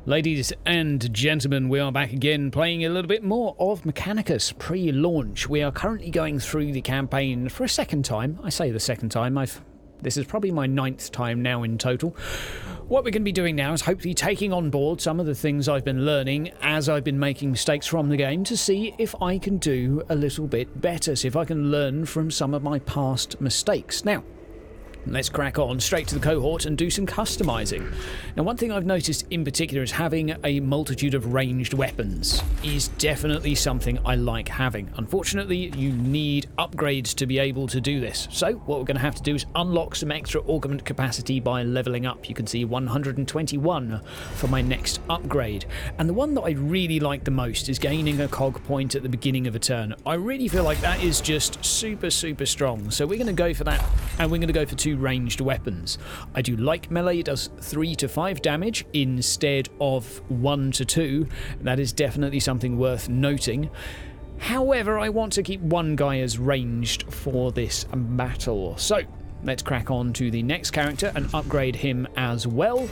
Ladies and gentlemen, we are back again playing a little bit more of Mechanicus pre-launch. We are currently going through the campaign for a second time. I say the second time. This is probably my 9th time now in total. What we're going to be doing now is hopefully taking on board some of the things I've been learning as I've been making mistakes from the game to see if I can do a little bit better, see if I can learn from some of my past mistakes. Now, let's crack on straight to the cohort and do some customizing. Now, one thing I've noticed in particular is having a multitude of ranged weapons is definitely something I like having. Unfortunately, you need upgrades to be able to do this. So what we're going to have to do is unlock some extra augment capacity by leveling up. You can see 121 for my next upgrade. And the one that I really like the most is gaining a cog point at the beginning of a turn. I really feel like that is just super strong. So we're going to go for that, and we're going to go for 2 ranged weapons. I do like melee. It does 3 to 5 damage instead of 1 to 2. That is definitely something worth noting. However, I want to keep one guy as ranged for this battle. So let's crack on to the next character and upgrade him as well.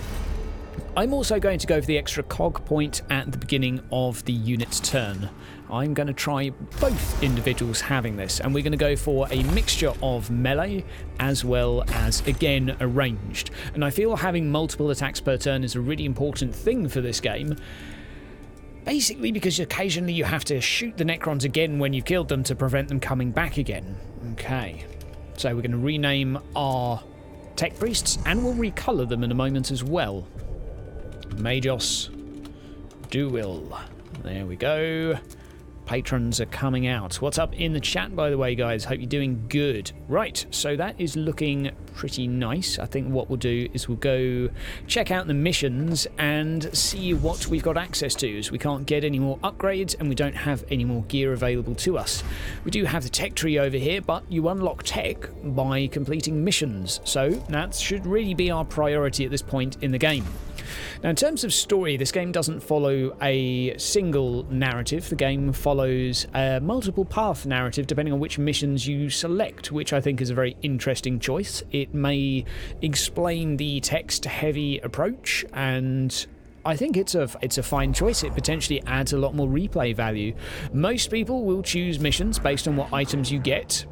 I'm also going to go for the extra cog point at the beginning of the unit's turn. I'm going to try both individuals having this, and we're going to go for a mixture of melee as well as, again, a ranged. And I feel having multiple attacks per turn is a really important thing for this game. Basically because occasionally you have to shoot the Necrons again when you've killed them to prevent them coming back again. Okay, so we're going to rename our tech priests, and we'll recolour them in a moment as well. Magos, Duil. There we go. Patrons are coming out. What's up in the chat, by the way, guys? Hope you're doing good. Right, so that is looking pretty nice. I think what we'll do is we'll go check out the missions and see what we've got access to, as we can't get any more upgrades and we don't have any more gear available to us. We do have the tech tree over here, but you unlock tech by completing missions, so that should really be our priority at this point in the game. Now, in terms of story, this game doesn't follow a single narrative. The game follows a multiple path narrative depending on which missions you select, which I think is a very interesting choice. It may explain the text-heavy approach, and I think it's a fine choice. It potentially adds a lot more replay value. Most people will choose missions based on what items you get.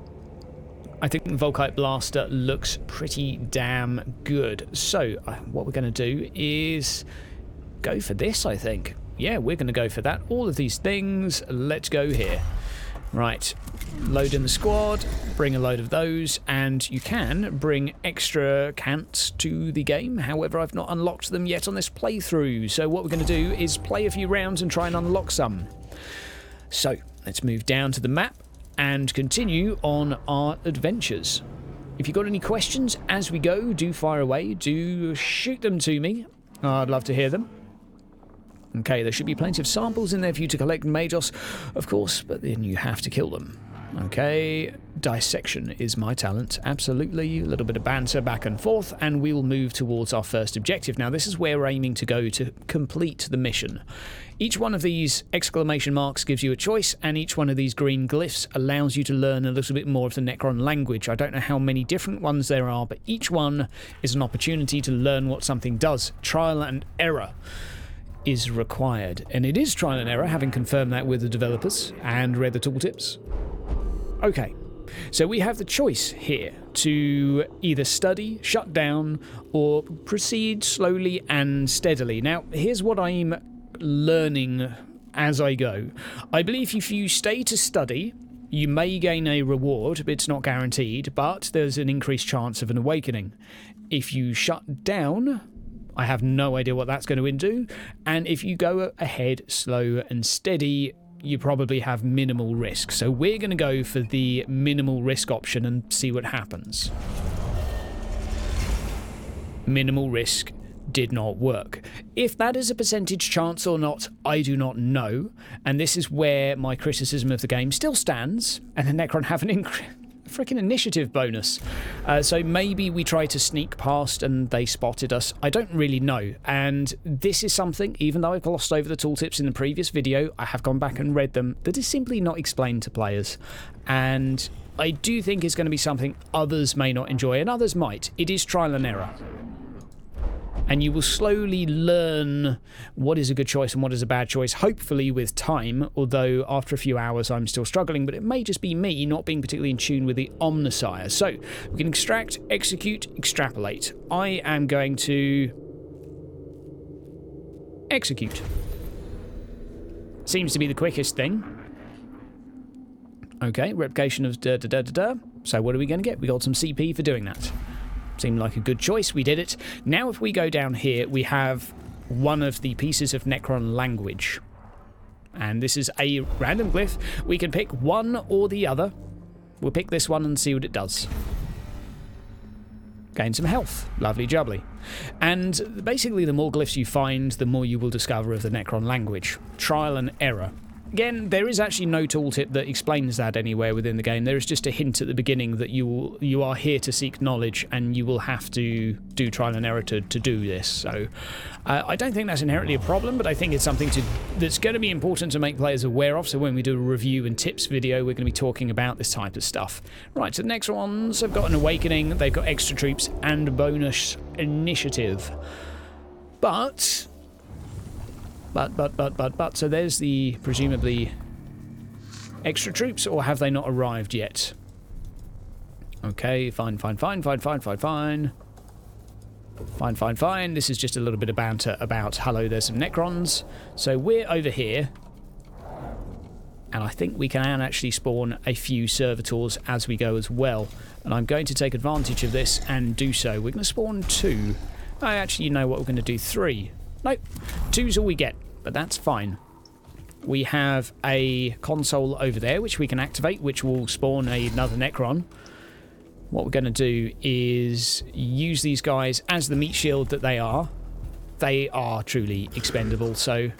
I think the Volkite Blaster looks pretty damn good. So what we're going to do is go for this, I think. Yeah, we're going to go for that. All of these things, let's go here. Right, load in the squad, bring a load of those, and you can bring extra cants to the game. However, I've not unlocked them yet on this playthrough. So what we're going to do is play a few rounds and try and unlock some. So let's move down to the map and continue on our adventures. If you've got any questions as we go, do fire away, do shoot them to me. I'd love to hear them. Okay, there should be plenty of samples in there for you to collect, Magos, of course, but then you have to kill them. Okay, dissection is my talent, absolutely. A little bit of banter back and forth, and we will move towards our first objective. Now, this is where we're aiming to go to complete the mission. Each one of these exclamation marks gives you a choice, and each one of these green glyphs allows you to learn a little bit more of the Necron language. I don't know how many different ones there are, but each one is an opportunity to learn what something does. Trial and error is required, and it is trial and error, having confirmed that with the developers and read the tooltips. Okay, so we have the choice here to either study, shut down, or proceed slowly and steadily. Now, here's what I'm learning as I go. I believe if you stay to study, you may gain a reward, but it's not guaranteed, but there's an increased chance of an awakening. If you shut down, I have no idea what that's going to do, and if you go ahead slow and steady, you probably have minimal risk. So we're going to go for the minimal risk option and see what happens. Minimal risk did not work. If that is a percentage chance or not, I do not know. And this is where my criticism of the game still stands, and the Necron have an freaking initiative bonus. So maybe we try to sneak past and they spotted us. I don't really know. And this is something, even though I've glossed over the tooltips in the previous video, I have gone back and read them, that is simply not explained to players. And I do think it's going to be something others may not enjoy, and others might. It is trial and error. And you will slowly learn what is a good choice and what is a bad choice, hopefully with time, although after a few hours I'm still struggling, but it may just be me not being particularly in tune with the Omnissiah. So we can extract, execute, extrapolate. I am going to execute. Seems to be the quickest thing. Okay, replication of da-da-da-da-da. So what are we going to get? We got some CP for doing that. Seemed like a good choice. We did it. Now if we go down here, we have one of the pieces of Necron language. And this is a random glyph. We can pick one or the other. We'll pick this one and see what it does. Gain some health. Lovely jubbly. And basically the more glyphs you find, the more you will discover of the Necron language. Trial and error. Again, there is actually no tooltip that explains that anywhere within the game. There is just a hint at the beginning that you are here to seek knowledge and you will have to do trial and error to do this. So I don't think that's inherently a problem, but I think it's something that's going to be important to make players aware of. So when we do a review and tips video, we're going to be talking about this type of stuff. Right, so the next ones have got an awakening, they've got extra troops and bonus initiative. But, so there's the presumably extra troops, or have they not arrived yet? Okay, fine. This is just a little bit of banter about, hello, there's some Necrons. So we're over here, and I think we can actually spawn a few servitors as we go as well. And I'm going to take advantage of this and do so. We're going to spawn 2. Actually, you know what, we're going to do 3. Nope, 2's all we get, but that's fine. We have a console over there, which we can activate, which will spawn another Necron. What we're going to do is use these guys as the meat shield that they are. They are truly expendable, so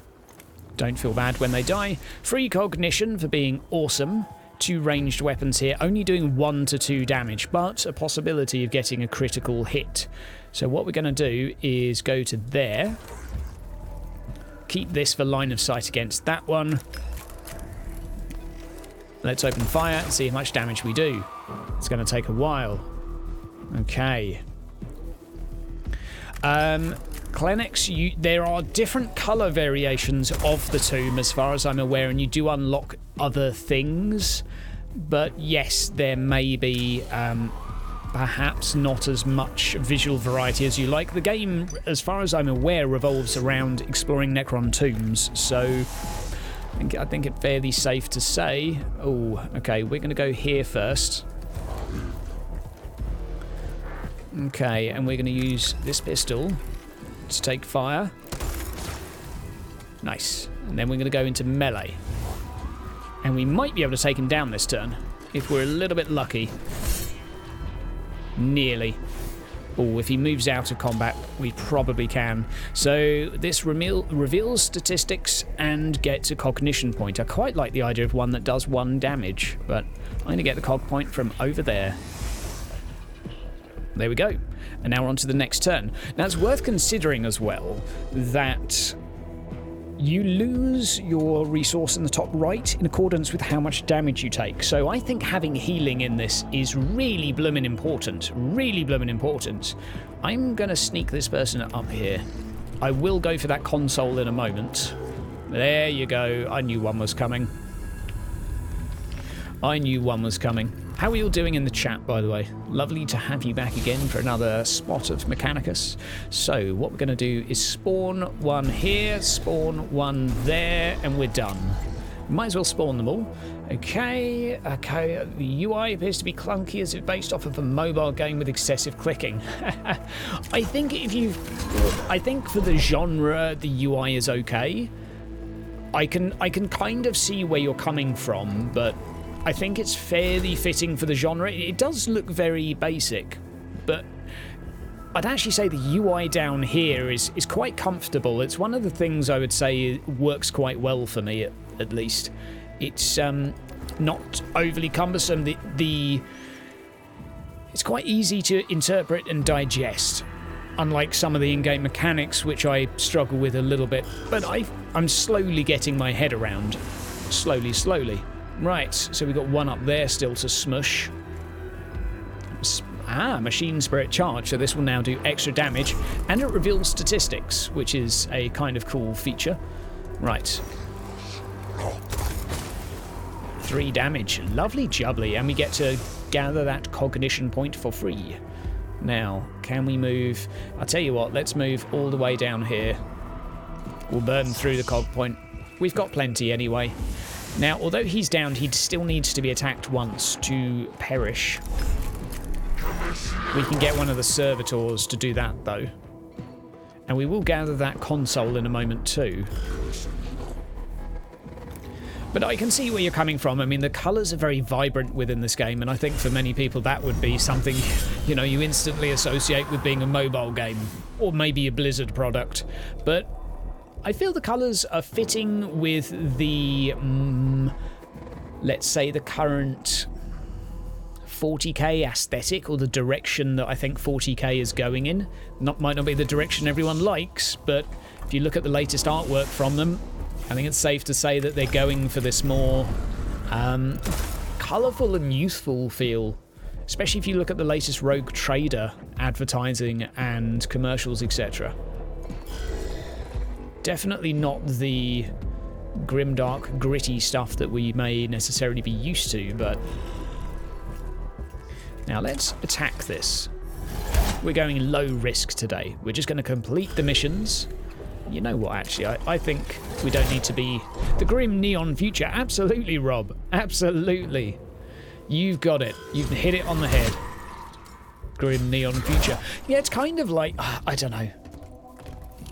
don't feel bad when they die. Free cognition for being awesome. 2 ranged weapons here, only doing 1 to 2 damage, but a possibility of getting a critical hit. So what we're going to do is go to there. Keep this for line of sight against that one. Let's open fire and see how much damage we do. It's going to take a while. Okay. Klenex, there are different colour variations of the tomb as far as I'm aware, and you do unlock other things. But yes, there may be perhaps not as much visual variety as you like. The game, as far as I'm aware, revolves around exploring Necron tombs, so I think it's fairly safe to say... Oh, okay, we're going to go here first. Okay, and we're going to use this pistol to take fire. Nice. And then we're going to go into melee. And we might be able to take him down this turn, if we're a little bit lucky. Nearly. Oh, if he moves out of combat, we probably can. So this reveals statistics and gets a cognition point. I quite like the idea of one that does 1 damage, but I'm going to get the cog point from over there. There we go. And now we're on to the next turn. Now it's worth considering as well that you lose your resource in the top right in accordance with how much damage you take. So I think having healing in this is really bloomin' important. Really bloomin' important. I'm going to sneak this person up here. I will go for that console in a moment. There you go. I knew one was coming. I knew one was coming. How are you all doing in the chat, by the way? Lovely to have you back again for another spot of Mechanicus. So what we're going to do is spawn 1 here, spawn 1 there, and we're done. Might as well spawn them all. Okay, the UI appears to be clunky as if based off of a mobile game with excessive clicking. I think for the genre, the UI is okay. I can kind of see where you're coming from, but I think it's fairly fitting for the genre. It does look very basic, but I'd actually say the UI down here is quite comfortable. It's one of the things I would say works quite well for me, at least. It's not overly cumbersome. It's quite easy to interpret and digest, unlike some of the in-game mechanics, which I struggle with a little bit. But I'm slowly getting my head around. Slowly. Right, so we've got 1 up there still to smush. Machine Spirit Charge. So this will now do extra damage, and it reveals statistics, which is a kind of cool feature. Right. 3 damage. Lovely jubbly. And we get to gather that cognition point for free. Now, can we move? I'll tell you what, let's move all the way down here. We'll burn through the cog point. We've got plenty anyway. Now, although he's downed, he still needs to be attacked once to perish. We can get one of the servitors to do that, though. And we will gather that console in a moment, too. But I can see where you're coming from. I mean, the colours are very vibrant within this game, and I think for many people that would be something, you know, you instantly associate with being a mobile game, or maybe a Blizzard product. But I feel the colours are fitting with the, let's say, the current 40k aesthetic, or the direction that I think 40k is going in. Might not be the direction everyone likes, but if you look at the latest artwork from them, I think it's safe to say that they're going for this more colourful and youthful feel, especially if you look at the latest Rogue Trader advertising and commercials, etc. Definitely not the grimdark, gritty stuff that we may necessarily be used to, but... Now let's attack this. We're going low risk today. We're just going to complete the missions. You know what, actually, I think we don't need to be the grim neon future. Absolutely, Rob. Absolutely. You've got it. You've hit it on the head. Grim neon future. Yeah, it's kind of like, I don't know.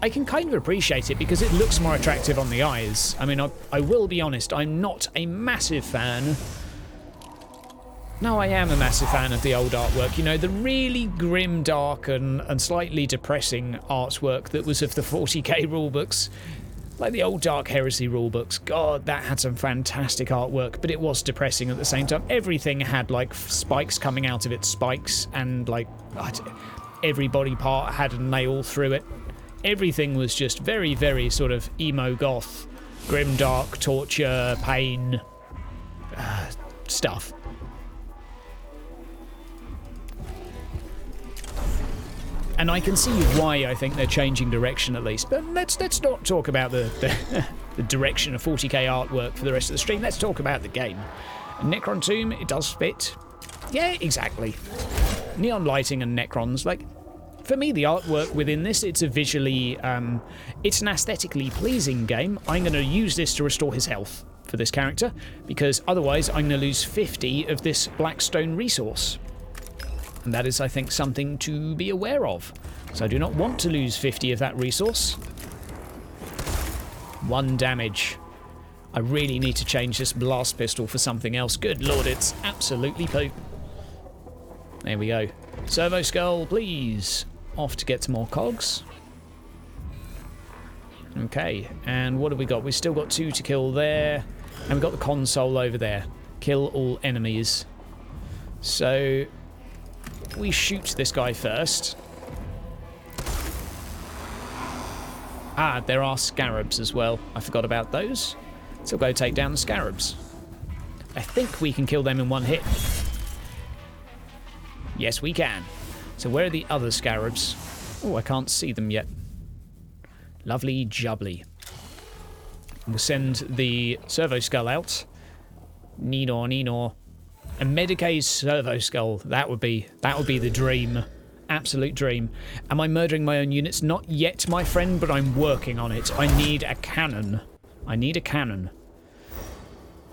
I can kind of appreciate it because it looks more attractive on the eyes. I mean, I will be honest, I'm not a massive fan. No, I am a massive fan of the old artwork. You know, the really grim, dark, and slightly depressing artwork that was of the 40k rulebooks. Like the old Dark Heresy rulebooks. God, that had some fantastic artwork, but it was depressing at the same time. Everything had, like, spikes coming out of its spikes, and, like, every body part had a nail through it. Everything was just very, very sort of emo goth, grim, dark, torture, pain stuff. And I can see why I think they're changing direction at least. But let's not talk about the direction of 40k artwork for the rest of the stream. Let's talk about the game. Necron Tomb, it does fit. Yeah, exactly. Neon lighting and Necrons. Like, for me, the artwork within this, it's a visually... it's an aesthetically pleasing game. I'm going to use this to restore his health for this character, because otherwise I'm going to lose 50 of this Blackstone resource. And that is, I think, something to be aware of. So I do not want to lose 50 of that resource. 1 damage. I really need to change this blast pistol for something else. Good lord, it's absolutely poo. There we go. Servo Skull, please. Off to get some more cogs. Okay, and what have we got? We've still got 2 to kill there. And we've got the console over there. Kill all enemies. So... we shoot this guy first. There are scarabs as well. I forgot about those. So we'll go take down the scarabs. I think we can kill them in 1 hit. Yes, we can. So where are the other scarabs? Oh, I can't see them yet. Lovely jubbly. We'll send the servo skull out. Neenor. A Medicay's servo skull. That would be the dream. Absolute dream. Am I murdering my own units? Not yet, my friend, but I'm working on it. I need a cannon.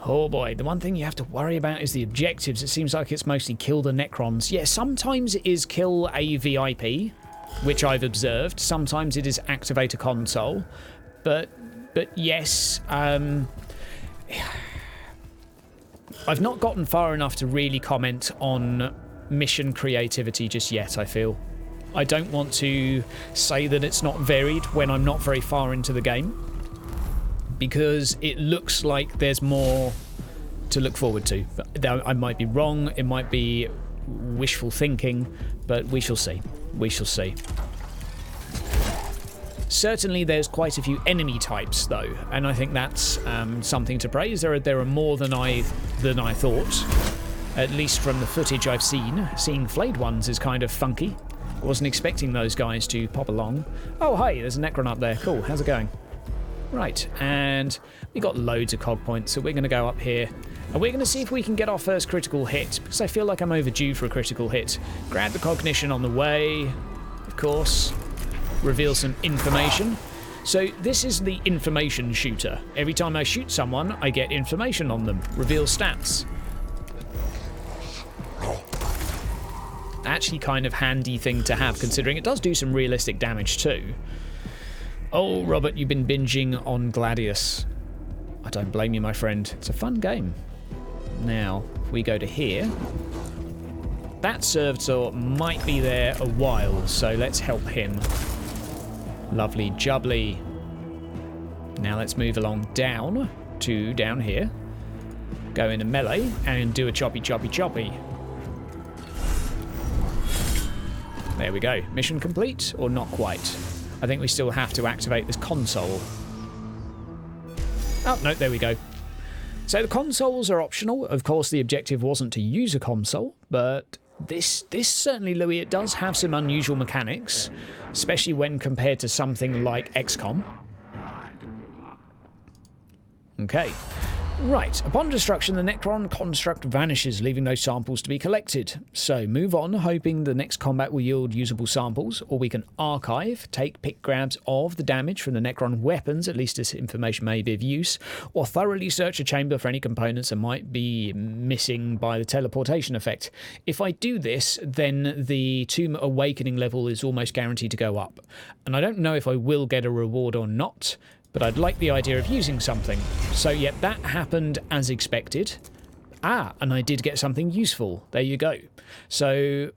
Oh boy, the one thing you have to worry about is the objectives. It seems like it's mostly kill the Necrons. Yeah, sometimes it is kill a VIP, which I've observed. Sometimes it is activate a console. But yes, I've not gotten far enough to really comment on mission creativity just yet, I feel. I don't want to say that it's not varied when I'm not very far into the game, because it looks like there's more to look forward to. I might be wrong, it might be wishful thinking, but we shall see. We shall see. Certainly there's quite a few enemy types though, and I think that's something to praise. There are more than I thought. At least from the footage I've seen. Seeing flayed ones is kind of funky. I wasn't expecting those guys to pop along. Oh, hi, there's a Necron up there. Cool, how's it going? Right, and we got loads of cog points, so we're going to go up here. And we're going to see if we can get our first critical hit, because I feel like I'm overdue for a critical hit. Grab the cognition on the way, of course. Reveal some information. So this is the information shooter. Every time I shoot someone, I get information on them. Reveal stats. Actually kind of handy thing to have, considering it does do some realistic damage too. Oh, Robert, you've been binging on Gladius. I don't blame you, my friend. It's a fun game. Now, if we go to here, that servitor might be there a while, so let's help him. Lovely jubbly. Now let's move along down to down here. Go into melee and do a choppy. There we go. Mission complete, or not quite? I think we still have to activate this console. Oh, no, there we go. So the consoles are optional. Of course, the objective wasn't to use a console, but this certainly, Louis, it does have some unusual mechanics, especially when compared to something like XCOM. Okay. Right, upon destruction, the Necron construct vanishes, leaving no samples to be collected. So move on, hoping the next combat will yield usable samples, or we can archive, take pick grabs of the damage from the Necron weapons, at least this information may be of use, or thoroughly search a chamber for any components that might be missing by the teleportation effect. If I do this, then the Tomb Awakening level is almost guaranteed to go up. And I don't know if I will get a reward or not, but I'd like the idea of using something. So yeah, that happened as expected. Ah, and I did get something useful. There you go. So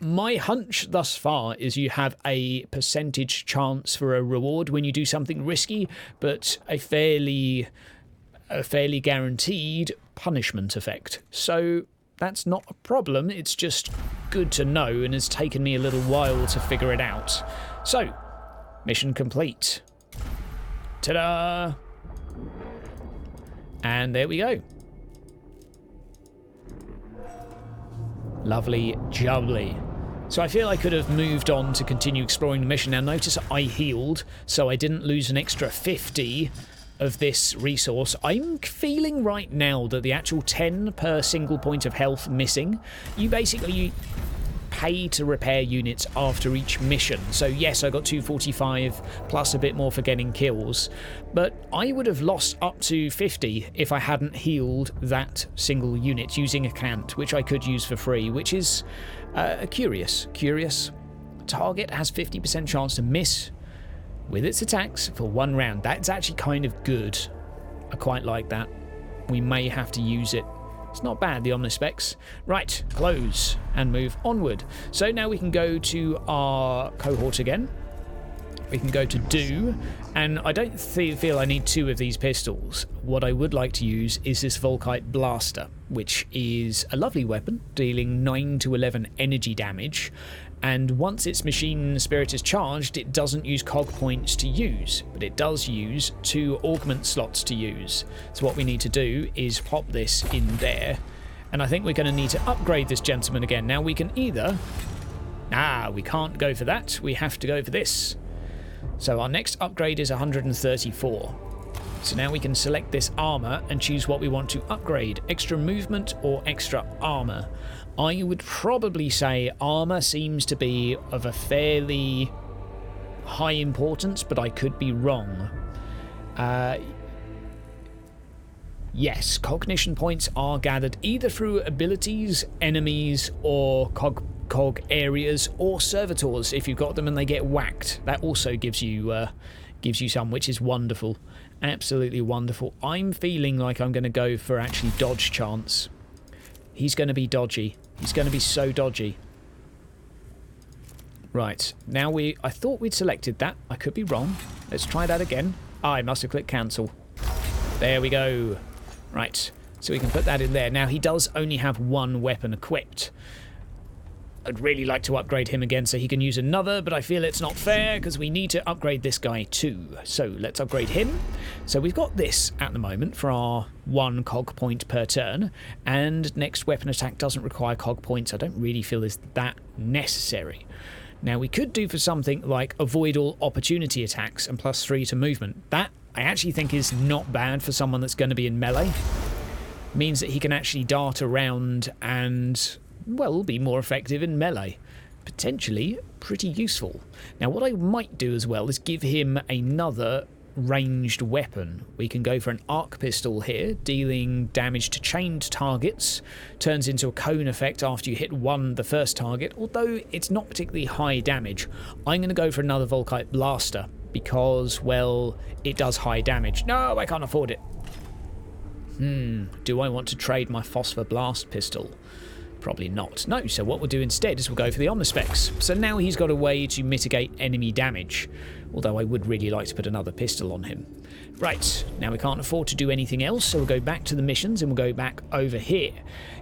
my hunch thus far is you have a percentage chance for a reward when you do something risky, but a fairly guaranteed punishment effect. So that's not a problem. It's just good to know, and has taken me a little while to figure it out. So, mission complete. Ta-da! And there we go. Lovely jubbly. So I feel I could have moved on to continue exploring the mission. Now notice I healed, so I didn't lose an extra 50 of this resource. I'm feeling right now that the actual 10 per single point of health missing, you basically pay to repair units after each mission. So yes, I got 245 plus a bit more for getting kills, but I would have lost up to 50 if I hadn't healed that single unit using a cant, which I could use for free, which is curious. Target has 50% chance to miss with its attacks for 1 round. That's actually kind of good. I quite like that. We may have to use it. It's not bad, the Omnispecs. Right, close and move onward. So now we can go to our cohort again. We can go to do, and I don't feel I need 2 of these pistols. What I would like to use is this Volkite Blaster, which is a lovely weapon, dealing 9 to 11 energy damage. And once its machine spirit is charged, it doesn't use cog points to use, but it does use 2 augment slots to use. So what we need to do is pop this in there, and I think we're going to need to upgrade this gentleman again. Now we can either... we can't go for that, we have to go for this. So our next upgrade is 134. So now we can select this armor and choose what we want to upgrade, extra movement or extra armor. I would probably say armor seems to be of a fairly high importance, but I could be wrong. Yes, cognition points are gathered either through abilities, enemies, or cog areas, or servitors if you've got them and they get whacked. That also gives you some, which is wonderful. Absolutely wonderful. I'm feeling like I'm going to go for actually dodge chance. He's going to be dodgy. He's going to be so dodgy. Right, now I thought we'd selected that. I could be wrong. Let's try that again. I must have clicked cancel. There we go. Right, so we can put that in there. Now he does only have 1 weapon equipped. I'd really like to upgrade him again so he can use another, but I feel it's not fair because we need to upgrade this guy too. So let's upgrade him. So we've got this at the moment for our 1 cog point per turn, and next weapon attack doesn't require cog points. I don't really feel is that necessary. Now we could do for something like avoid all opportunity attacks and +3 to movement. That I actually think is not bad for someone that's going to be in melee. Means that he can actually dart around and, well, be more effective in melee. Potentially pretty useful. Now what I might do as well is give him another ranged weapon. We can go for an arc pistol here, dealing damage to chained targets. Turns into a cone effect after you hit the first target, although it's not particularly high damage. I'm going to go for another Volkite blaster because, well, it does high damage. No, I can't afford it. Do I want to trade my Phosphor Blast pistol? Probably not. No, so what we'll do instead is we'll go for the Omnispecs. So now he's got a way to mitigate enemy damage, although I would really like to put another pistol on him. Right, now we can't afford to do anything else, so we'll go back to the missions and we'll go back over here.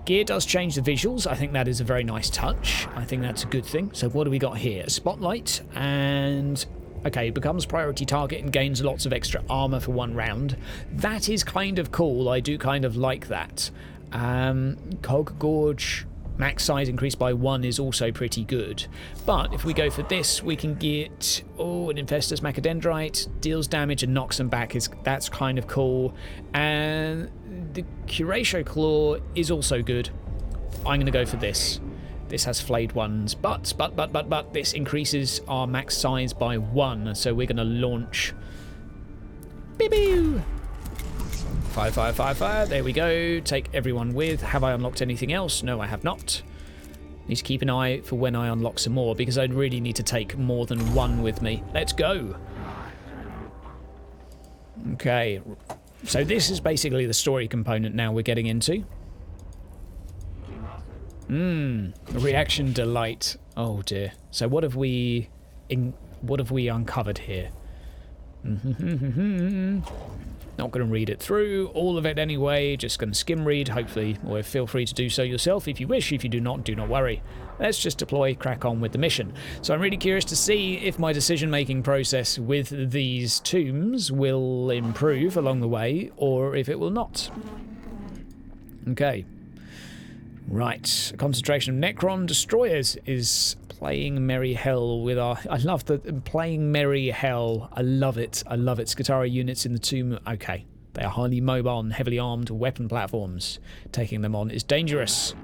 Gear does change the visuals. I think that is a very nice touch. I think that's a good thing. So what do we got here? Spotlight and... okay, becomes priority target and gains lots of extra armor for 1 round. That is kind of cool. I do kind of like that. Cog Gorge, max size increased by 1 is also pretty good. But if we go for this, we can get, an Infestus Macadendrite, deals damage and knocks them back. That's kind of cool. And the Curatio Claw is also good. I'm going to go for this. This has flayed ones, but this increases our max size by 1, so we're going to launch. Boo! Fire, there we go. Take everyone with. Have I unlocked anything else? No, I have not. Need to keep an eye for when I unlock some more, because I really need to take more than 1 with me. Let's go! Okay, so this is basically the story component now we're getting into. Reaction delight. Oh dear. So what have we uncovered here? Not going to read it through, all of it anyway, just going to skim read, hopefully, or feel free to do so yourself if you wish. If you do not worry. Let's just deploy, crack on with the mission. So I'm really curious to see if my decision-making process with these tombs will improve along the way, or if it will not. Okay. Right, concentration of Necron destroyers is playing Merry Hell with our... I love the playing Merry Hell. I love it. I love it. Skatara units in the tomb. Okay. They are highly mobile and heavily armed weapon platforms. Taking them on is dangerous.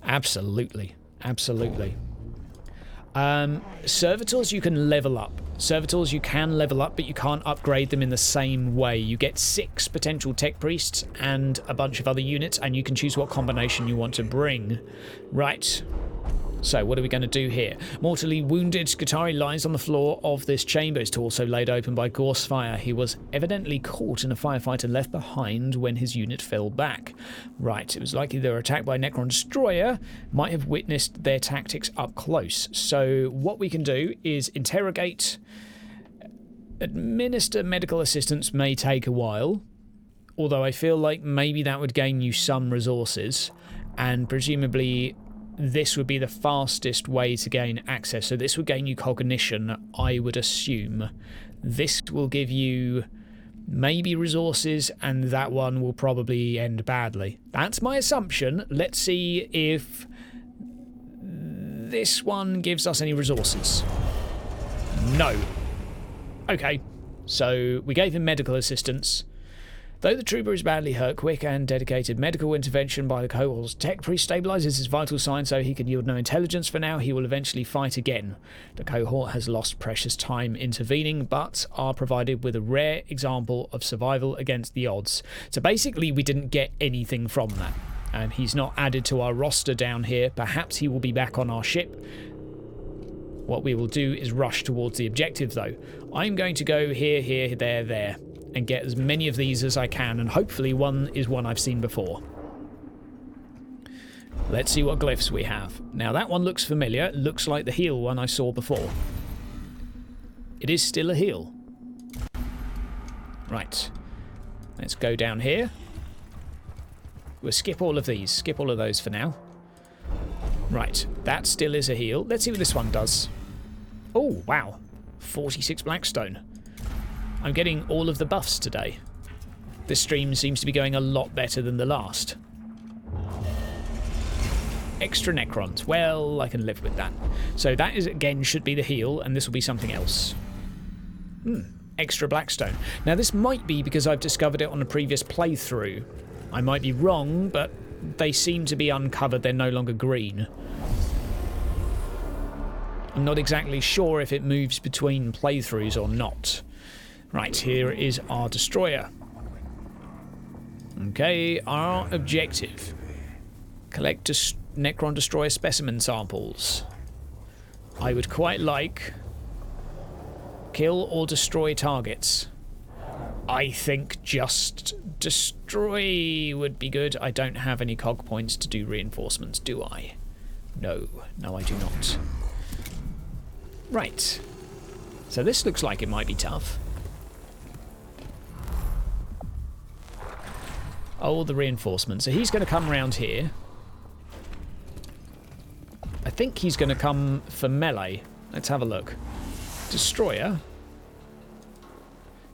Absolutely. Absolutely. Servitors you can level up. Servitors you can level up, but you can't upgrade them in the same way. You get 6 potential tech priests and a bunch of other units, and you can choose what combination you want to bring. Right. So what are we going to do here? Mortally wounded Skatari lies on the floor of this chamber. His torso laid open by gorse fire. He was evidently caught in a firefight and left behind when his unit fell back. Right, it was likely they were attacked by a Necron destroyer. Might have witnessed their tactics up close. So what we can do is interrogate. Administer medical assistance may take a while, although I feel like maybe that would gain you some resources, and presumably this would be the fastest way to gain access. So this would gain you cognition, I would assume. This will give you maybe resources, and that one will probably end badly. That's my assumption. Let's see if this one gives us any resources. No. Okay, so we gave him medical assistance. Though the trooper is badly hurt, quick and dedicated medical intervention by the cohort's tech priest stabilizes his vital signs so he can yield no intelligence for now. He will eventually fight again. The cohort has lost precious time intervening, but are provided with a rare example of survival against the odds. So basically, we didn't get anything from that. He's not added to our roster down here. Perhaps he will be back on our ship. What we will do is rush towards the objective, though. I'm going to go here, here, there, there, and get as many of these as I can, and hopefully one is one I've seen before. Let's see what glyphs we have. Now that one looks familiar. It looks like the heal one I saw before. It is still a heal. Right. Let's go down here. We'll skip all of these. Skip all of those for now. Right, that still is a heal. Let's see what this one does. Oh, wow. 46 Blackstone. I'm getting all of the buffs today. This stream seems to be going a lot better than the last. Extra Necrons. Well, I can live with that. So that is, again, should be the heal, and this will be something else. Extra Blackstone. Now, this might be because I've discovered it on a previous playthrough. I might be wrong, but they seem to be uncovered. They're no longer green. I'm not exactly sure if it moves between playthroughs or not. Right, here is our destroyer. Okay, our objective. Collect Necron Destroyer specimen samples. I would quite like kill or destroy targets. I think just destroy would be good. I don't have any cog points to do reinforcements, do I? No, I do not. Right. So this looks like it might be tough. Oh, the reinforcement. So he's going to come around here. I think he's going to come for melee. Let's have a look. Destroyer.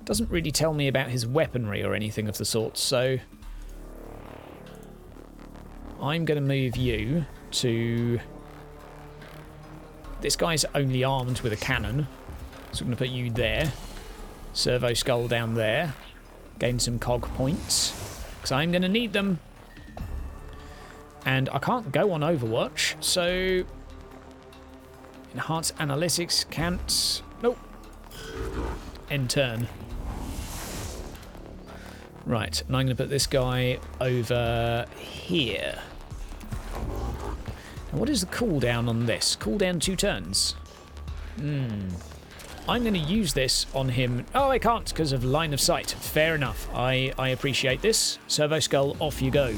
Doesn't really tell me about his weaponry or anything of the sort, so I'm going to move you to... This guy's only armed with a cannon, so I'm going to put you there. Servo skull down there. Gain some cog points, because I'm going to need them. And I can't go on Overwatch, so... Enhance analytics, can't... Nope. End turn. Right, and I'm going to put this guy over here. And what is the cooldown on this? Cooldown 2 turns. I'm going to use this on him. Oh, I can't because of line of sight. Fair enough. I appreciate this. Servo skull, off you go.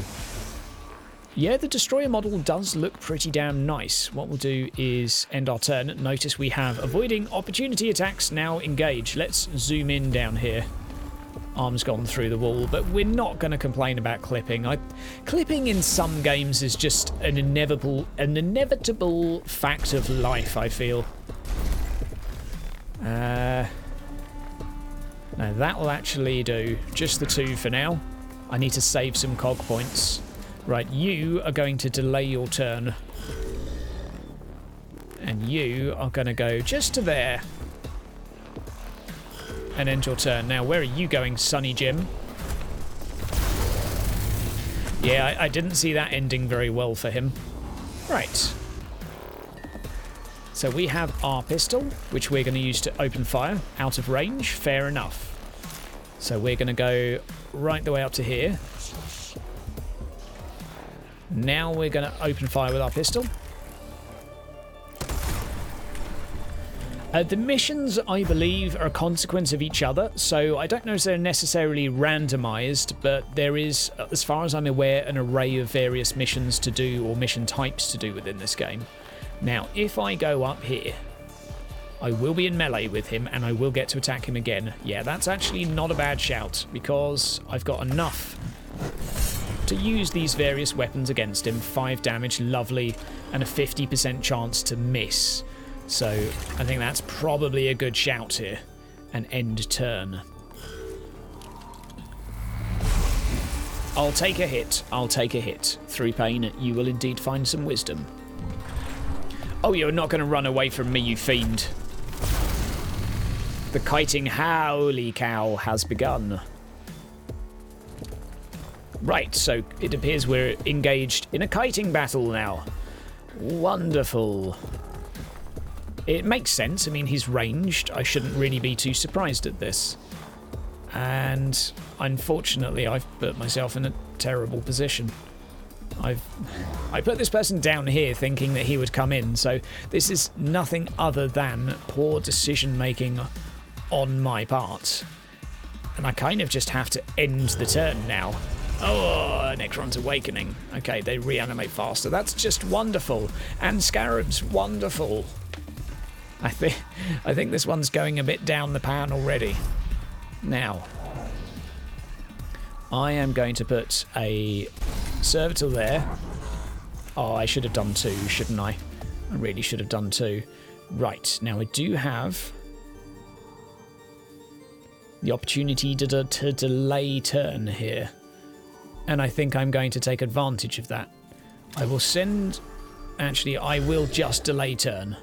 Yeah, the destroyer model does look pretty damn nice. What we'll do is end our turn. Notice we have avoiding opportunity attacks now engaged. Let's zoom in down here. Arm's gone through the wall, but we're not going to complain about clipping. Clipping in some games is just an inevitable fact of life, I feel. Now that will actually do. Just the 2 for now. I need to save some cog points. Right, you are going to delay your turn. And you are going to go just to there. And end your turn. Now, where are you going, Sonny Jim? Yeah, I didn't see that ending very well for him. Right. So we have our pistol, which we're going to use to open fire out of range. Fair enough. So we're going to go right the way up to here. Now we're going to open fire with our pistol. The missions, I believe, are a consequence of each other, so I don't know if they're necessarily randomized, but there is, as far as I'm aware, an array of various missions to do, or mission types to do within this game. Now, if I go up here, I will be in melee with him, and I will get to attack him again. Yeah, that's actually not a bad shout, because I've got enough to use these various weapons against him. 5 damage, lovely, and a 50% chance to miss. So I think that's probably a good shout here. An end turn. I'll take a hit. I'll take a hit. Through pain, you will indeed find some wisdom. Oh, you're not going to run away from me, you fiend. The kiting howly cow has begun. Right, so it appears we're engaged in a kiting battle now. Wonderful. It makes sense. I mean, he's ranged. I shouldn't really be too surprised at this. And unfortunately, I've put myself in a terrible position. I put this person down here thinking that he would come in, so this is nothing other than poor decision making on my part. And I kind of just have to end the turn now. Oh, Necron's awakening. Okay, they reanimate faster. That's just wonderful. And Scarab's wonderful. I think this one's going a bit down the pan already. Now, I am going to put a servitor there. Oh, I should have done 2, shouldn't I? I really should have done 2. Right, now I do have the opportunity to delay turn here. And I think I'm going to take advantage of that. I will send... Actually, I will just delay turn.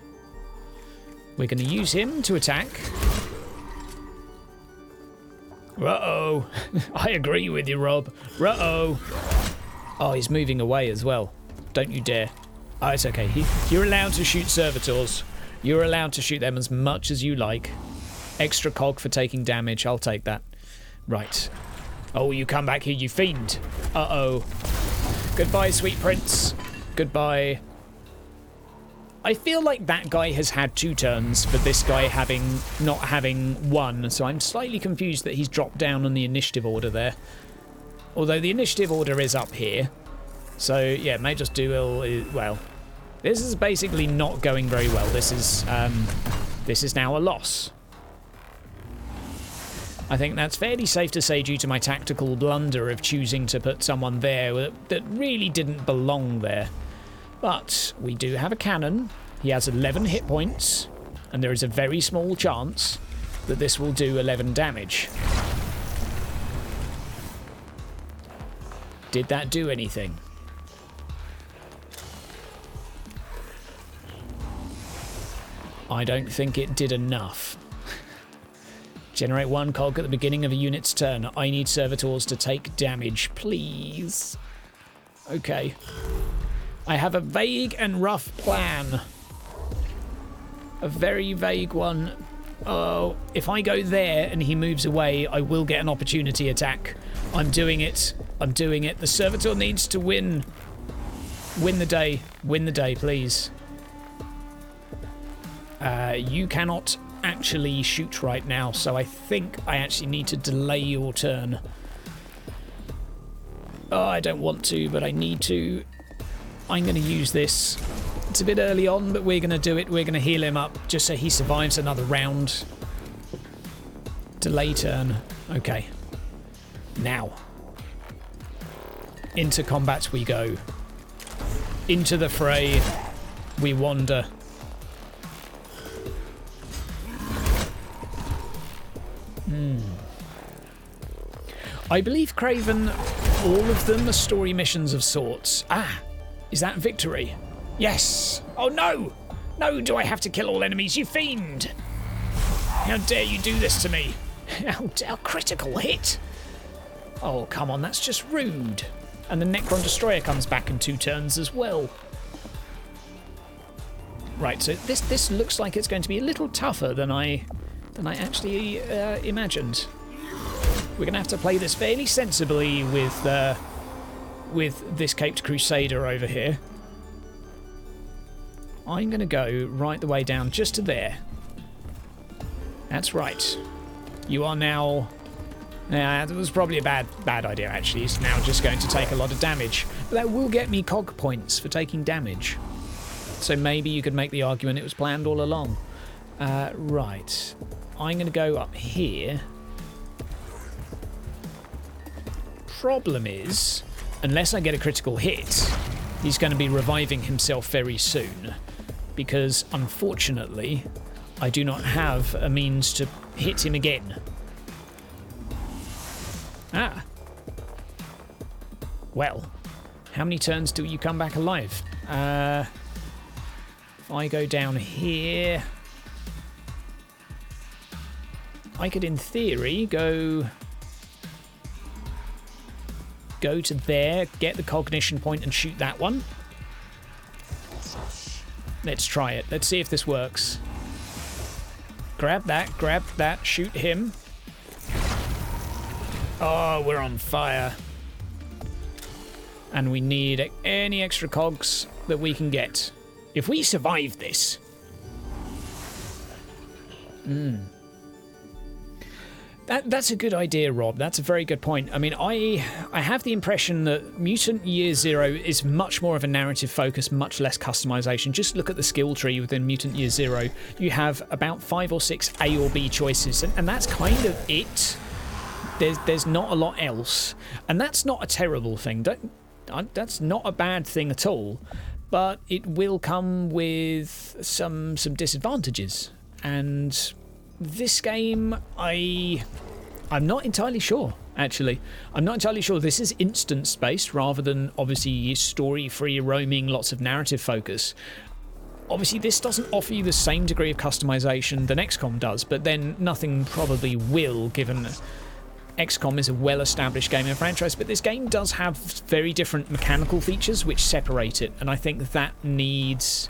We're going to use him to attack. Uh-oh. I agree with you, Rob. Uh-oh. Oh, he's moving away as well. Don't you dare. Oh, it's okay. You're allowed to shoot servitors. You're allowed to shoot them as much as you like. Extra cog for taking damage. I'll take that. Right. Oh, you come back here, you fiend. Uh-oh. Goodbye, sweet prince. Goodbye. I feel like that guy has had 2 turns for this guy not having 1, so I'm slightly confused that he's dropped down on the initiative order there. Although the initiative order is up here. So, yeah, Major's Duel is, well, this is basically not going very well. This is now a loss. I think that's fairly safe to say due to my tactical blunder of choosing to put someone there that really didn't belong there. But we do have a cannon. He has 11 hit points, and there is a very small chance that this will do 11 damage. Did that do anything? I don't think it did enough. Generate 1 cog at the beginning of a unit's turn. I need servitors to take damage, please. Okay. I have a vague and rough plan. A very vague one. Oh, if I go there and he moves away, I will get an opportunity attack. I'm doing it. I'm doing it. The servitor needs to win. Win the day. Win the day, please. You cannot actually shoot right now, so I think I actually need to delay your turn. Oh, I don't want to, but I need to. I'm going to use this. It's a bit early on, but we're going to do it. We're going to heal him up just so he survives another round. Delay turn. Okay. Now. Into combat we go. Into the fray we wander. I believe, Craven, all of them are story missions of sorts. Ah, is that victory? Yes. Oh no! No, do I have to kill all enemies, you fiend? How dare you do this to me? How critical hit! Oh, come on, that's just rude. And the Necron Destroyer comes back in 2 turns as well. Right, so this looks like it's going to be a little tougher than I actually imagined. We're going to have to play this fairly sensibly with this Caped Crusader over here. I'm going to go right the way down just to there. That's right. You are now... that was probably a bad idea, actually. It's now just going to take a lot of damage. But that will get me cog points for taking damage. So maybe you could make the argument it was planned all along. Right. I'm going to go up here. Problem is, unless I get a critical hit, he's going to be reviving himself very soon. Because, unfortunately, I do not have a means to hit him again. Ah. Well, how many turns do you come back alive? If I go down here... I could, in theory, go to there, get the cognition point and shoot that one. Let's try it. Let's see if this works. Grab that, shoot him. Oh, we're on fire. And we need any extra cogs that we can get. If we survive this... That's a good idea, Rob. That's a very good point. I mean, I have the impression that Mutant Year Zero is much more of a narrative focus, much less customization. Just look at the skill tree within Mutant Year Zero. You have about 5 or 6 A or B choices, and that's kind of it. There's not a lot else, and that's not a terrible thing. that's not a bad thing at all, but it will come with some disadvantages. And this game, I'm not entirely sure, actually. I'm not entirely sure. This is instance-based rather than, obviously, story-free roaming, lots of narrative focus. Obviously, this doesn't offer you the same degree of customization than XCOM does, but then nothing probably will, given XCOM is a well-established gaming franchise. But this game does have very different mechanical features which separate it, and I think that needs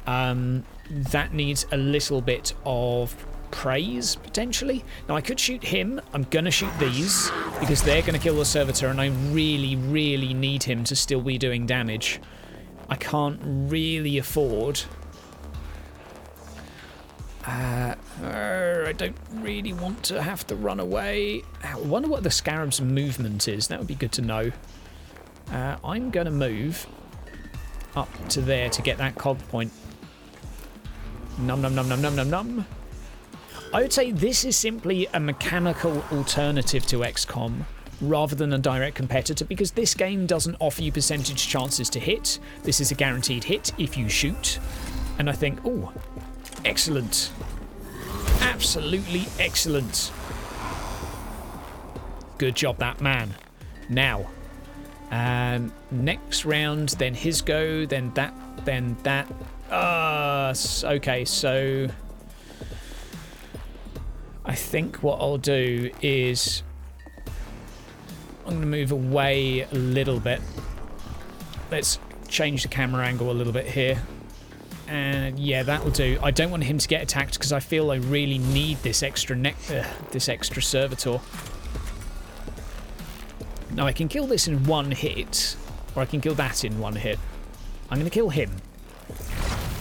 a little bit of praise, potentially. Now, I could shoot him. I'm going to shoot these because they're going to kill the servitor, and I really, really need him to still be doing damage. I can't really afford... I don't really want to have to run away. I wonder what the Scarab's movement is. That would be good to know. I'm going to move up to there to get that cog point. Num num num num num num num. I would say this is simply a mechanical alternative to XCOM rather than a direct competitor, because this game doesn't offer you percentage chances to hit. This is a guaranteed hit if you shoot. And I think, oh, excellent. Absolutely excellent. Good job, that man. Now, next round, then his go, then that, then that. Okay, so I think what I'll do is I'm going to move away a little bit. Let's change the camera angle a little bit here. And yeah, that will do. I don't want him to get attacked because I feel I really need this extra servitor. Now, I can kill this in one hit, or I can kill that in one hit. I'm going to kill him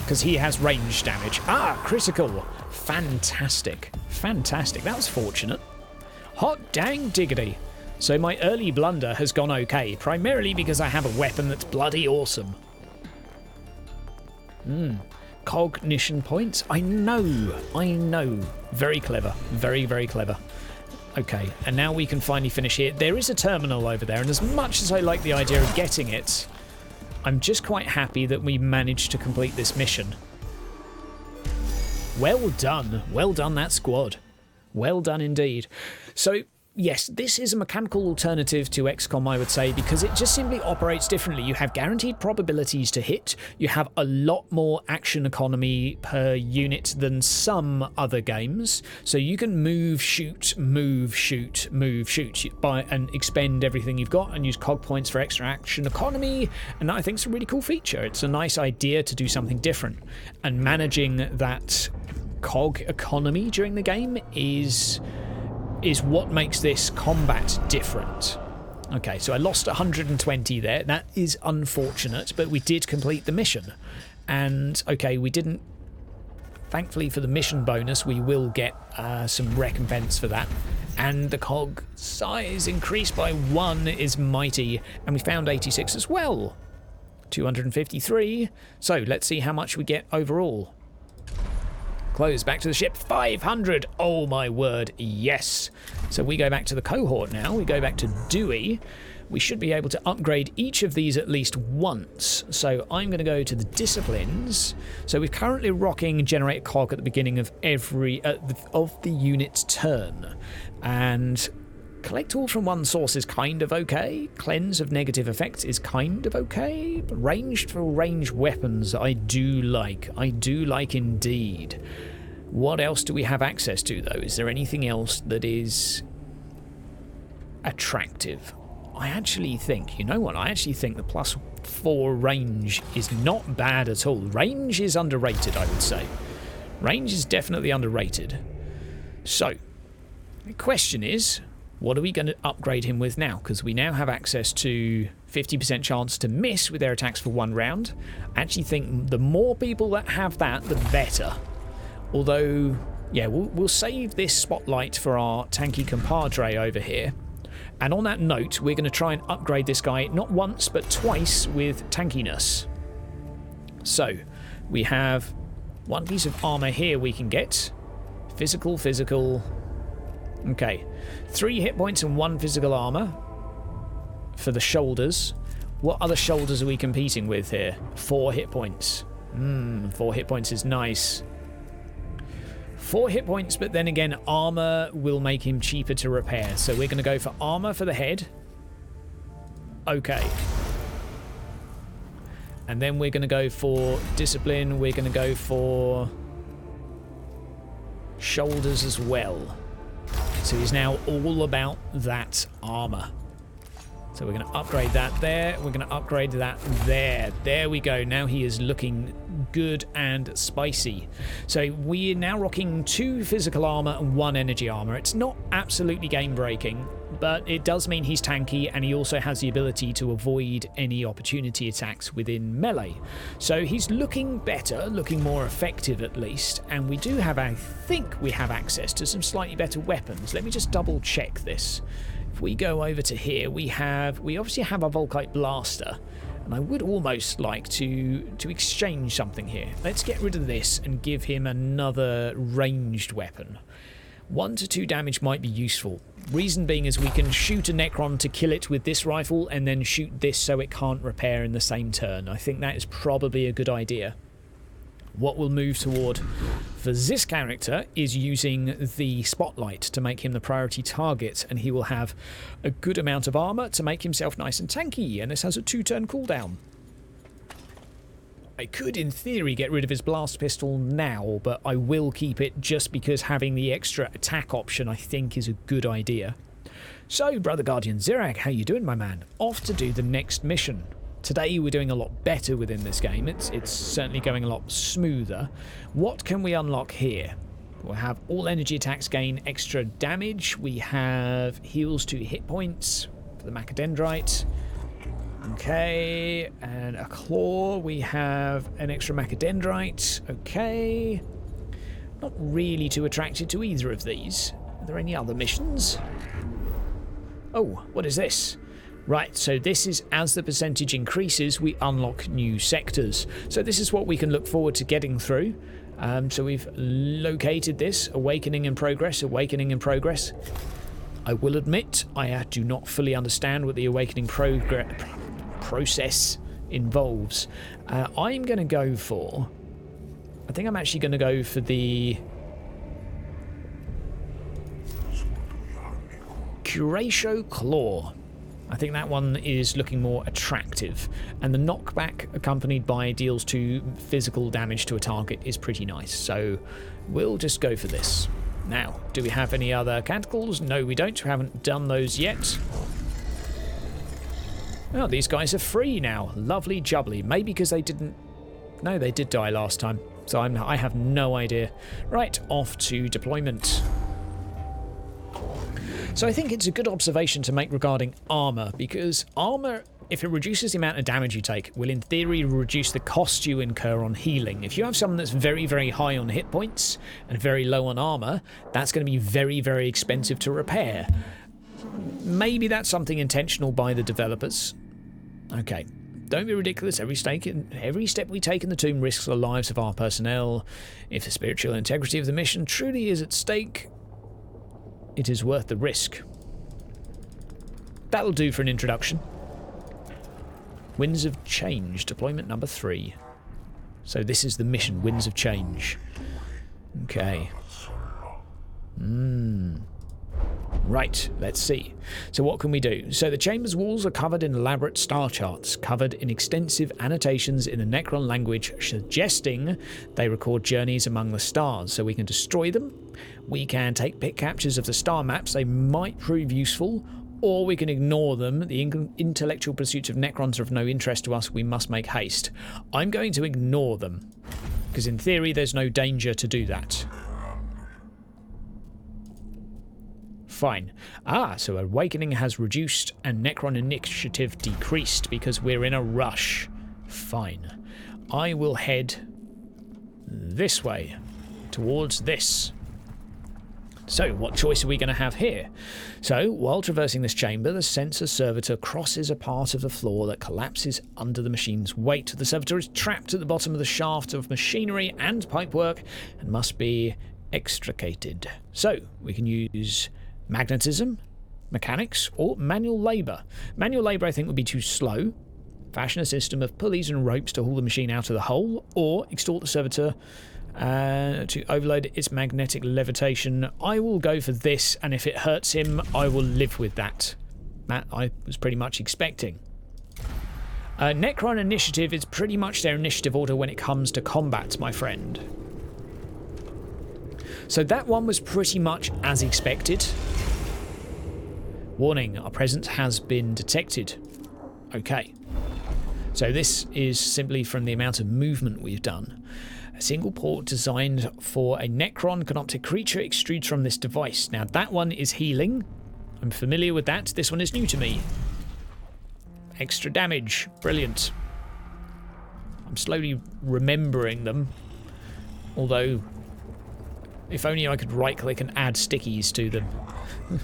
because he has range damage. Ah, critical. Fantastic. Fantastic. That was fortunate. Hot dang diggity. So my early blunder has gone okay, primarily because I have a weapon that's bloody awesome. Cognition points. I know. Very clever. Very, very clever. Okay, and now we can finally finish here. There is a terminal over there, and as much as I like the idea of getting it, I'm just quite happy that we managed to complete this mission. Well done. Well done, that squad. Well done indeed. So, yes, this is a mechanical alternative to XCOM, I would say, because it just simply operates differently. You have guaranteed probabilities to hit. You have a lot more action economy per unit than some other games. So you can move, shoot, move, shoot, move, shoot, and expend everything you've got and use cog points for extra action economy. And I think it's a really cool feature. It's a nice idea to do something different. And managing that cog economy during the game is what makes this combat different. Okay, so I lost 120 there. That is unfortunate, but we did complete the mission. And, okay, we didn't... Thankfully for the mission bonus, we will get some recompense for that. And the cog size increased by 1 is mighty. And we found 86 as well. 253. So, let's see how much we get overall. Close, back to the ship, 500. Oh my word, yes. So we go back to the cohort now. We go back to Dewey. We should be able to upgrade each of these at least once. So I'm going to go to the disciplines. So we're currently rocking generate a cog at the beginning of every of the unit's turn. And collect all from one source is kind of okay. Cleanse of negative effects is kind of okay. But ranged for ranged weapons, I do like. I do like indeed. What else do we have access to, though? Is there anything else that is attractive? I actually think, you know what? I actually think the +4 range is not bad at all. Range is underrated, I would say. Range is definitely underrated. So, the question is, what are we going to upgrade him with now? Because we now have access to 50% chance to miss with their attacks for 1 round. I actually think the more people that have that, the better. Although, yeah, we'll save this spotlight for our tanky compadre over here. And on that note, we're going to try and upgrade this guy not once, but twice with tankiness. So, we have 1 piece of armor here we can get. Physical, physical... Okay, 3 hit points and 1 physical armor for the shoulders. What other shoulders are we competing with here? 4 hit points. 4 hit points is nice. 4 hit points, but then again, armor will make him cheaper to repair. So we're going to go for armor for the head. Okay. And then we're going to go for discipline. We're going to go for shoulders as well. So he's now all about that armor. So we're going to upgrade that there. We're going to upgrade that there. There we go. Now he is looking good and spicy. So we're now rocking 2 physical armor and 1 energy armor. It's not absolutely game breaking, but it does mean he's tanky, and he also has the ability to avoid any opportunity attacks within melee. So he's looking better, looking more effective at least, and we do have, I think we have access to some slightly better weapons. Let me just double check this. If we go over to here, we obviously have a Volkite blaster, and I would almost like to exchange something here. Let's get rid of this and give him another ranged weapon. 1 to 2 damage might be useful. Reason being is we can shoot a Necron to kill it with this rifle and then shoot this so it can't repair in the same turn. I think that is probably a good idea. What we'll move toward for this character is using the spotlight to make him the priority target, and he will have a good amount of armor to make himself nice and tanky, and this has a 2-turn cooldown. I could, in theory, get rid of his blast pistol now, but I will keep it just because having the extra attack option I think is a good idea. So, Brother Guardian Zirag, how you doing, my man? Off to do the next mission. Today we're doing a lot better within this game. It's certainly going a lot smoother. What can we unlock here? We'll have all energy attacks gain extra damage. We have heals 2 hit points for the Macadendrite. Okay, and a claw. We have an extra Macadendrite. Okay. Not really too attracted to either of these. Are there any other missions? Oh, what is this? Right, so this is as the percentage increases, we unlock new sectors. So this is what we can look forward to getting through. So we've located this, awakening in progress, awakening in progress. I will admit, I do not fully understand what the awakening process involves. I'm going to go for... I think I'm actually going to go for the... Curatio Claw. I think that one is looking more attractive, and the knockback accompanied by deals 2 physical damage to a target is pretty nice, so we'll just go for this. Now, do we have any other canticles? No, we don't. We haven't done those yet. Oh, these guys are free now. Lovely jubbly. Maybe because they didn't... No, they did die last time, so I have no idea. Right, off to deployment. So I think it's a good observation to make regarding armor, because armor, if it reduces the amount of damage you take, will in theory reduce the cost you incur on healing. If you have someone that's very, very high on hit points and very low on armor, that's going to be very, very expensive to repair. Maybe that's something intentional by the developers. Okay, don't be ridiculous. Every step we take in the tomb risks the lives of our personnel. If the spiritual integrity of the mission truly is at stake, it is worth the risk. That'll do for an introduction. Winds of Change, deployment number 3. So this is the mission, Winds of Change. Okay. Right, let's see. So what can we do? So the chamber's walls are covered in elaborate star charts, covered in extensive annotations in the Necron language, suggesting they record journeys among the stars. So we can destroy them, we can take pic captures of the star maps, they might prove useful, or we can ignore them. The intellectual pursuits of Necrons are of no interest to us, we must make haste. I'm going to ignore them, because in theory there's no danger to do that. Fine. So awakening has reduced and Necron initiative decreased because we're in a rush. Fine. I will head this way, towards this. So, what choice are we going to have here? So, while traversing this chamber, the sensor servitor crosses a part of the floor that collapses under the machine's weight. The servitor is trapped at the bottom of the shaft of machinery and pipework and must be extricated. So, we can use magnetism, mechanics, or manual labour. Manual labour I think would be too slow. Fashion a system of pulleys and ropes to haul the machine out of the hole, or extort the servitor to overload its magnetic levitation. I will go for this, and if it hurts him, I will live with that. That I was pretty much expecting. Necron initiative is pretty much their initiative order when it comes to combat, my friend. So that one was pretty much as expected. Warning, our presence has been detected. Okay. So this is simply from the amount of movement we've done. A single port designed for a Necron canoptic creature extrudes from this device. Now that one is healing. I'm familiar with that. This one is new to me. Extra damage. Brilliant. I'm slowly remembering them. Although, if only I could right-click and add stickies to them.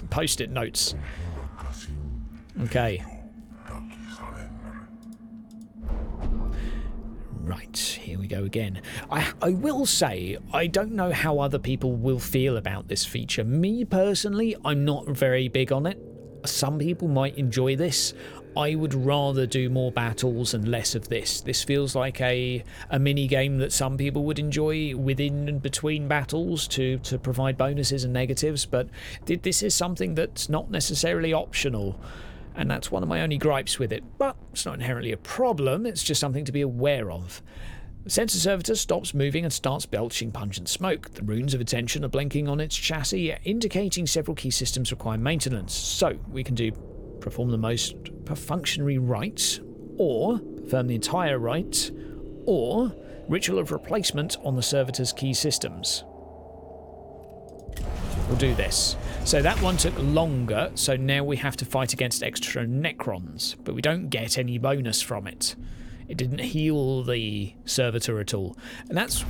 Post-it notes. Okay. Right, here we go again. I will say, I don't know how other people will feel about this feature. Me, personally, I'm not very big on it. Some people might enjoy this. I would rather do more battles and less of this. This feels like a mini game that some people would enjoy within and between battles to provide bonuses and negatives, but this is something that's not necessarily optional, and that's one of my only gripes with it. But it's not inherently a problem, it's just something to be aware of. The sensor servitor stops moving and starts belching pungent smoke. The runes of attention are blinking on its chassis, indicating several key systems require maintenance. So we can do perform the most perfunctory rites, or perform the entire rite, or ritual of replacement on the servitor's key systems. We'll do this. So that one took longer, so now we have to fight against extra Necrons, but we don't get any bonus from it. It didn't heal the servitor at all. And that's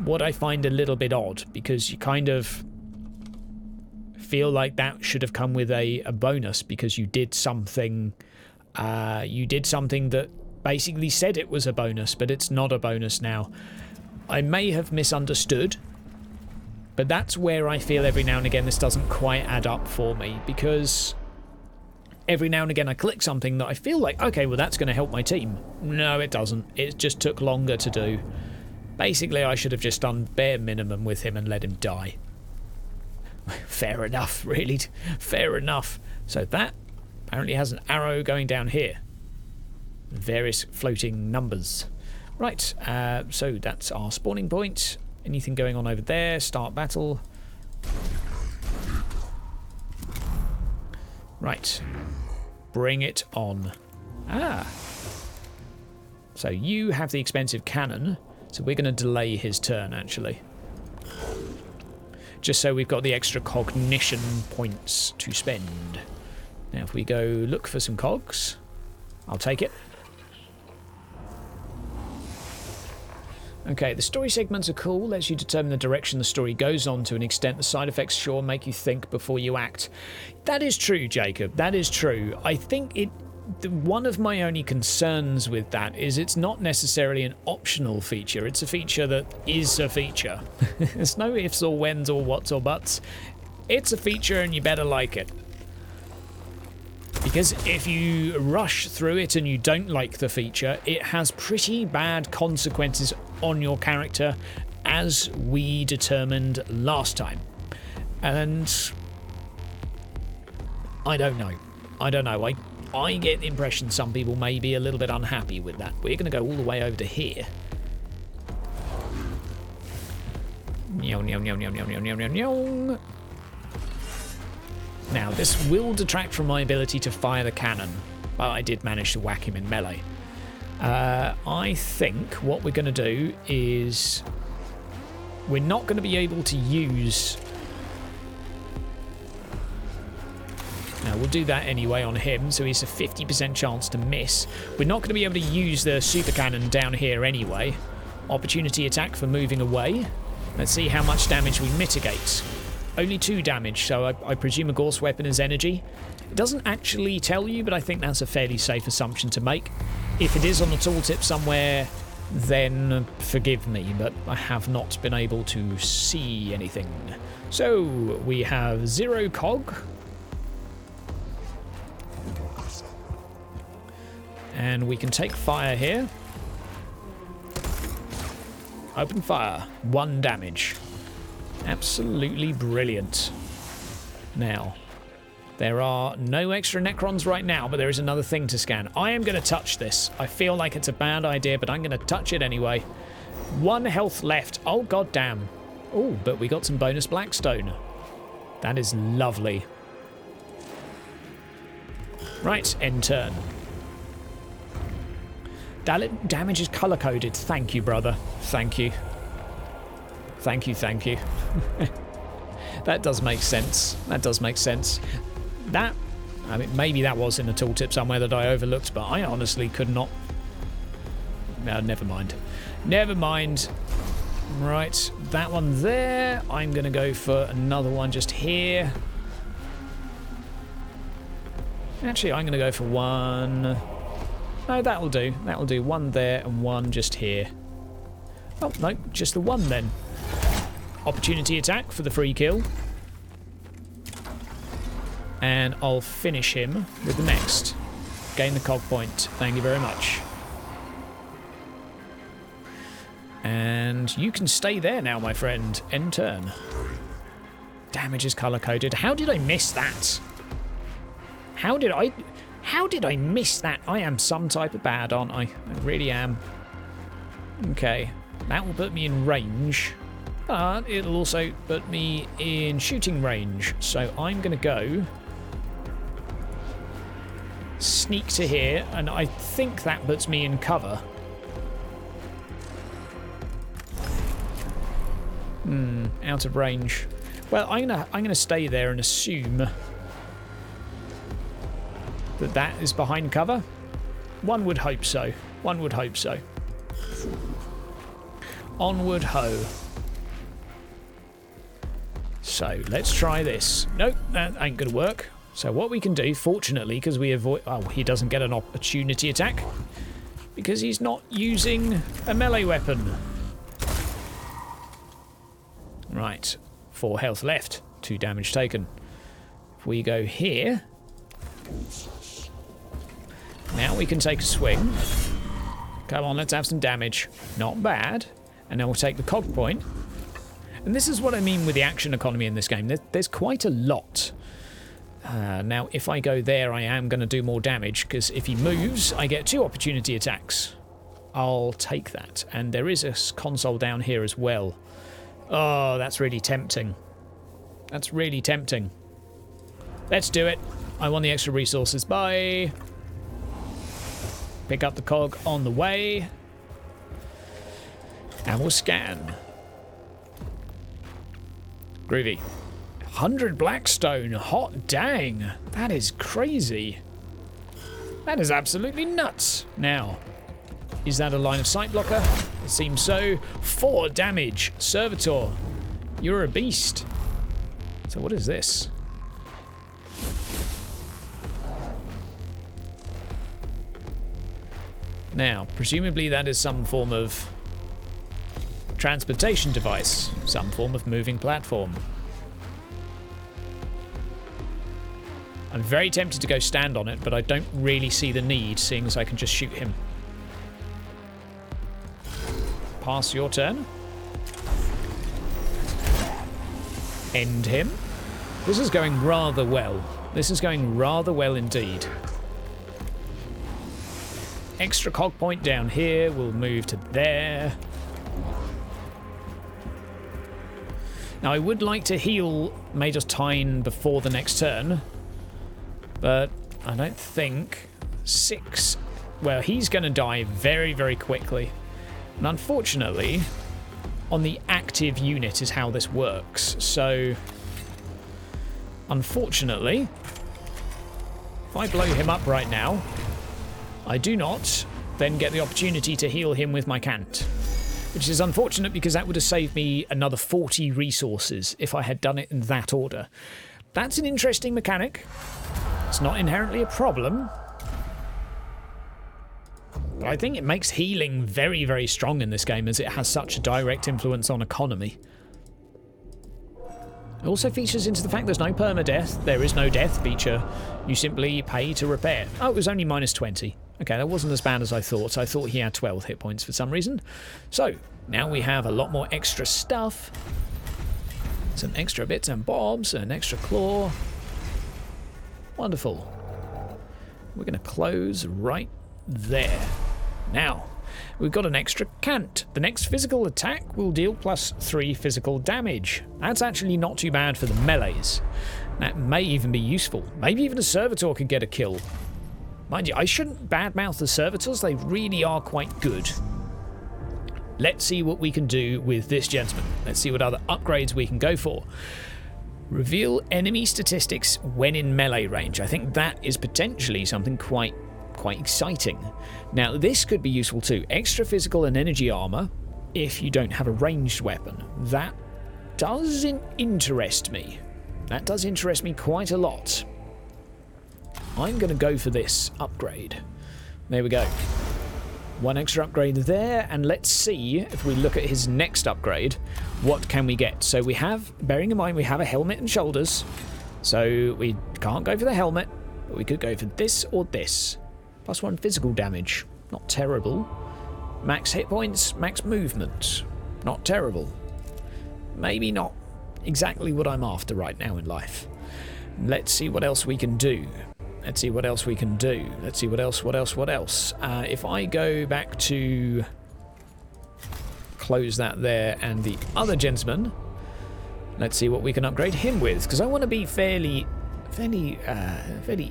what I find a little bit odd, because you kind of feel like that should have come with a bonus because you did something that basically said it was a bonus, but it's not a bonus now. I may have misunderstood, but that's where I feel every now and again this doesn't quite add up for me, because every now and again I click something that I feel like, okay, well that's going to help my team. No, it doesn't. It just took longer to do. Basically, I should have just done bare minimum with him and let him die. Fair enough, really. Fair enough. So that apparently has an arrow going down here. Various floating numbers. Right, so that's our spawning point. Anything going on over there? Start battle. Right. Bring it on. Ah. So you have the expensive cannon, so we're going to delay his turn, actually. Just so we've got the extra cognition points to spend. Now if we go look for some cogs, I'll take it. Okay, the story segments are cool, lets you determine the direction the story goes on to an extent. The side effects sure make you think before you act. That is true, Jacob, that is true. I think one of my only concerns with that is it's not necessarily an optional feature, it's a feature that is a feature. There's no ifs or whens or whats or buts. It's a feature and you better like it. Because if you rush through it and you don't like the feature, it has pretty bad consequences on your character, as we determined last time. And I don't know. I get the impression some people may be a little bit unhappy with that. We're going to go all the way over to here. Now, this will detract from my ability to fire the cannon, but I did manage to whack him in melee. I think what we're going to do is we're not going to be able to use... Now, we'll do that anyway on him, so he's a 50% chance to miss. We're not going to be able to use the super cannon down here anyway. Opportunity attack for moving away. Let's see how much damage we mitigate. Only 2 damage, so I presume a Gauss weapon is energy. It doesn't actually tell you, but I think that's a fairly safe assumption to make. If it is on the tooltip somewhere, then forgive me, but I have not been able to see anything. So, we have 0 cog. And we can take fire here. Open fire. 1 damage. Absolutely brilliant. Now, there are no extra Necrons right now, but there is another thing to scan. I am going to touch this. I feel like it's a bad idea, but I'm going to touch it anyway. 1 health left. Oh, goddamn. Oh, but we got some bonus Blackstone. That is lovely. Right, end turn. Damage is color-coded. Thank you, brother. Thank you. Thank you, thank you. That does make sense. That does make sense. That, I mean, maybe that was in a tooltip somewhere that I overlooked, but I honestly could not... No, never mind. Never mind. Right, that one there. I'm going to go for another one just here. Actually, I'm going to go for 1... No, that'll do. That'll do. 1 there and 1 just here. Oh, no, just the 1 then. Opportunity attack for the free kill. And I'll finish him with the next. Gain the cog point. Thank you very much. And you can stay there now, my friend. End turn. Damage is color-coded. How did I miss that? How did I miss that? I am some type of bad, aren't I? I really am. Okay. That will put me in range. But it'll also put me in shooting range. So I'm going to go... sneak to here. And I think that puts me in cover. Out of range. Well, I'm gonna stay there and assume that is behind cover. One would hope so. One would hope so. Onward ho. So let's try this. Nope, that ain't gonna work. So what we can do, fortunately, because we avoid... Oh, he doesn't get an opportunity attack because he's not using a melee weapon. Right, 4 health left, 2 damage taken. If we go here, now we can take a swing. Come on, let's have some damage. Not bad. And then we'll take the cog point. And this is what I mean with the action economy in this game. There's quite a lot. Now, if I go there, I am going to do more damage, because if he moves, I get 2 opportunity attacks. I'll take that. And there is a console down here as well. Oh, that's really tempting. That's really tempting. Let's do it. I want the extra resources. Bye. Pick up the cog on the way. And we'll scan. Groovy. 100 Blackstone. Hot dang. That is crazy. That is absolutely nuts. Now, is that a line of sight blocker? It seems so. 4 damage. Servitor, you're a beast. So what is this? Now, presumably that is some form of transportation device. Some form of moving platform. I'm very tempted to go stand on it, but I don't really see the need, seeing as I can just shoot him. Pass your turn. End him. This is going rather well. This is going rather well indeed. Extra cog point down here. We'll move to there. Now, I would like to heal Major Tyne before the next turn, but I don't think 6... Well, he's going to die very, very quickly. And unfortunately, on the active unit is how this works. So, unfortunately, if I blow him up right now, I do not then get the opportunity to heal him with my cant. Which is unfortunate because that would have saved me another 40 resources if I had done it in that order. That's an interesting mechanic. It's not inherently a problem. But I think it makes healing very, very strong in this game as it has such a direct influence on economy. It also features into the fact there's no permadeath. There is no death feature. You simply pay to repair. Oh, it was only -20. Okay, that wasn't as bad as I thought. I thought he had 12 hit points for some reason. So, now we have a lot more extra stuff. Some extra bits and bobs, an extra claw. Wonderful. We're going to close right there. Now, we've got an extra cant. The next physical attack will deal +3 physical damage. That's actually not too bad for the melees. That may even be useful. Maybe even a servitor could get a kill. Mind you, I shouldn't badmouth the servitors. They really are quite good. Let's see what we can do with this gentleman. Let's see what other upgrades we can go for. Reveal enemy statistics when in melee range. I think that is potentially something quite exciting. Now, this could be useful too. Extra physical and energy armor if you don't have a ranged weapon. That does interest me. That does interest me quite a lot. I'm going to go for this upgrade. There we go. One extra upgrade there, and let's see if we look at his next upgrade, what can we get? So we have, bearing in mind we have a helmet and shoulders, so we can't go for the helmet, but we could go for this or this. +1 physical damage, not terrible. Max hit points, max movement, not terrible. Maybe not exactly what I'm after right now in life. Let's see what else we can do. Let's see what else we can do. Let's see what else. If I go back to close that there and the other gentleman, let's see what we can upgrade him with, because I want to be fairly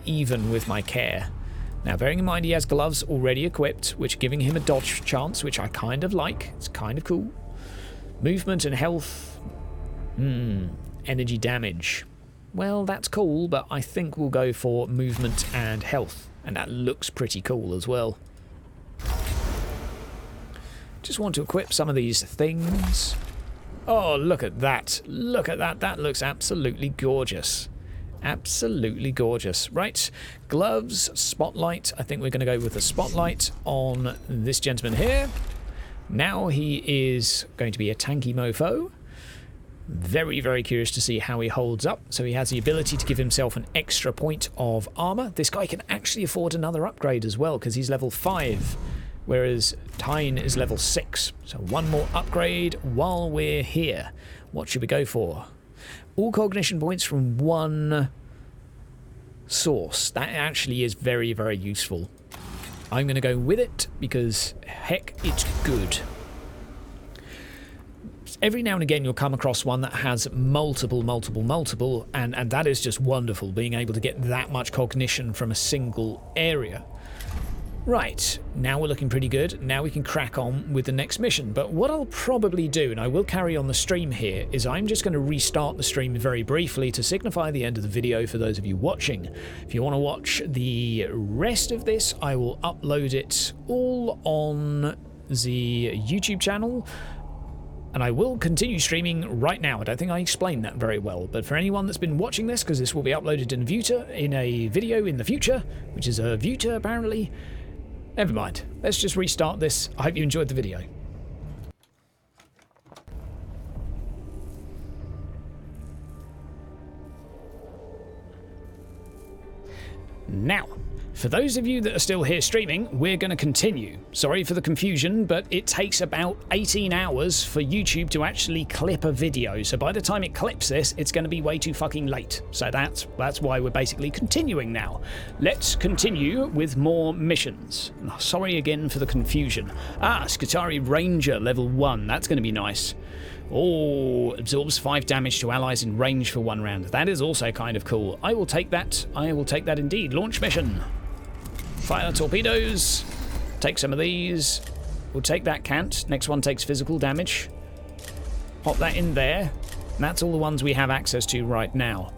even with my care. Now, bearing in mind he has gloves already equipped, which are giving him a dodge chance, which I kind of like. It's kind of cool. Movement and health. Energy damage. Well, that's cool, but I think we'll go for movement and health. And that looks pretty cool as well. Just want to equip some of these things. Oh, look at that. Look at that. That looks absolutely gorgeous. Absolutely gorgeous. Right, gloves, spotlight. I think we're going to go with the spotlight on this gentleman here. Now he is going to be a tanky mofo. Very, very curious to see how he holds up. So he has the ability to give himself an extra point of armor. This guy can actually afford another upgrade as well, because he's level 5, whereas Tyne is level 6. So one more upgrade while we're here. What should we go for? All cognition points from one source. That actually is very, very useful. I'm going to go with it because, heck, it's good. Every now and again you'll come across one that has multiple, and that is just wonderful, being able to get that much cognition from a single area. Right, now we're looking pretty good. Now we can crack on with the next mission. But what I'll probably do, and I will carry on the stream here, is I'm just going to restart the stream very briefly to signify the end of the video for those of you watching. If you want to watch the rest of this, I will upload it all on the YouTube channel. And I will continue streaming right now. I don't think I explained that very well, but for anyone that's been watching this, because this will be uploaded in a video in the future, which is a Vuta apparently, never mind. Let's just restart this. I hope you enjoyed the video. Now, for those of you that are still here streaming, we're going to continue. Sorry for the confusion, but it takes about 18 hours for YouTube to actually clip a video. So by the time it clips this, it's going to be way too fucking late. So that's why we're basically continuing now. Let's continue with more missions. Sorry again for the confusion. Skitari Ranger level 1. That's going to be nice. Oh, absorbs 5 damage to allies in range for 1 round. That is also kind of cool. I will take that. I will take that indeed. Launch mission. Fire torpedoes. Take some of these. We'll take that cant. Next one takes physical damage. Pop that in there. And that's all the ones we have access to right now.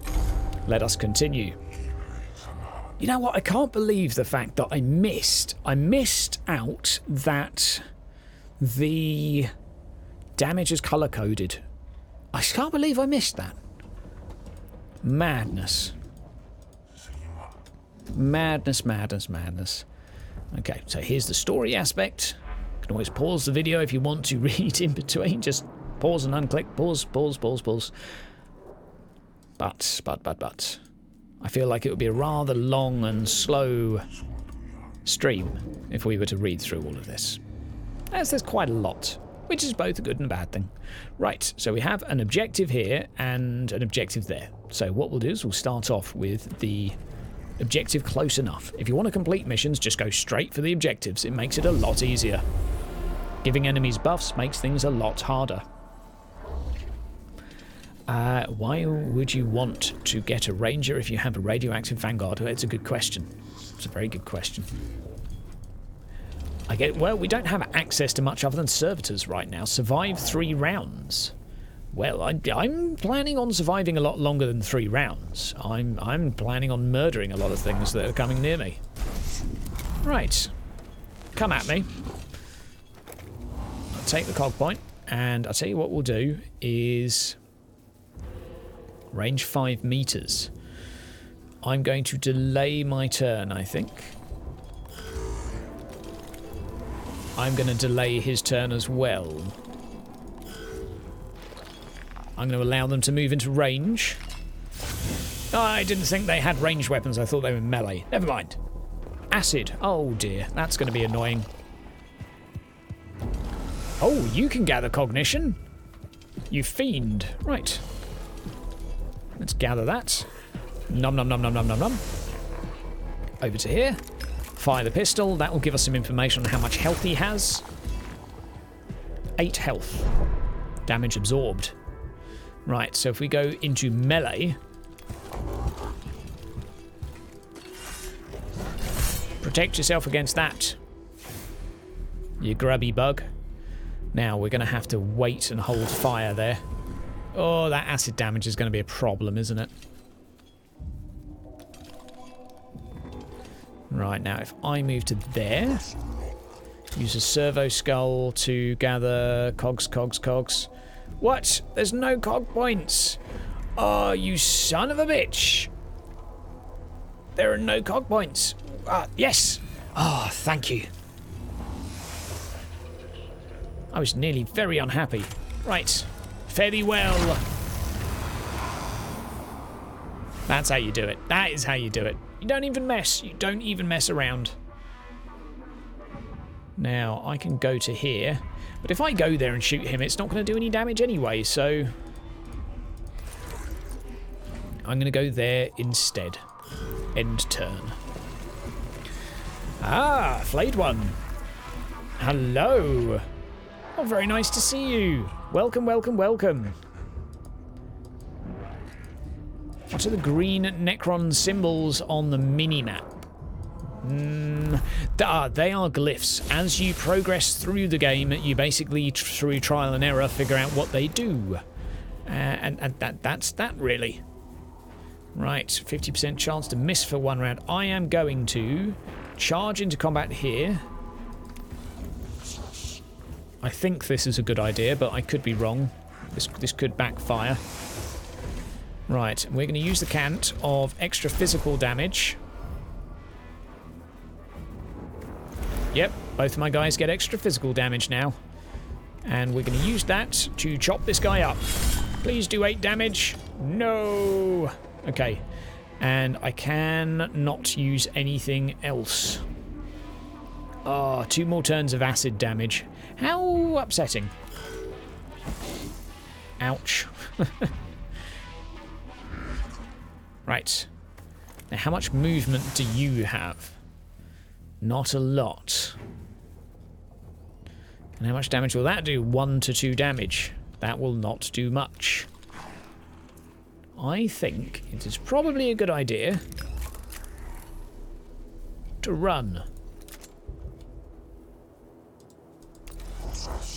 Let us continue. You know what? I can't believe the fact that I missed out that the damage is color-coded. I can't believe I missed that. Madness. Madness. Okay, so here's the story aspect. You can always pause the video if you want to read in between. Just pause and unclick. Pause. But. I feel like it would be a rather long and slow stream if we were to read through all of this. As there's quite a lot, which is both a good and a bad thing. Right, so we have an objective here and an objective there. So what we'll do is we'll start off with the objective close enough. If you want to complete missions, just go straight for the objectives. It makes it a lot easier. Giving enemies buffs makes things a lot harder. Why would you want to get a ranger if you have a radioactive vanguard? Well, it's a good question. It's a very good question. Well, we don't have access to much other than servitors right now. Survive 3 rounds. Well, I'm planning on surviving a lot longer than 3 rounds. I'm planning on murdering a lot of things that are coming near me. Right. Come at me. I'll take the cog point, and I'll tell you what we'll do is range 5 meters. I'm going to delay my turn, I think. I'm going to delay his turn as well. I'm going to allow them to move into range. Oh, I didn't think they had ranged weapons. I thought they were melee. Never mind. Acid. Oh dear, that's going to be annoying. Oh, you can gather cognition. You fiend. Right. Let's gather that. Nom nom nom nom nom nom nom. Over to here. Fire the pistol. That will give us some information on how much health he has. 8 health. Damage absorbed. Right, so if we go into melee, protect yourself against that, you grubby bug. Now we're going to have to wait and hold fire there. Oh, that acid damage is going to be a problem, isn't it? Right, now if I move to there, use a servo skull to gather cogs. What? There's no cog points. Oh, you son of a bitch. There are no cog points. Yes. Oh, thank you. I was nearly very unhappy. Right. Fare thee well. That's how you do it. That is how you do it. You don't even mess. You don't even mess around. Now, I can go to here. But if I go there and shoot him, it's not going to do any damage anyway, so I'm going to go there instead. End turn. Ah, flayed one. Hello. Oh, very nice to see you. Welcome, welcome, welcome. What are the green Necron symbols on the mini-map? They are glyphs. As you progress through the game, you basically, through trial and error, figure out what they do. And that's that, really. Right, 50% chance to miss for 1 round. I am going to charge into combat here. I think this is a good idea, but I could be wrong. This could backfire. Right, we're going to use the cant of extra physical damage. Yep, both of my guys get extra physical damage now. And we're going to use that to chop this guy up. Please do 8 damage. No. Okay. And I can not use anything else. Oh, 2 more turns of acid damage. How upsetting. Ouch. Right. Now, how much movement do you have? Not a lot. And how much damage will that do? 1 to 2 damage. That will not do much. I think it is probably a good idea to run.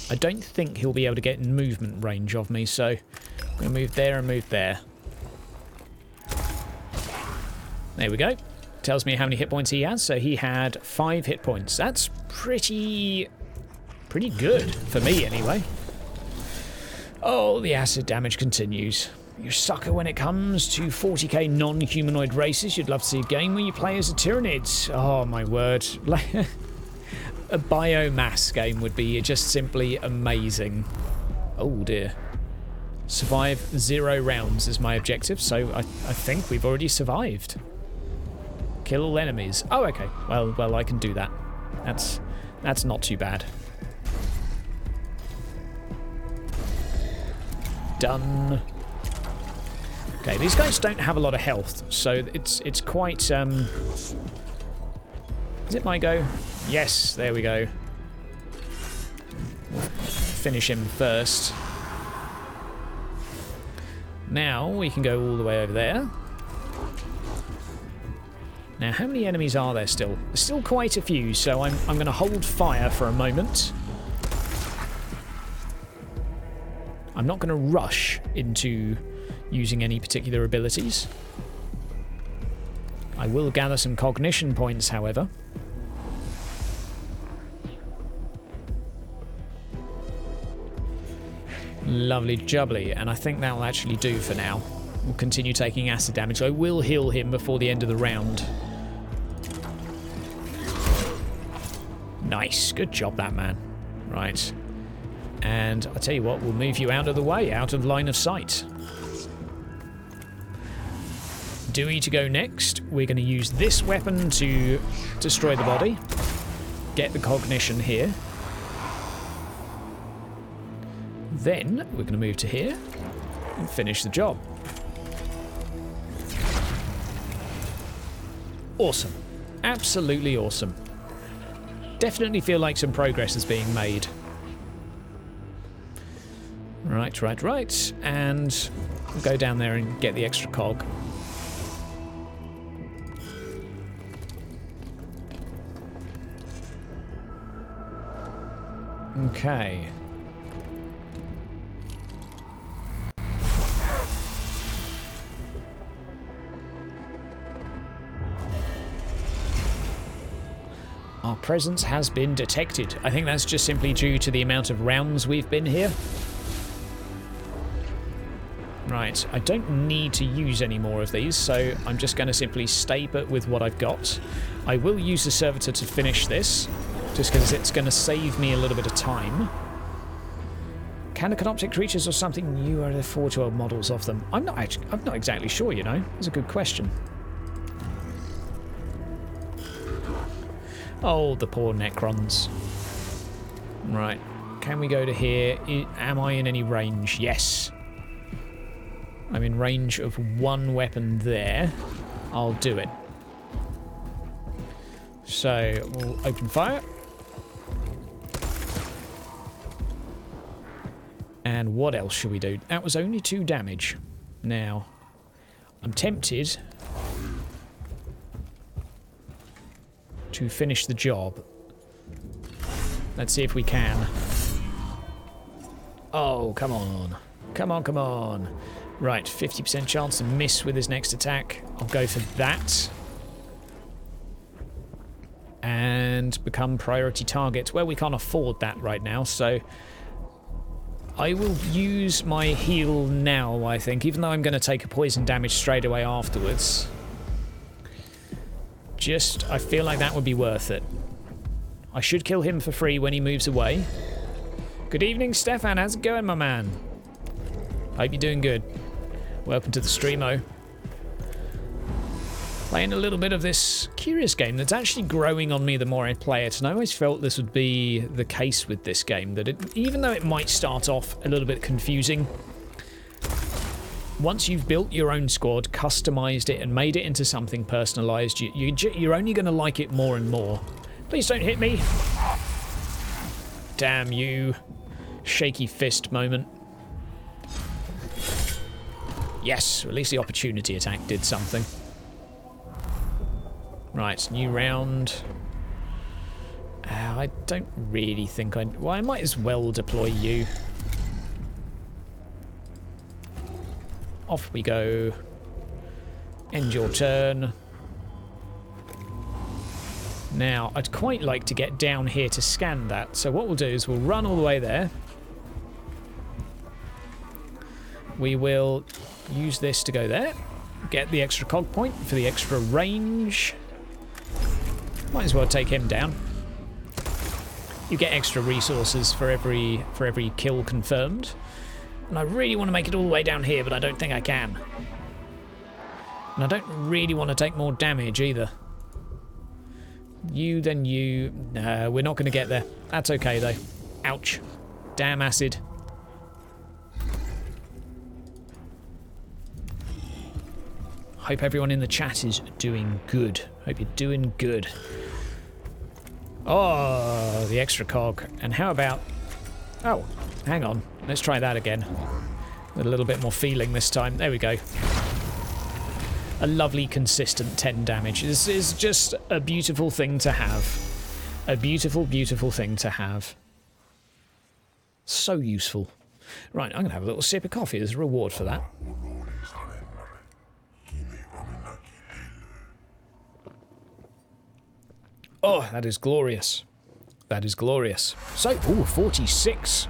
I don't think he'll be able to get in movement range of me, so I'm going to move there and move there. There we go. Tells me how many hit points he has. So he had 5 hit points. That's pretty good for me anyway. Oh, the acid damage continues. You sucker when it comes to 40k non-humanoid races. You'd love to see a game where you play as a Tyrannid. Oh my word. A biomass game would be just simply amazing. Oh dear. Survive 0 rounds is my objective, so I think we've already survived. Kill all enemies. Oh, okay. Well, I can do that. That's not too bad. Done. Okay, these guys don't have a lot of health, so it's quite Is it my go? Yes, there we go. We'll finish him first. Now we can go all the way over there. Now, how many enemies are there still? There's still quite a few, so I'm going to hold fire for a moment. I'm not going to rush into using any particular abilities. I will gather some cognition points, however. Lovely jubbly, and I think that will actually do for now. We'll continue taking acid damage. I will heal him before the end of the round. Nice, good job that man. Right. And I'll tell you what, we'll move you out of the way, out of line of sight. Dewey to go next. We're going to use this weapon to destroy the body. Get the cognition here. Then we're going to move to here and finish the job. Awesome. Absolutely awesome. Definitely feel like some progress is being made. Right. And we'll go down there and get the extra cog. Okay. Our presence has been detected. I think that's just simply due to the amount of rounds we've been here. Right, I don't need to use any more of these, so I'm just going to simply stay put with what I've got. I will use the servitor to finish this, just because it's going to save me a little bit of time. Can the canoptic creatures or something new, are there 412 models of them? I'm not exactly sure, you know. It's a good question. Oh, the poor Necrons. Right, can we go to here? Am I in any range? Yes. I'm in range of one weapon there. I'll do it. So, we'll open fire. And what else should we do? That was only 2 damage. Now, I'm tempted to finish the job. Let's see if we can. Oh, come on. Come on. Right, 50% chance to miss with his next attack. I'll go for that. And become priority target. Well, we can't afford that right now, so I will use my heal now, I think, even though I'm going to take a poison damage straight away afterwards. I feel like that would be worth it. I should kill him for free when he moves away. Good evening, Stefan. How's it going, my man? Hope you're doing good. Welcome to the streamo. Playing a little bit of this curious game that's actually growing on me the more I play it, and I always felt this would be the case with this game, that even though it might start off a little bit confusing, once you've built your own squad, customized it, and made it into something personalized, you're only going to like it more and more. Please don't hit me. Damn you. Shaky fist moment. Yes, at least the opportunity attack did something. Right, new round. I don't really think well, I might as well deploy you. Off we go. End your turn. Now, I'd quite like to get down here to scan that. So what we'll do is we'll run all the way there. We will use this to go there. Get the extra cog point for the extra range. Might as well take him down. You get extra resources for every kill confirmed. And I really want to make it all the way down here, but I don't think I can. And I don't really want to take more damage either. You, then you. We're not going to get there. That's okay, though. Ouch. Damn acid. Hope everyone in the chat is doing good. Hope you're doing good. Oh, the extra cog. And how about... Oh, hang on. Let's try that again. With a little bit more feeling this time. There we go. A lovely, consistent 10 damage. This is just a beautiful thing to have. A beautiful, beautiful thing to have. So useful. Right, I'm going to have a little sip of coffee as a reward for that. Oh, that is glorious. That is glorious. So, ooh, 46.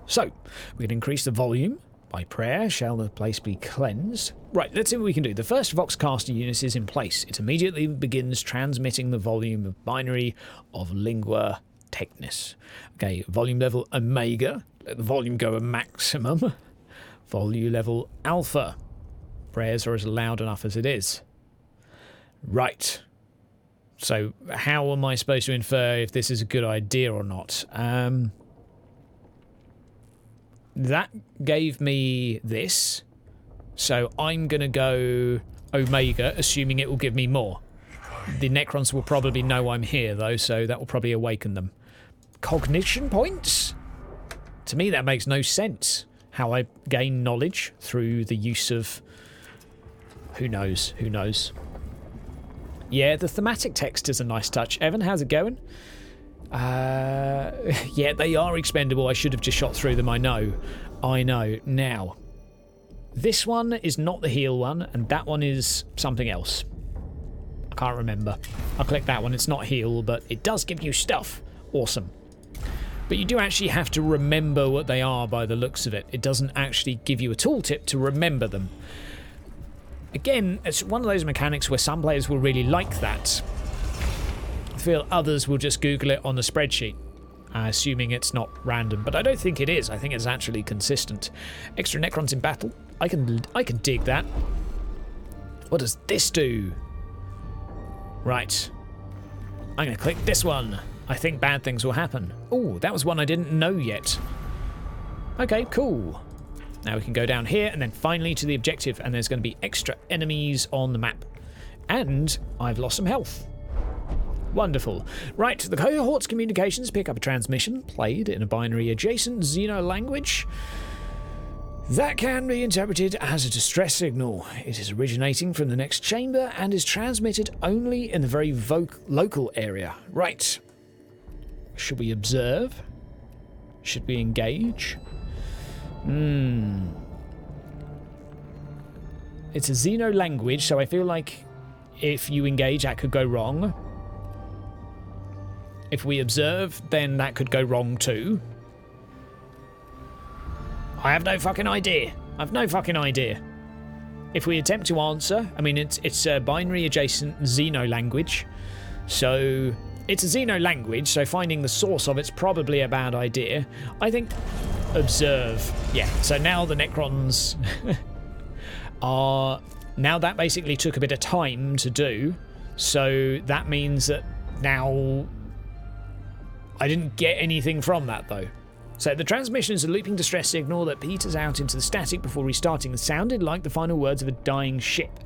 So, we can increase the volume. By prayer shall the place be cleansed. Right, let's see what we can do. The first Voxcaster unit is in place. It immediately begins transmitting the volume of binary of lingua technis. Okay, volume level omega. Let the volume go a maximum. Volume level alpha. Prayers are as loud enough as it is. Right. So, how am I supposed to infer if this is a good idea or not? That gave me this. So, I'm going to go Omega, assuming it will give me more. The Necrons will probably know I'm here, though, so that will probably awaken them. Cognition points? To me, that makes no sense. How I gain knowledge through the use of... Who knows? Who knows? Yeah, the thematic text is a nice touch. Evan, how's it going? Yeah, they are expendable. I should have just shot through them, I know. I know. Now, this one is not the heal one, and that one is something else. I can't remember. I'll click that one. It's not heal, but it does give you stuff. Awesome. But you do actually have to remember what they are by the looks of it. It doesn't actually give you a tooltip to remember them. Again, it's one of those mechanics where some players will really like that. I feel others will just Google it on the spreadsheet, assuming it's not random. But I don't think it is. I think it's actually consistent. Extra Necrons in battle. I can dig that. What does this do? Right. I'm going to click this one. I think bad things will happen. Oh, that was one I didn't know yet. Okay, cool. Now we can go down here and then finally to the objective, and there's going to be extra enemies on the map. And I've lost some health. Wonderful. Right, the cohort's communications pick up a transmission played in a binary adjacent Xeno language. That can be interpreted as a distress signal. It is originating from the next chamber and is transmitted only in the very local area. Right. Should we observe? Should we engage? It's a Xeno language, so I feel like if you engage, that could go wrong. If we observe, then that could go wrong too. I have no fucking idea. I've no fucking idea. If we attempt to answer, I mean, it's a binary adjacent Xeno language, so it's a Xeno language, so finding the source of it's probably a bad idea. I think observe. Yeah, so now the Necrons are... Now that basically took a bit of time to do, so that means that now I didn't get anything from that, though. So the transmission is a looping distress signal that peters out into the static before restarting. It sounded like the final words of a dying ship.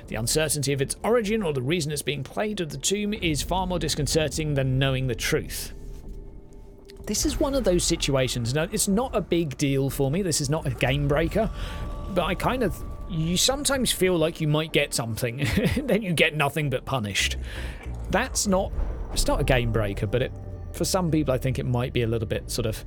The uncertainty of its origin or the reason it's being played at the tomb is far more disconcerting than knowing the truth. This is one of those situations. Now, it's not a big deal for me. This is not a game breaker. But you sometimes feel like you might get something, and then you get nothing but punished. It's not a game breaker, but for some people I think it might be a little bit sort of,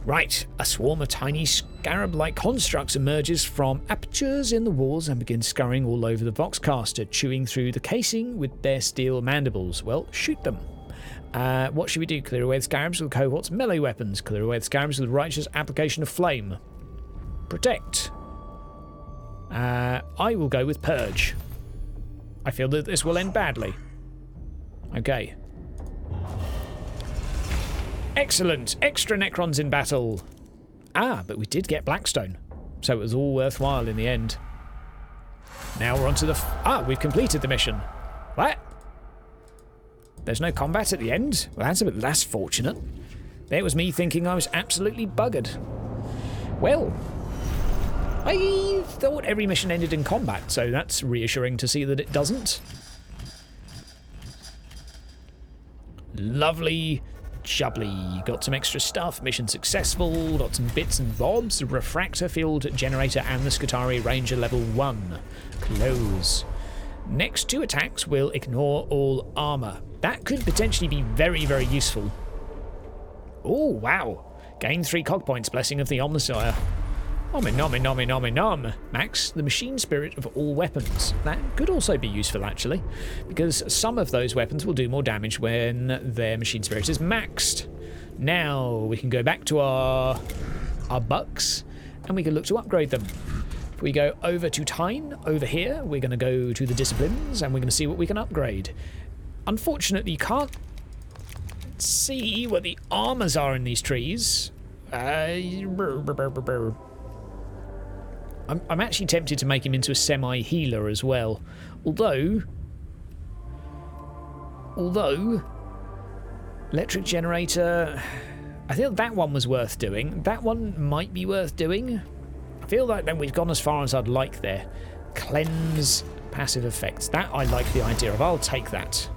Right, a swarm of tiny scarab-like constructs emerges from apertures in the walls and begins scurrying all over the Voxcaster, chewing through the casing with their steel mandibles. Well, shoot them. What should we do? Clear away the scarabs with the cohort's melee weapons. Clear away the scarabs with the righteous application of flame. Protect. I will go with purge. I feel that this will end badly. Okay. Excellent. Extra Necrons in battle. But we did get Blackstone. So it was all worthwhile in the end. Now we're on to the... we've completed the mission. What? There's no combat at the end? Well, that's a bit less fortunate. There was me thinking I was absolutely buggered. Well, I thought every mission ended in combat, so that's reassuring to see that it doesn't. Lovely jubbly. Got some extra stuff. Mission successful. Got some bits and bobs. Refractor field generator and the Skitarii Ranger level 1. Close. Next 2 attacks will ignore all armor. That could potentially be very, very useful. Oh, wow. Gain 3 cog points. Blessing of the Omnissiah. Nom. Max the machine spirit of all weapons. That could also be useful, actually, because some of those weapons will do more damage when their machine spirit is maxed. Now we can go back to our bucks, and we can look to upgrade them. If we go over to Tyne, over here, we're going to go to the disciplines, and we're going to see what we can upgrade. Unfortunately, you can't see what the armors are in these trees. I'm actually tempted to make him into a semi-healer as well. Although, electric generator, I feel that one was worth doing. That one might be worth doing. I feel like then we've gone as far as I'd like there. Cleanse passive effects. That I like the idea of. I'll take that.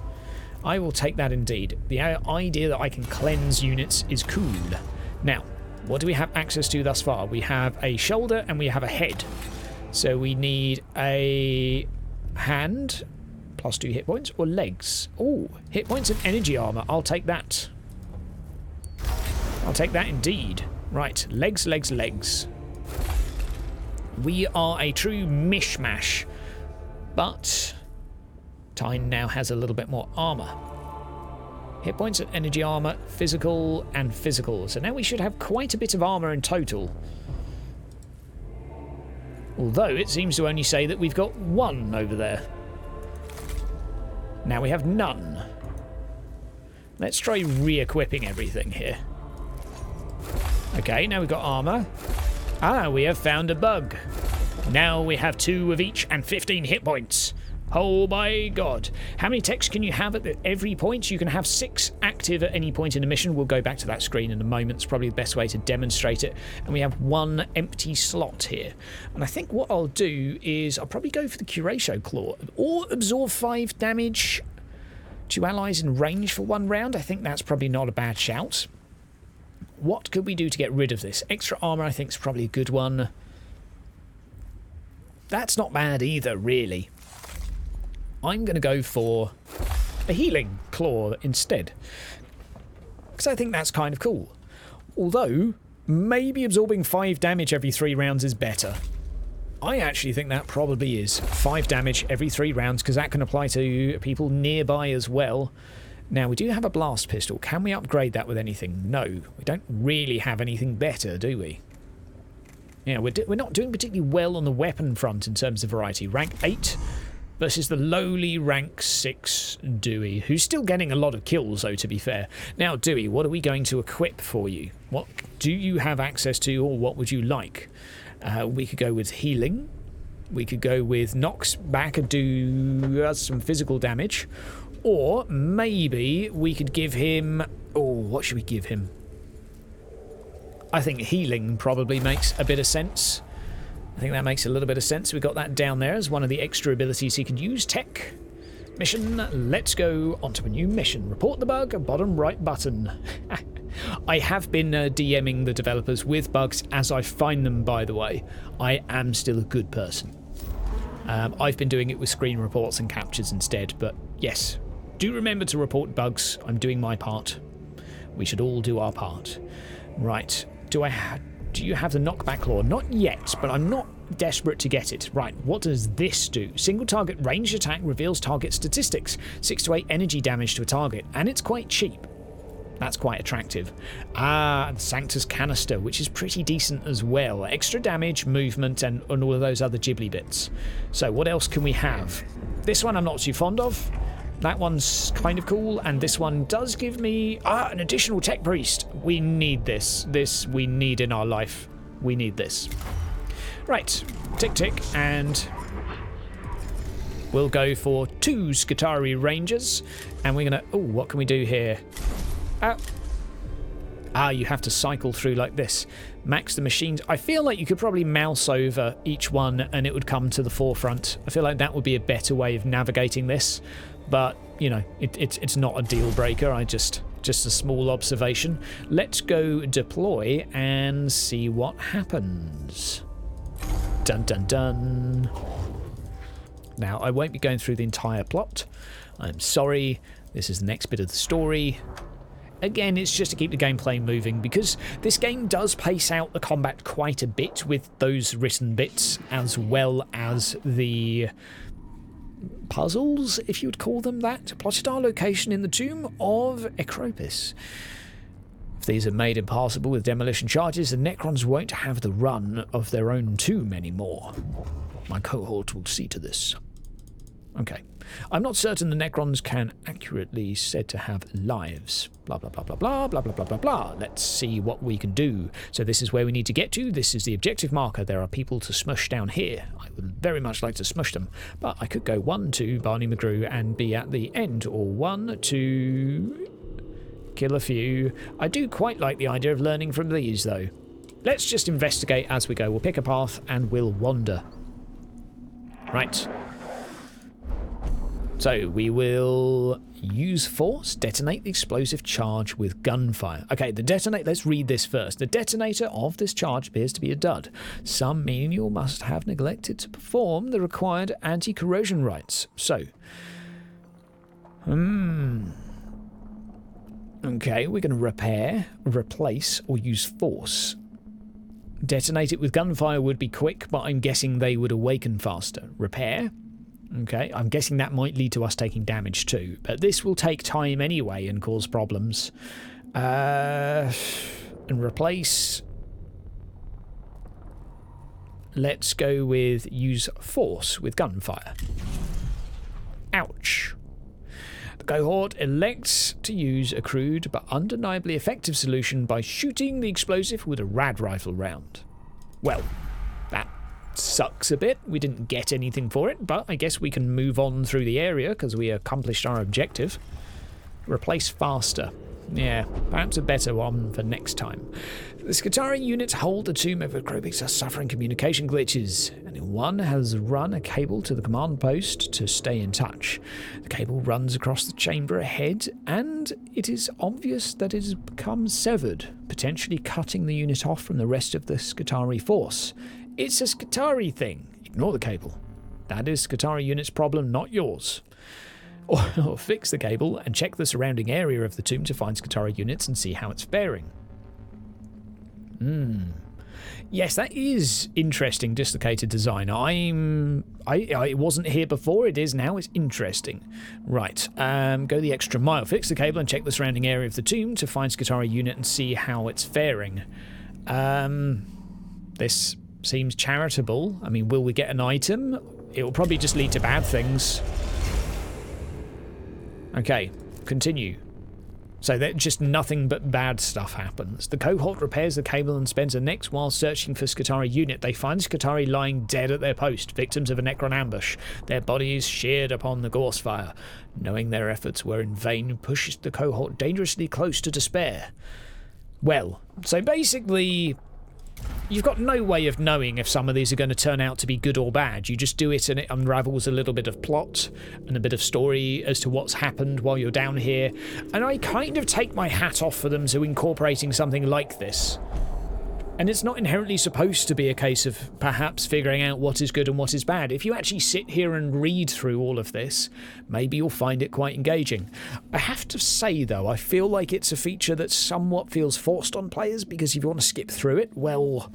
I will take that indeed. The idea that I can cleanse units is cool. Now, what do we have access to thus far? We have a shoulder and we have a head. So we need a hand, +2 hit points, or legs. Oh, hit points and energy armor. I'll take that. I'll take that indeed. Right, legs. We are a true mishmash, but Tyne now has a little bit more armor. Hit points and energy armor, physical and physical. So now we should have quite a bit of armor in total. Although it seems to only say that we've got 1 over there. Now we have none. Let's try re-equipping everything here. Okay, now we've got armor. Ah, we have found a bug. Now we have 2 of each and 15 hit points. Oh my god. How many techs can you have at every point? You can have 6 active at any point in a mission. We'll go back to that screen in a moment. It's probably the best way to demonstrate it. And we have 1 empty slot here. And I think what I'll do is I'll probably go for the Curatio Claw. Or absorb 5 damage to allies in range for 1 round. I think that's probably not a bad shout. What could we do to get rid of this? Extra armor I think is probably a good one. That's not bad either, really. I'm going to go for a healing claw instead, because I think that's kind of cool. Although, maybe absorbing 5 damage every 3 rounds is better. I actually think that probably is. 5 damage every 3 rounds, because that can apply to people nearby as well. Now, we do have a blast pistol. Can we upgrade that with anything? No. We don't really have anything better, do we? Yeah, we're not doing particularly well on the weapon front in terms of variety. Rank 8... versus the lowly rank 6 Dewey, who's still getting a lot of kills, though, to be fair. Now, Dewey, what are we going to equip for you? What do you have access to, or what would you like? We could go with healing. We could go with knocks back and do some physical damage. Or maybe we could give him... oh, what should we give him? I think healing probably makes a bit of sense. I think that makes a little bit of sense. We've got that down there as one of the extra abilities he could use. Tech. Mission. Let's go onto a new mission. Report the bug. Bottom right button. I have been DMing the developers with bugs as I find them, by the way. I am still a good person. I've been doing it with screen reports and captures instead, but yes. Do remember to report bugs. I'm doing my part. We should all do our part. Right. Do you have the knockback claw? Not yet, but I'm not desperate to get it. Right, what does this do? Single target ranged attack reveals target statistics. 6 to 8 energy damage to a target, and it's quite cheap. That's quite attractive. Ah, the Sanctus Canister, which is pretty decent as well. Extra damage, movement, and all of those other ghibli bits. So what else can we have? This one I'm not too fond of. That one's kind of cool, and this one does give me an additional tech priest. We need this. This we need in our life. We need this. Right, tick tick, and We'll go for 2 Skitarii Rangers, and we're going to... Oh, what can we do here? You have to cycle through like this. Max the machines. I feel like you could probably mouse over each one and it would come to the forefront. I feel like that would be a better way of navigating this, but, you know, it's not a deal breaker. Just a small observation. Let's go deploy and see what happens. Dun dun dun. Now, I won't be going through the entire plot. I'm sorry. This is the next bit of the story. Again, it's just to keep the gameplay moving, because this game does pace out the combat quite a bit with those written bits, as well as the puzzles, if you would call them that, plotted our location in the tomb of Ecropis. If these are made impassable with demolition charges, the Necrons won't have the run of their own tomb anymore. My cohort will see to this. Okay. I'm not certain the Necrons can accurately said to have lives. Blah, blah, blah, blah, blah, blah, blah, blah, blah, blah. Let's see what we can do. So this is where we need to get to. This is the objective marker. There are people to smush down here. I would very much like to smush them. But I could go 1, 2, Barney McGrew, and be at the end. Or 1, 2, kill a few. I do quite like the idea of learning from these, though. Let's just investigate as we go. We'll pick a path and we'll wander. Right. So we will use force, detonate the explosive charge with gunfire. Okay, let's read this first. The detonator of this charge appears to be a dud. Some menial must have neglected to perform the required anti-corrosion rites. So, okay, we're going to repair, replace, or use force. Detonate it with gunfire would be quick, but I'm guessing they would awaken faster. Repair. Okay, I'm guessing that might lead to us taking damage too, but this will take time anyway and cause problems. And replace. Let's go with use force with gunfire. Ouch. The cohort elects to use a crude but undeniably effective solution by shooting the explosive with a rad rifle round. Well, that sucks a bit. We didn't get anything for it, but I guess we can move on through the area because we accomplished our objective. Replace faster. Yeah, perhaps a better one for next time. The Skitarii units hold the tomb of Ecropis are suffering communication glitches, and one has run a cable to the command post to stay in touch. The cable runs across the chamber ahead, and it is obvious that it has become severed, potentially cutting the unit off from the rest of the Skitarii force. It's a Skitarii thing. Ignore the cable. That is Skitarii unit's problem, not yours. Or fix the cable and check the surrounding area of the tomb to find Skitarii units and see how it's faring. Yes, that is interesting, dislocated design. I wasn't here before, it is now, it's interesting. Right, go the extra mile. Fix the cable and check the surrounding area of the tomb to find Skitarii unit and see how it's faring. This seems charitable. I mean, will we get an item? It will probably just lead to bad things. Okay, continue. So that just nothing but bad stuff happens. The cohort repairs the cable and spends the next while searching for Skitarii unit. They find Skitarii lying dead at their post, victims of a Necron ambush. Their bodies sheared upon the gorse fire. Knowing their efforts were in vain pushed the cohort dangerously close to despair. Well, so basically, you've got no way of knowing if some of these are going to turn out to be good or bad. You just do it and it unravels a little bit of plot and a bit of story as to what's happened while you're down here. And I kind of take my hat off for them to incorporating something like this. And it's not inherently supposed to be a case of perhaps figuring out what is good and what is bad. If you actually sit here and read through all of this, maybe you'll find it quite engaging. I have to say, though, I feel like it's a feature that somewhat feels forced on players, because if you want to skip through it, well,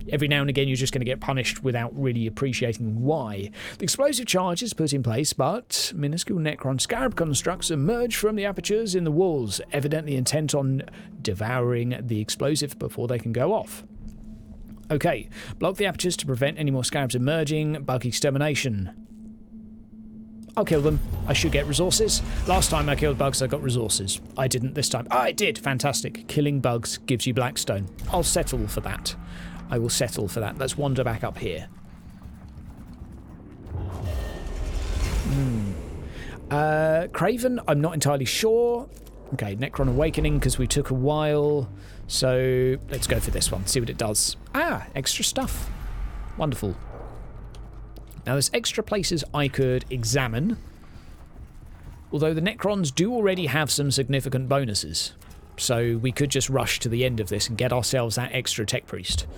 every now and again you're just going to get punished without really appreciating why. The explosive charge is put in place, but minuscule Necron scarab constructs emerge from the apertures in the walls, evidently intent on devouring the explosive before they can go off. Okay, block the apertures to prevent any more scarabs emerging. Bug extermination. I'll kill them. I should get resources. Last time I killed bugs, I got resources. I didn't this time. I did. Fantastic. Killing bugs gives you blackstone. I'll settle for that. I will settle for that. Let's wander back up here. Craven, I'm not entirely sure. Okay, Necron Awakening, because we took a while. So let's go for this one, see what it does. Ah, extra stuff. Wonderful. Now there's extra places I could examine. Although the Necrons do already have some significant bonuses. So we could just rush to the end of this and get ourselves that extra Tech Priest.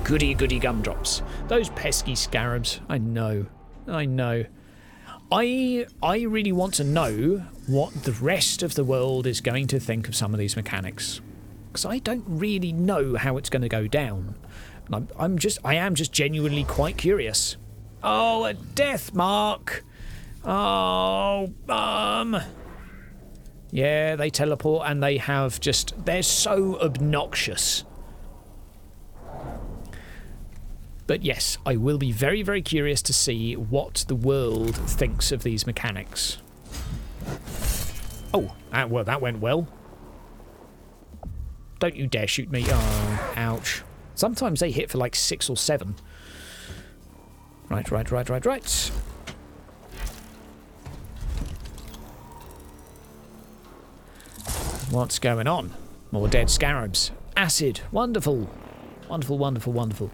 Goody goody gumdrops. Those pesky scarabs. I know. I know. I really want to know what the rest of the world is going to think of some of these mechanics. Because I don't really know how it's going to go down. I am just genuinely quite curious. Oh, a death mark. Oh, yeah, they teleport and they have they're so obnoxious. But yes, I will be very, very curious to see what the world thinks of these mechanics. Oh, well, that went well. Don't you dare shoot me. Oh, ouch. Sometimes they hit for like 6 or 7. Right. What's going on? More dead scarabs. Acid. Wonderful. Wonderful, wonderful, wonderful.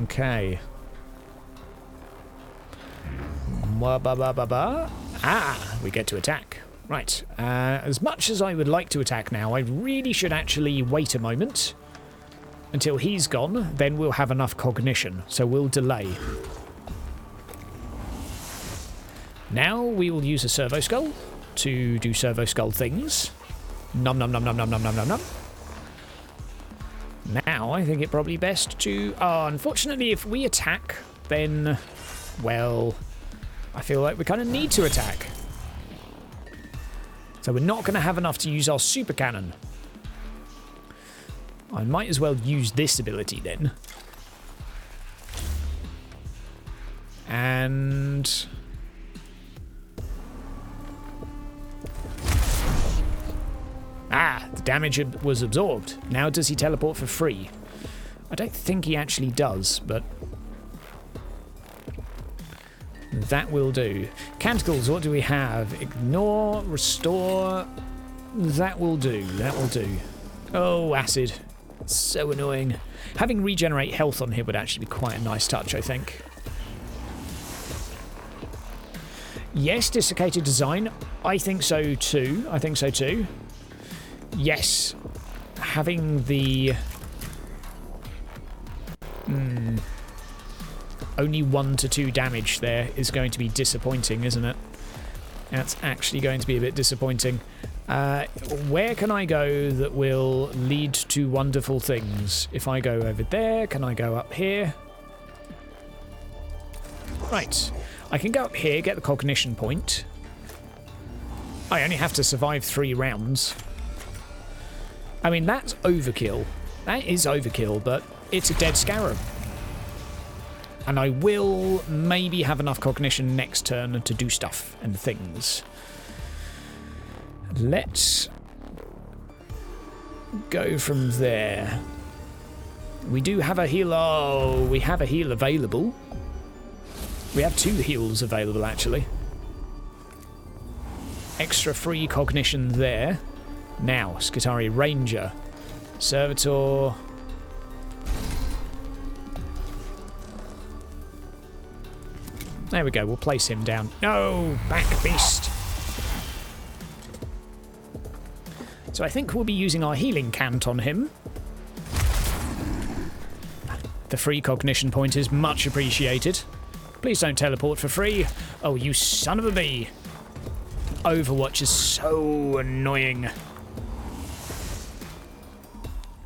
Okay. Ah, we get to attack. Right. As much as I would like to attack now, I really should actually wait a moment until he's gone. Then we'll have enough cognition, so we'll delay. Now we will use a servo skull to do servo skull things. Nom nom nom nom nom nom nom nom nom. Now I think it probably best to... unfortunately, if we attack, then, well, I feel like we kind of need to attack. So we're not going to have enough to use our super cannon. I might as well use this ability then. And... ah, the damage was absorbed. Now does he teleport for free? I don't think he actually does, but... that will do. Canticles, what do we have? Ignore, restore... that will do, that will do. Oh, acid. So annoying. Having regenerate health on here would actually be quite a nice touch, I think. Yes, desiccated design. I think so too. I think so too. Yes. Having the... only 1 to 2 damage there is going to be disappointing, isn't it? That's actually going to be a bit disappointing. Where can I go that will lead to wonderful things? If I go over there, can I go up here? Right. I can go up here, get the cognition point. I only have to survive 3 rounds. I mean, that's overkill. That is overkill, but it's a dead scarab. And I will maybe have enough cognition next turn to do stuff and things. Let's go from there. We do have a heal. Oh, we have a heal available. We have 2 heals available, actually. Extra free cognition there. Now, Skitari Ranger. Servitor. There we go, we'll place him down. No! Back beast! So I think we'll be using our healing cant on him. The free cognition point is much appreciated. Please don't teleport for free. Oh, you son of a bee! Overwatch is so annoying.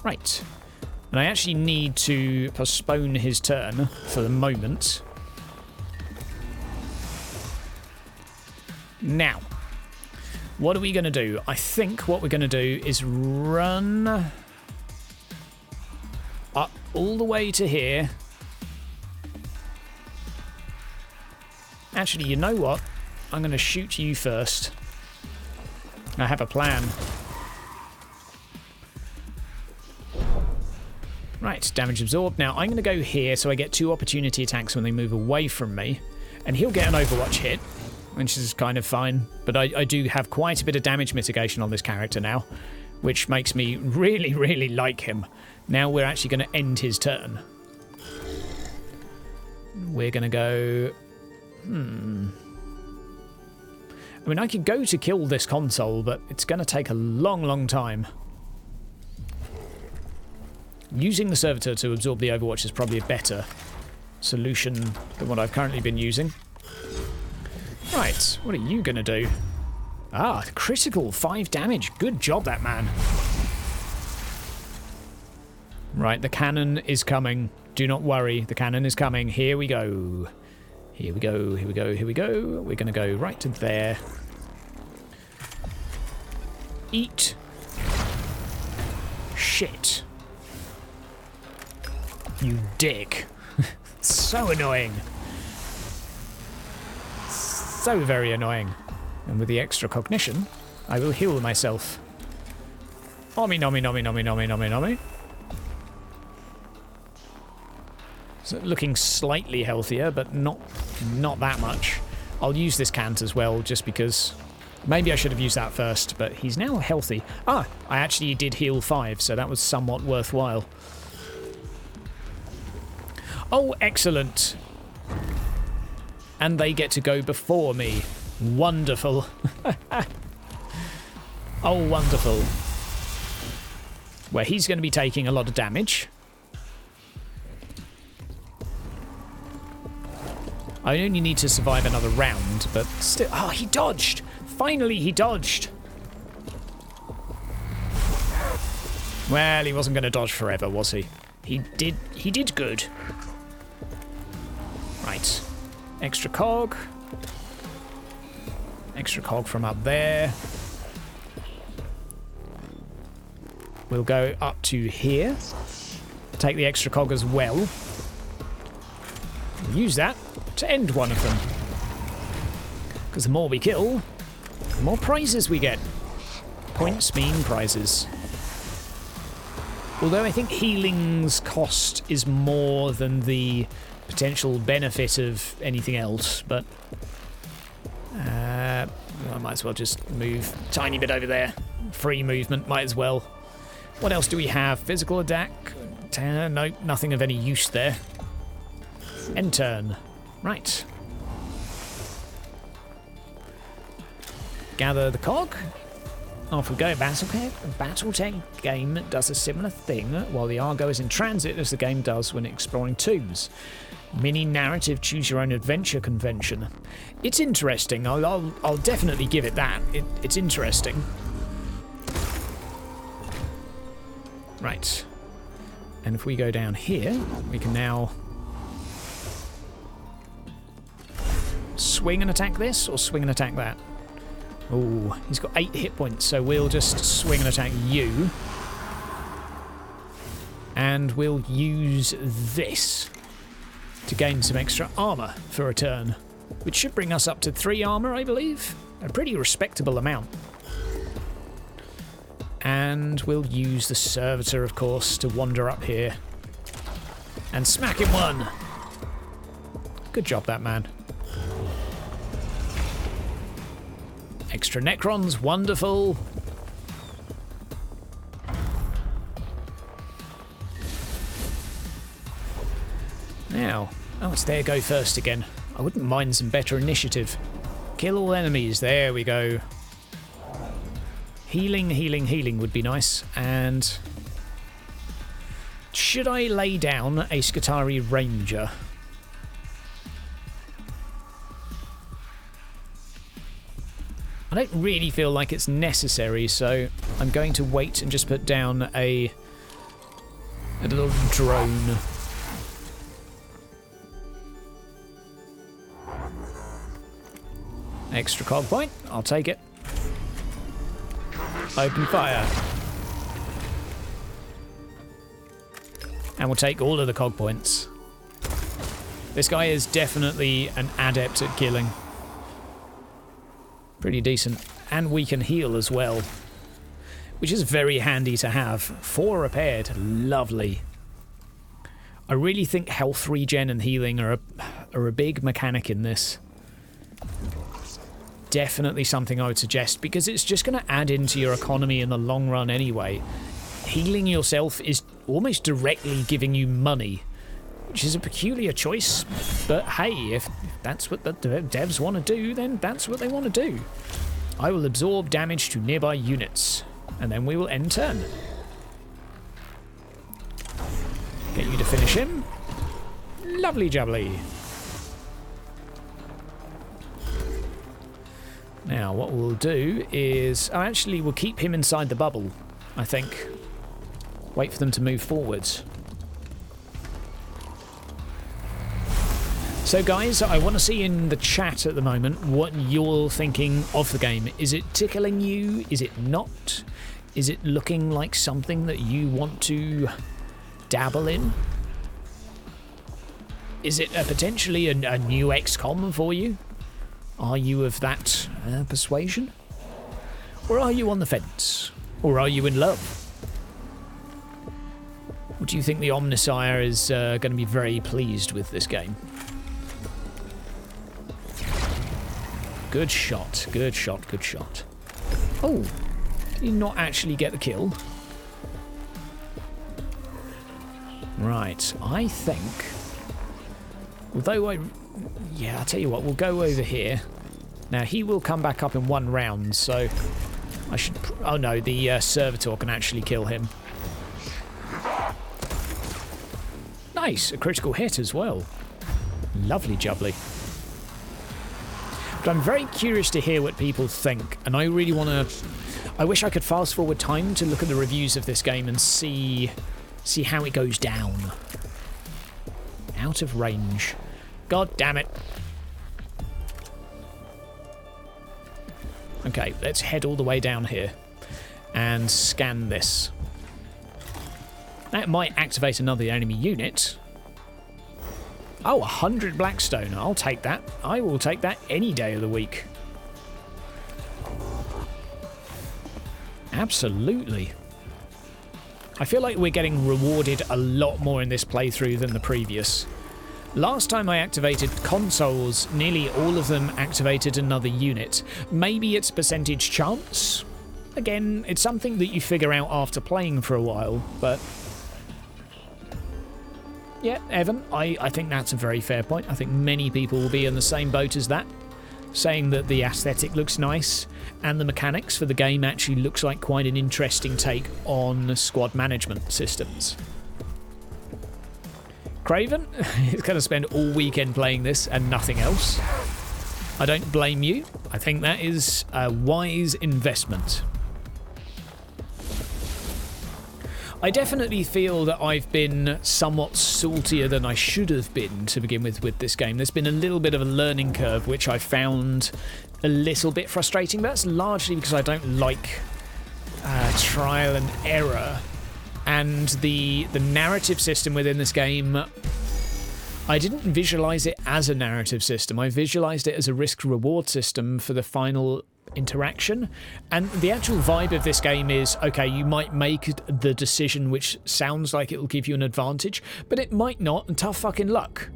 Right. And I actually need to postpone his turn for the moment. Now, what are we going to do? I think what we're going to do is run up all the way to here. Actually, you know what? I'm going to shoot you first. I have a plan. Right, Right, damage absorbed. Now, I'm going to go here so I get 2 opportunity attacks when they move away from me. And he'll get an Overwatch hit, which is kind of fine. But I do have quite a bit of damage mitigation on this character now, which makes me really, really like him. Now we're actually going to end his turn. We're going to go... I mean, I could go to kill this console, but it's going to take a long, long time. Using the Servitor to absorb the Overwatch is probably a better solution than what I've currently been using. Right, what are you going to do? Ah, critical, 5 damage. Good job, that man. Right, the cannon is coming. Do not worry, the cannon is coming. Here we go. Here we go, here we go, here we go. We're going to go right to there. Eat. Shit. You dick. So annoying. So very annoying. And with the extra cognition, I will heal myself. Ommy, nommy, nommy, nommy, nommy, nommy, nommy. So looking slightly healthier, but not that much. I'll use this cant as well, just because... Maybe I should have used that first, but he's now healthy. Ah, I actually did heal 5, so that was somewhat worthwhile. Oh, excellent. And they get to go before me. Wonderful. Oh, wonderful. Where he's going to be taking a lot of damage. I only need to survive another round, but still... Oh, he dodged! Finally, he dodged! Well, he wasn't going to dodge forever, was he? He did good. Right. Extra cog. Extra cog from up there. We'll go up to here. Take the extra cog as well. Use that to end one of them. Because the more we kill, the more prizes we get. Points mean prizes. Although I think healing's cost is more than the potential benefit of anything else, but I might as well just move a tiny bit over there. Free movement, might as well. What else do we have? Physical attack? Nope, nothing of any use there. End turn. Right. Gather the cog. Off we go. Battletech game does a similar thing while the Argo is in transit as the game does when exploring tombs. Mini narrative choose your own adventure convention. It's interesting. I'll definitely give it that. It's interesting. Right. And if we go down here, we can now swing and attack this, or swing and attack that. Oh, he's got 8 hit points, so we'll just swing and attack you. And we'll use this to gain some extra armor for a turn, which should bring us up to 3 armor, I believe. A pretty respectable amount. And we'll use the Servitor, of course, to wander up here and smack him one. Good job, that man. Extra Necrons, wonderful. Now, oh, it's their go first again. I wouldn't mind some better initiative. Kill all enemies, there we go. Healing, healing, healing would be nice. And should I lay down a Skitarii Ranger? I don't really feel like it's necessary, so I'm going to wait and just put down a little drone. Extra cog point, I'll take it. Open fire. And we'll take all of the cog points. This guy is definitely an adept at killing. Pretty decent. And we can heal as well, which is very handy to have. 4 repaired. Lovely. I really think health regen and healing are a big mechanic in this. Definitely something I would suggest, because it's just going to add into your economy in the long run anyway. Healing yourself is almost directly giving you money, which is a peculiar choice, but hey, if that's what the devs want to do, then that's what they want to do. I will absorb damage to nearby units, and then we will end turn. Get you to finish him. Lovely jubbly. Now, what we'll do is... Oh, actually, we'll keep him inside the bubble, I think. Wait for them to move forwards. So, guys, I want to see in the chat at the moment what you're thinking of the game. Is it tickling you? Is it not? Is it looking like something that you want to dabble in? Is it potentially a new XCOM for you? Are you of that persuasion? Or are you on the fence? Or are you in love? Or do you think the Omnisire is going to be very pleased with this game? Good shot, good shot, good shot. Oh, did he not actually get the kill? Right, I think... Although yeah, I'll tell you what, we'll go over here. Now, he will come back up in one round, so I should... Oh no, the servitor can actually kill him. Nice, a critical hit as well. Lovely jubbly. But I'm very curious to hear what people think, and I really want to... I wish I could fast forward time to look at the reviews of this game and see how it goes down. Out of range. God damn it. Okay, let's head all the way down here and scan this. That might activate another enemy unit. Oh, 100 Blackstone. I'll take that. I will take that any day of the week. Absolutely. I feel like we're getting rewarded a lot more in this playthrough than the previous. Last time I activated consoles, nearly all of them activated another unit. Maybe it's percentage chance? Again, it's something that you figure out after playing for a while, but... Yeah, Evan, I think that's a very fair point. I think many people will be in the same boat as that, saying that the aesthetic looks nice and the mechanics for the game actually looks like quite an interesting take on squad management systems. Craven is going to spend all weekend playing this and nothing else. I don't blame you. I think that is a wise investment. I definitely feel that I've been somewhat saltier than I should have been to begin with this game. There's been a little bit of a learning curve, which I found a little bit frustrating. That's largely because I don't like trial and error. And the narrative system within this game, I didn't visualize it as a narrative system. I visualized it as a risk-reward system for the final interaction. And the actual vibe of this game is, okay, you might make the decision which sounds like it will give you an advantage, but it might not, and tough fucking luck.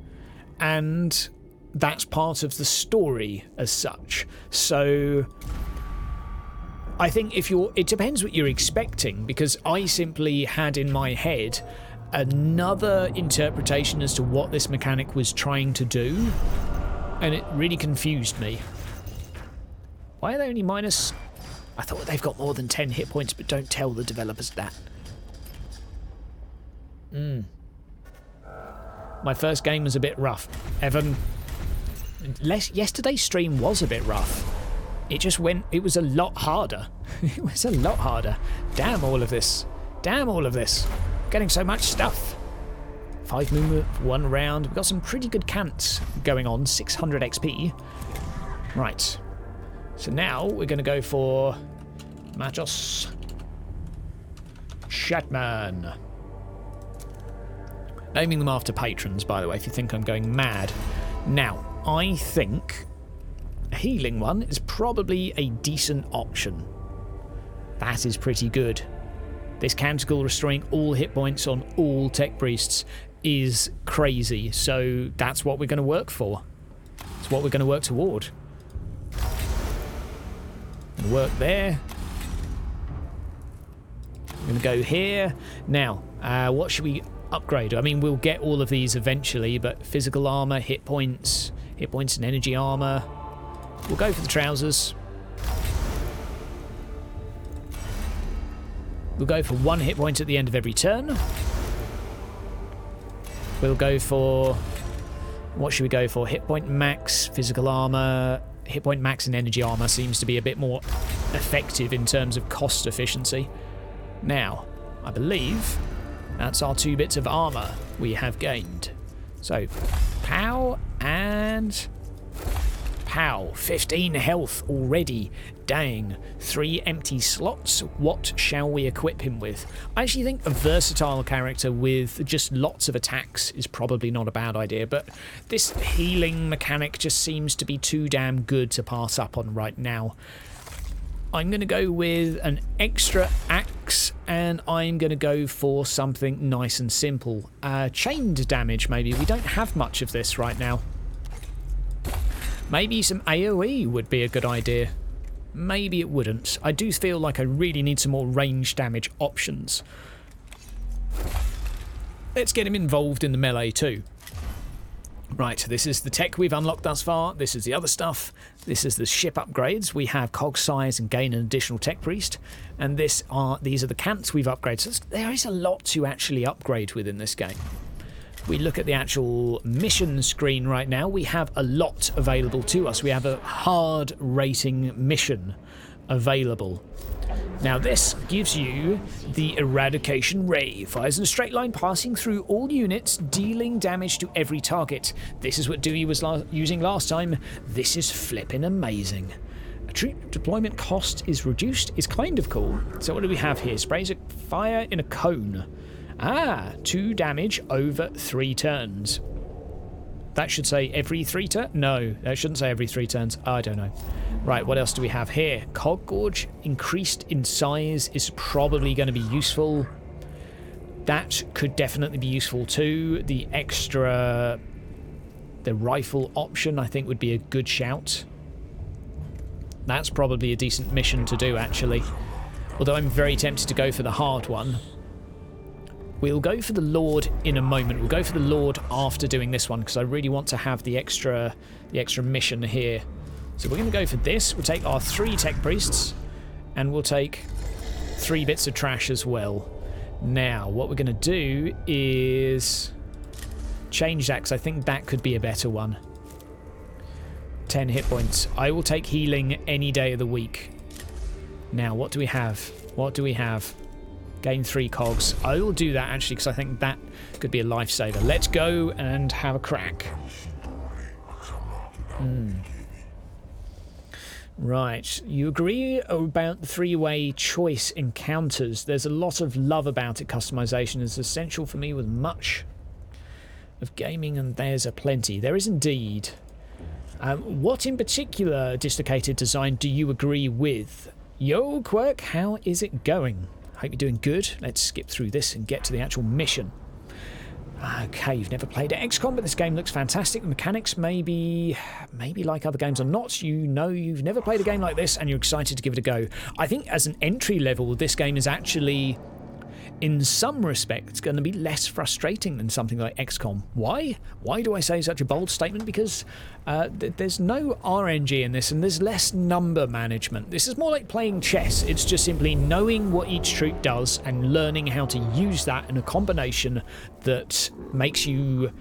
And that's part of the story as such. So I think it depends what you're expecting, because I simply had in my head another interpretation as to what this mechanic was trying to do, and it really confused me. Why are they only minus... I thought they've got more than 10 hit points, but don't tell the developers that. My first game was a bit rough. Evan, yesterday's stream was a bit rough. It just went... It was a lot harder. It was a lot harder. Damn all of this. Damn all of this. Getting so much stuff. 5 movement, 1 round. We've got some pretty good cants going on. 600 XP. Right. So now we're going to go for Majos Shatman. Naming them after patrons, by the way, if you think I'm going mad. Now, I think a healing one is probably a decent option. That is pretty good. This canticle restoring all hit points on all tech priests is crazy, so that's what we're going to work for. It's what we're going to work toward. Work there. I'm going to go here. Now, what should we upgrade? I mean, we'll get all of these eventually, but physical armor, hit points and energy armor. We'll go for the trousers. We'll go for 1 hit point at the end of every turn. We'll go for... what should we go for? Hit point max, physical armor. Hit point max and energy armor seems to be a bit more effective in terms of cost efficiency. Now, I believe that's our 2 bits of armor we have gained. So, pow and pow. 15 health already. Dang. 3 empty slots. What shall we equip him with? I actually think a versatile character with just lots of attacks is probably not a bad idea, but this healing mechanic just seems to be too damn good to pass up on right now. I'm going to go with an extra axe, and I'm going to go for something nice and simple. Chained damage, maybe. We don't have much of this right now. Maybe some AoE would be a good idea. Maybe it wouldn't. I do feel like I really need some more range damage options. Let's get him involved in the melee too. Right, this is the tech we've unlocked thus far. This is the other stuff. This is the ship upgrades. We have cog size and gain an additional tech priest. And these are the cants we've upgraded. So there is a lot to actually upgrade within this game. We look at the actual mission screen right now. We have a lot available to us. We have a hard rating mission available. Now this gives you the Eradication Ray. Fires in a straight line passing through all units, dealing damage to every target. This is what Dewey was using last time. This is flipping amazing. A troop deployment cost is reduced. Is kind of cool. So what do we have here? Sprays a fire in a cone. 2 damage over 3 turns. That should say every 3 turns? No, that shouldn't say every 3 turns. I don't know. Right, what else do we have here? Cog Gorge increased in size is probably going to be useful. That could definitely be useful too. The rifle option I think would be a good shout. That's probably a decent mission to do actually. Although I'm very tempted to go for the hard one. We'll go for the Lord in a moment. We'll go for the Lord after doing this one because I really want to have the extra mission here. So we're going to go for this. We'll take our 3 tech priests and we'll take 3 bits of trash as well. Now, what we're going to do is change that because I think that could be a better one. 10 hit points. I will take healing any day of the week. Now, what do we have? What do we have? Gain 3 cogs. I will do that actually because I think that could be a lifesaver. Let's go and have a crack. Right, you agree about the 3-way choice encounters. There's a lot of love about it. Customization is essential for me with much of gaming, and there's a plenty. There is indeed. What in particular dislocated design do you agree with? Yo, Quirk, how is it going? Hope you're doing good. Let's skip through this and get to the actual mission. Okay, you've never played XCOM, but this game looks fantastic. The mechanics maybe like other games or not. You know you've never played a game like this and you're excited to give it a go. I think as an entry level, this game is actually, in some respects, going to be less frustrating than something like XCOM. Why? Why do I say such a bold statement? Because there's no RNG in this and there's less number management. This is more like playing chess. It's just simply knowing what each troop does and learning how to use that in a combination that makes you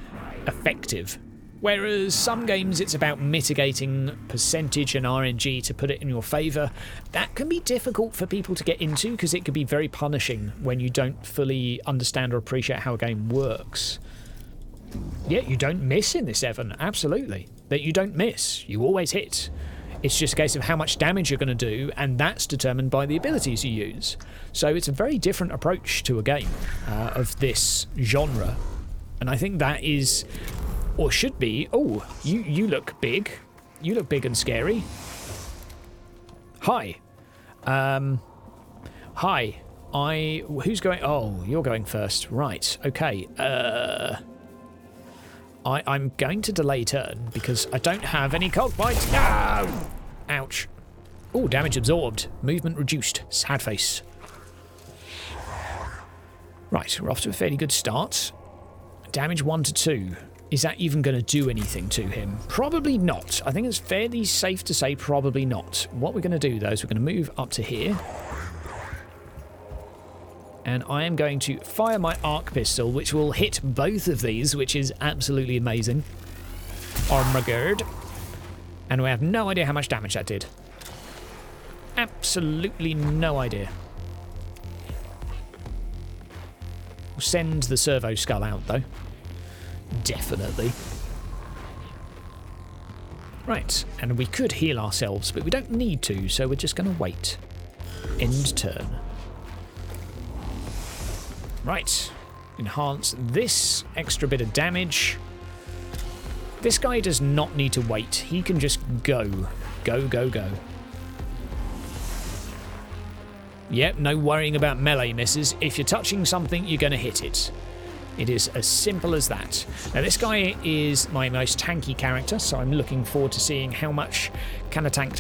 effective. Whereas some games it's about mitigating percentage and RNG to put it in your favour. That can be difficult for people to get into because it can be very punishing when you don't fully understand or appreciate how a game works. Yeah, you don't miss in this, Evan. Absolutely. That you don't miss. You always hit. It's just a case of how much damage you're going to do, and that's determined by the abilities you use. So it's a very different approach to a game of this genre. And I think that is... or should be... Oh, you look big. You look big and scary. Hi. Hi. Who's going... Oh, you're going first. Right. Okay. I'm going to delay turn because I don't have any cold points. No! Ouch. Oh, damage absorbed. Movement reduced. Sad face. Right, we're off to a fairly good start. Damage 1 to 2. Is that even going to do anything to him? Probably not. I think it's fairly safe to say probably not. What we're going to do, though, is we're going to move up to here. And I am going to fire my arc pistol, which will hit both of these, which is absolutely amazing. Armor guard. And we have no idea how much damage that did. Absolutely no idea. We'll send the servo skull out, though. Definitely. Right, and we could heal ourselves, but we don't need to, so we're just going to wait. End turn. Right, enhance this extra bit of damage. This guy does not need to wait. He can just go. Go, go, go. Yep, no worrying about melee misses. If you're touching something, you're going to hit it. It is as simple as that. Now, this guy is my most tanky character, so I'm looking forward to seeing how much can a tank.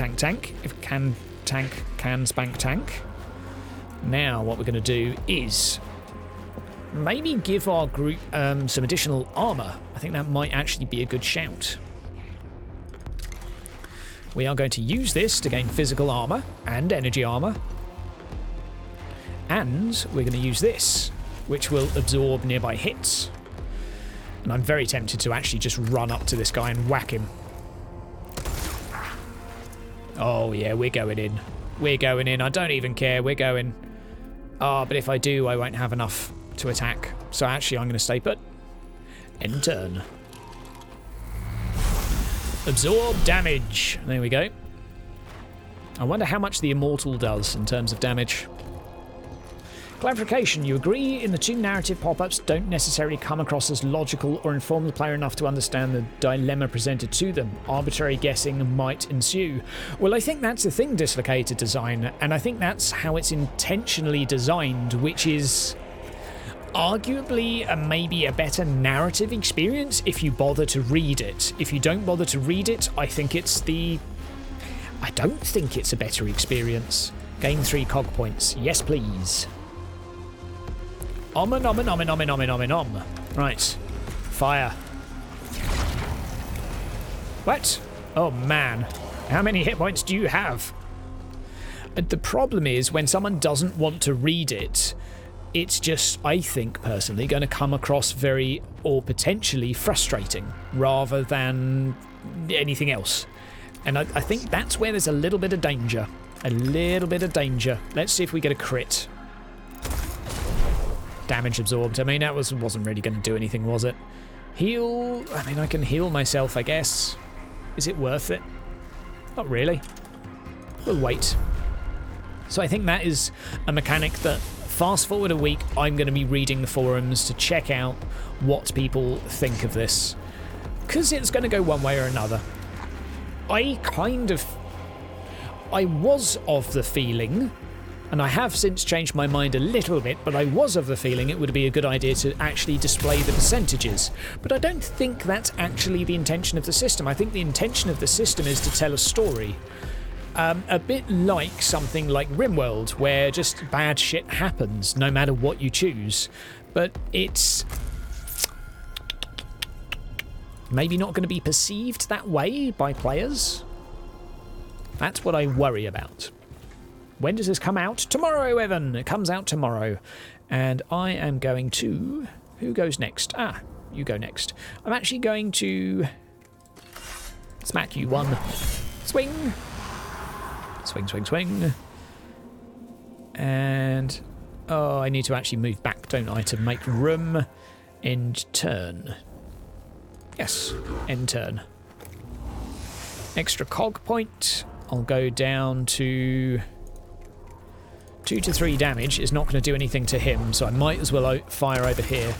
If can tank, can spank tank. Now, what we're going to do is maybe give our group some additional armor. I think that might actually be a good shout. We are going to use this to gain physical armor and energy armor. And we're going to use this, which will absorb nearby hits. And I'm very tempted to actually just run up to this guy and whack him. Oh yeah, we're going in. We're going in. I don't even care. We're going. Oh, but if I do, I won't have enough to attack. So actually, I'm going to stay put. End turn. Absorb damage. There we go. I wonder how much the Immortal does in terms of damage. Clarification, you agree in the two narrative pop-ups don't necessarily come across as logical or inform the player enough to understand the dilemma presented to them. Arbitrary guessing might ensue. Well, I think that's the thing, Dislocated Design, and I think that's how it's intentionally designed, which is arguably maybe a better narrative experience if you bother to read it. If you don't bother to read it, I think it's the... I don't think it's a better experience. Gain 3 cog points. Yes, please. Right. Fire. What? Oh, man. How many hit points do you have? The problem is, when someone doesn't want to read it, it's just, I think, personally, going to come across very, or potentially, frustrating, rather than anything else. And I think that's where there's a little bit of danger. A little bit of danger. Let's see if we get a crit. Damage absorbed. I mean, that wasn't really going to do anything, was it? Heal. I mean, I can heal myself, I guess. Is it worth it? Not really. We'll wait. So I think that is a mechanic that, fast forward a week, I'm going to be reading the forums to check out what people think of this. Because it's going to go one way or another. I was of the feeling, and I have since changed my mind a little bit, but I was of the feeling it would be a good idea to actually display the percentages. But I don't think that's actually the intention of the system. I think the intention of the system is to tell a story. A bit like something like RimWorld, where just bad shit happens no matter what you choose. But it's maybe not going to be perceived that way by players. That's what I worry about. When does this come out? Tomorrow, Evan! It comes out tomorrow. And I am going to... Who goes next? Ah, you go next. I'm actually going to... smack you one. Swing! Swing, swing, swing. And... oh, I need to actually move back, don't I, to make room. End turn. Yes, end turn. Extra cog point. I'll go down to 2 to 3 damage. Is not going to do anything to him, so I might as well fire over here.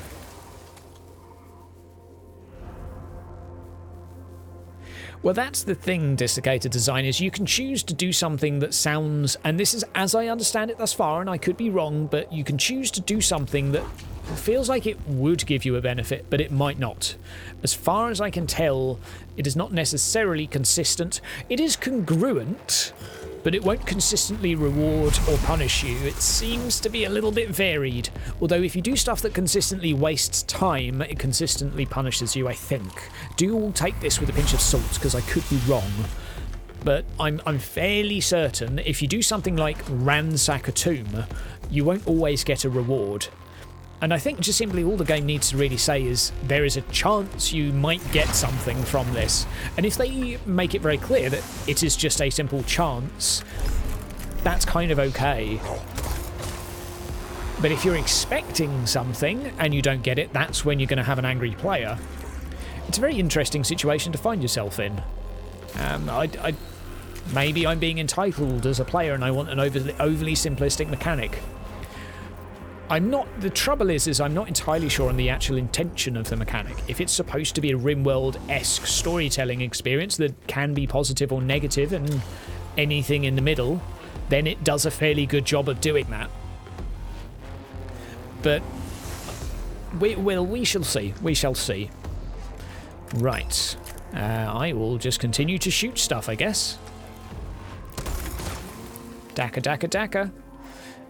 Well, that's the thing, Dislocated Design, is you can choose to do something that sounds, and this is as I understand it thus far, and I could be wrong, but you can choose to do something that It feels like it would give you a benefit, but it might not. As far as I can tell, it is not necessarily consistent. It is congruent, but it won't consistently reward or punish you. It seems to be a little bit varied. Although if you do stuff that consistently wastes time, it consistently punishes you, I think. Do all take this with a pinch of salt, because I could be wrong. But I'm fairly certain if you do something like ransack a tomb, you won't always get a reward. And I think just simply all the game needs to really say is there is a chance you might get something from this. And if they make it very clear that it is just a simple chance, that's kind of okay. But if you're expecting something and you don't get it, that's when you're going to have an angry player. It's a very interesting situation to find yourself in. Maybe I'm being entitled as a player and I want an overly simplistic mechanic. The trouble is I'm not entirely sure on the actual intention of the mechanic. If it's supposed to be a RimWorld-esque storytelling experience that can be positive or negative and anything in the middle, then it does a fairly good job of doing that. But we shall see. We shall see. Right. I will just continue to shoot stuff, I guess. Daka, daka, daka.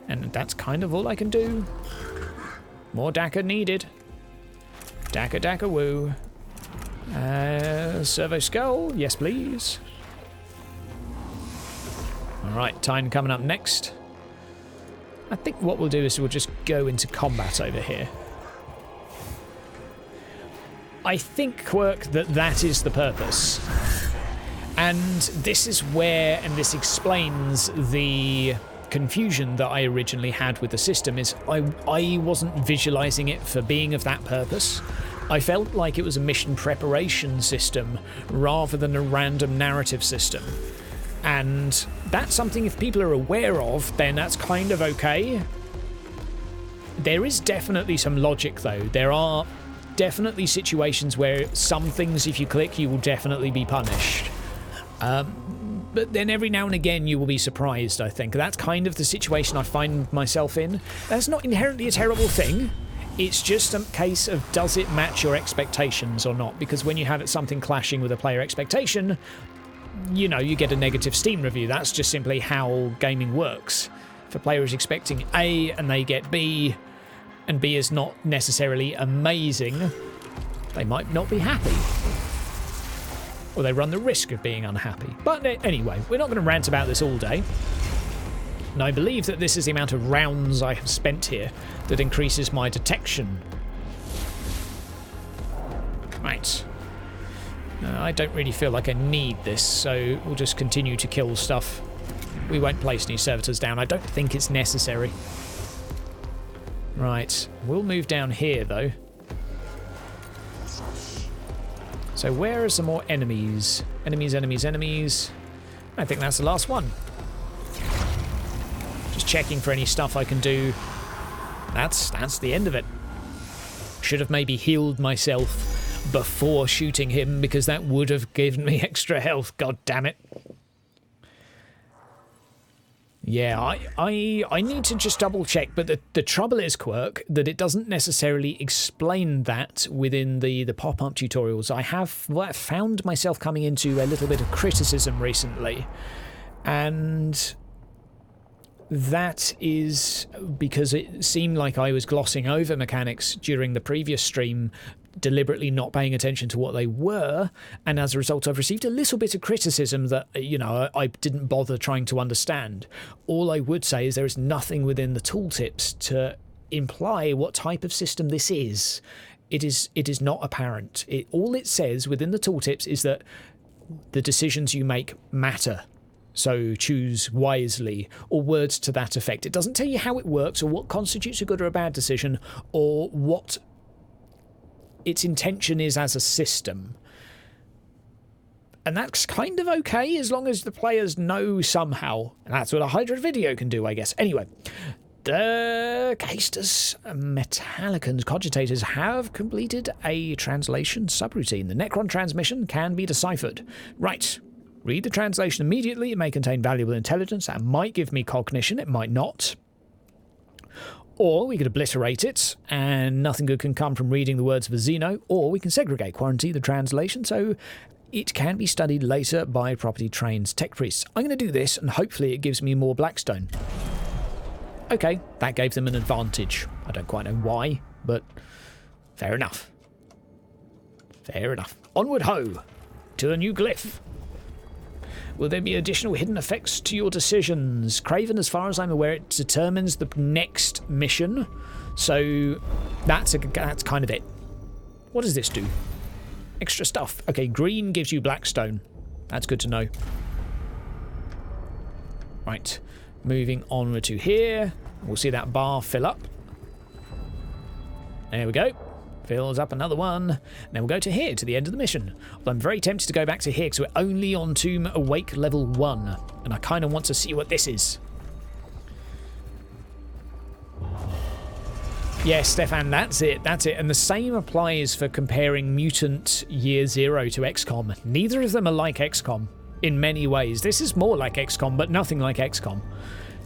And that's kind of all I can do. More daka needed. Daka, daka, woo. Servo skull, yes please. Alright, time coming up next. I think what we'll do is we'll just go into combat over here. I think, Quirk, that is the purpose. And this is where, and this explains the confusion that I originally had with the system, is I wasn't visualizing it for being of that purpose. I felt like it was a mission preparation system rather than a random narrative system. And that's something, if people are aware of, then that's kind of okay. There is definitely some logic though. There are definitely situations where some things, if you click, you will definitely be punished. But then every now and again you will be surprised, I think. That's kind of the situation I find myself in. That's not inherently a terrible thing. It's just a case of does it match your expectations or not? Because when you have something clashing with a player expectation, you know, you get a negative Steam review. That's just simply how gaming works. If a player is expecting A and they get B, and B is not necessarily amazing, they might not be happy. Or they run the risk of being unhappy. But anyway, we're not going to rant about this all day. And I believe that this is the amount of rounds I have spent here that increases my detection. Right. I don't really feel like I need this, so we'll just continue to kill stuff. We won't place any servitors down. I don't think it's necessary. Right. We'll move down here, though. So where are some more enemies? Enemies, enemies, enemies. I think that's the last one. Just checking for any stuff I can do. That's the end of it. Should have maybe healed myself before shooting him, because that would have given me extra health. God damn it. Yeah, I need to just double check, but the trouble is, Quirk, that it doesn't necessarily explain that within the pop-up tutorials. I have found myself coming into a little bit of criticism recently, and that is because it seemed like I was glossing over mechanics during the previous stream, deliberately not paying attention to what they were, and as a result I've received a little bit of criticism that, you know, I didn't bother trying to understand. All I would say is there is nothing within the tooltips to imply what type of system this is. It is not apparent. All it says within the tooltips is that the decisions you make matter, so choose wisely, or words to that effect. It doesn't tell you how it works or what constitutes a good or a bad decision, or what its intention is as a system. And that's kind of okay as long as the players know somehow. And that's what a Hydra video can do, I guess. Anyway, the Caestus Mechanicus cogitators have completed a translation subroutine. The Necron transmission can be deciphered. Right. Read the translation immediately. It may contain valuable intelligence. That might give me cognition. It might not. Or we could obliterate it, and nothing good can come from reading the words of a Xeno, or we can segregate, quarantine the translation, so it can be studied later by properly trained tech priests. I'm going to do this, and hopefully it gives me more Blackstone. Okay, that gave them an advantage. I don't quite know why, but fair enough. Fair enough. Onward ho! To the new glyph. Will there be additional hidden effects to your decisions? Craven, as far as I'm aware, it determines the next mission. So that's kind of it. What does this do? Extra stuff. Okay, green gives you Blackstone. That's good to know. Right, moving onward to here. We'll see that bar fill up. There we go. Fills up another one. Now we'll go to here, to the end of the mission. Well, I'm very tempted to go back to here because we're only on Tomb Awake level 1. And I kind of want to see what this is. Yes, Stefan, that's it. That's it. And the same applies for comparing Mutant Year Zero to XCOM. Neither of them are like XCOM in many ways. This is more like XCOM, but nothing like XCOM.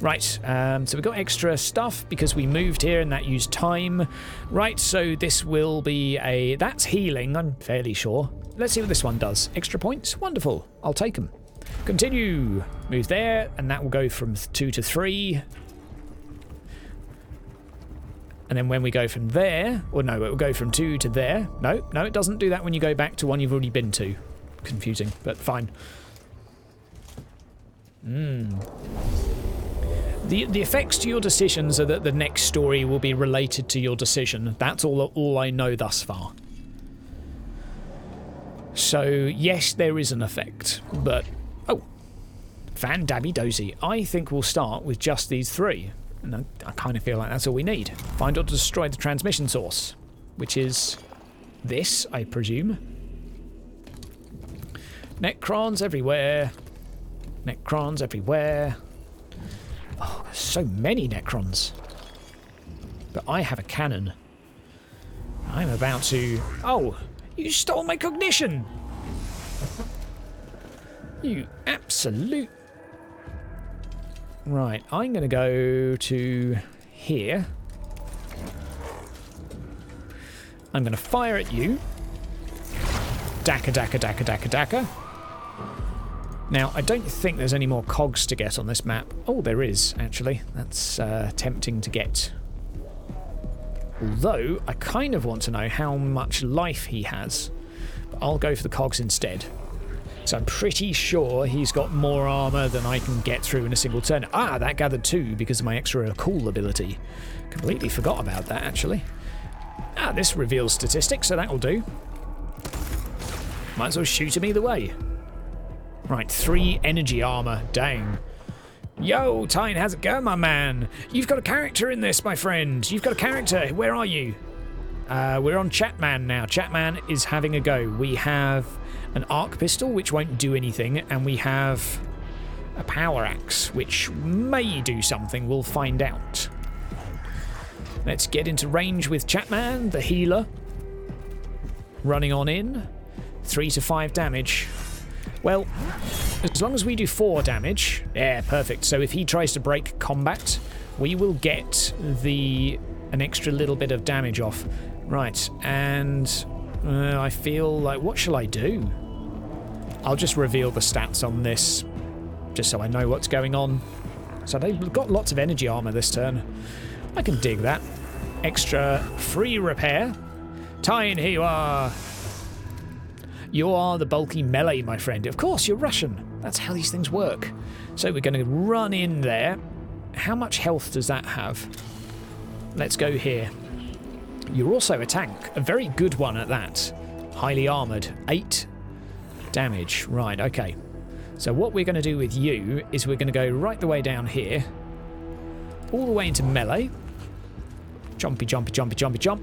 Right, so we've got extra stuff because we moved here and that used time. Right, so this will be a... That's healing, I'm fairly sure. Let's see what this one does. Extra points? Wonderful. I'll take them. Continue. Move there, and that will go from 2 to 3. And then when we go from there... Or no, it will go from 2 to there. No, it doesn't do that when you go back to one you've already been to. Confusing, but fine. The effects to your decisions are that the next story will be related to your decision. That's all I know thus far. So, yes, there is an effect, but... Oh, Fan Dabby Dozy. I think we'll start with just these 3. And I kind of feel like that's all we need. Find or destroy the transmission source, which is this, I presume. Necrons everywhere. Necrons everywhere. Oh, there's so many Necrons. But I have a cannon. I'm about to... Oh, you stole my cognition! You absolute... Right, I'm going to go to here. I'm going to fire at you. Daka, daka, daka, daka, daka. Now, I don't think there's any more cogs to get on this map. Oh, there is, actually. That's tempting to get. Although, I kind of want to know how much life he has. But I'll go for the cogs instead. So I'm pretty sure he's got more armor than I can get through in a single turn. Ah, that gathered 2 because of my extra cool ability. Completely forgot about that, actually. Ah, this reveals statistics, so that'll do. Might as well shoot him either way. Right, 3 energy armor. Dang. Yo, Tyne, how's it going, my man? You've got a character in this, my friend. You've got a character. Where are you? We're on Chatman now. Chatman is having a go. We have an arc pistol, which won't do anything, and we have a power axe, which may do something. We'll find out. Let's get into range with Chatman, the healer. Running on in. 3 to 5 damage. Well, as long as we do 4 damage... Yeah, perfect. So if he tries to break combat, we will get an extra little bit of damage off. Right, and I feel like... What shall I do? I'll just reveal the stats on this, just so I know what's going on. So they've got lots of energy armor this turn. I can dig that. Extra free repair. Tyne, here you are. You are the bulky melee, my friend. Of course, you're Russian. That's how these things work. So we're going to run in there. How much health does that have? Let's go here. You're also a tank. A very good one at that. Highly armoured. 8 damage. Right, okay. So what we're going to do with you is we're going to go right the way down here. All the way into melee. Jumpy, jumpy, jumpy, jumpy, jump.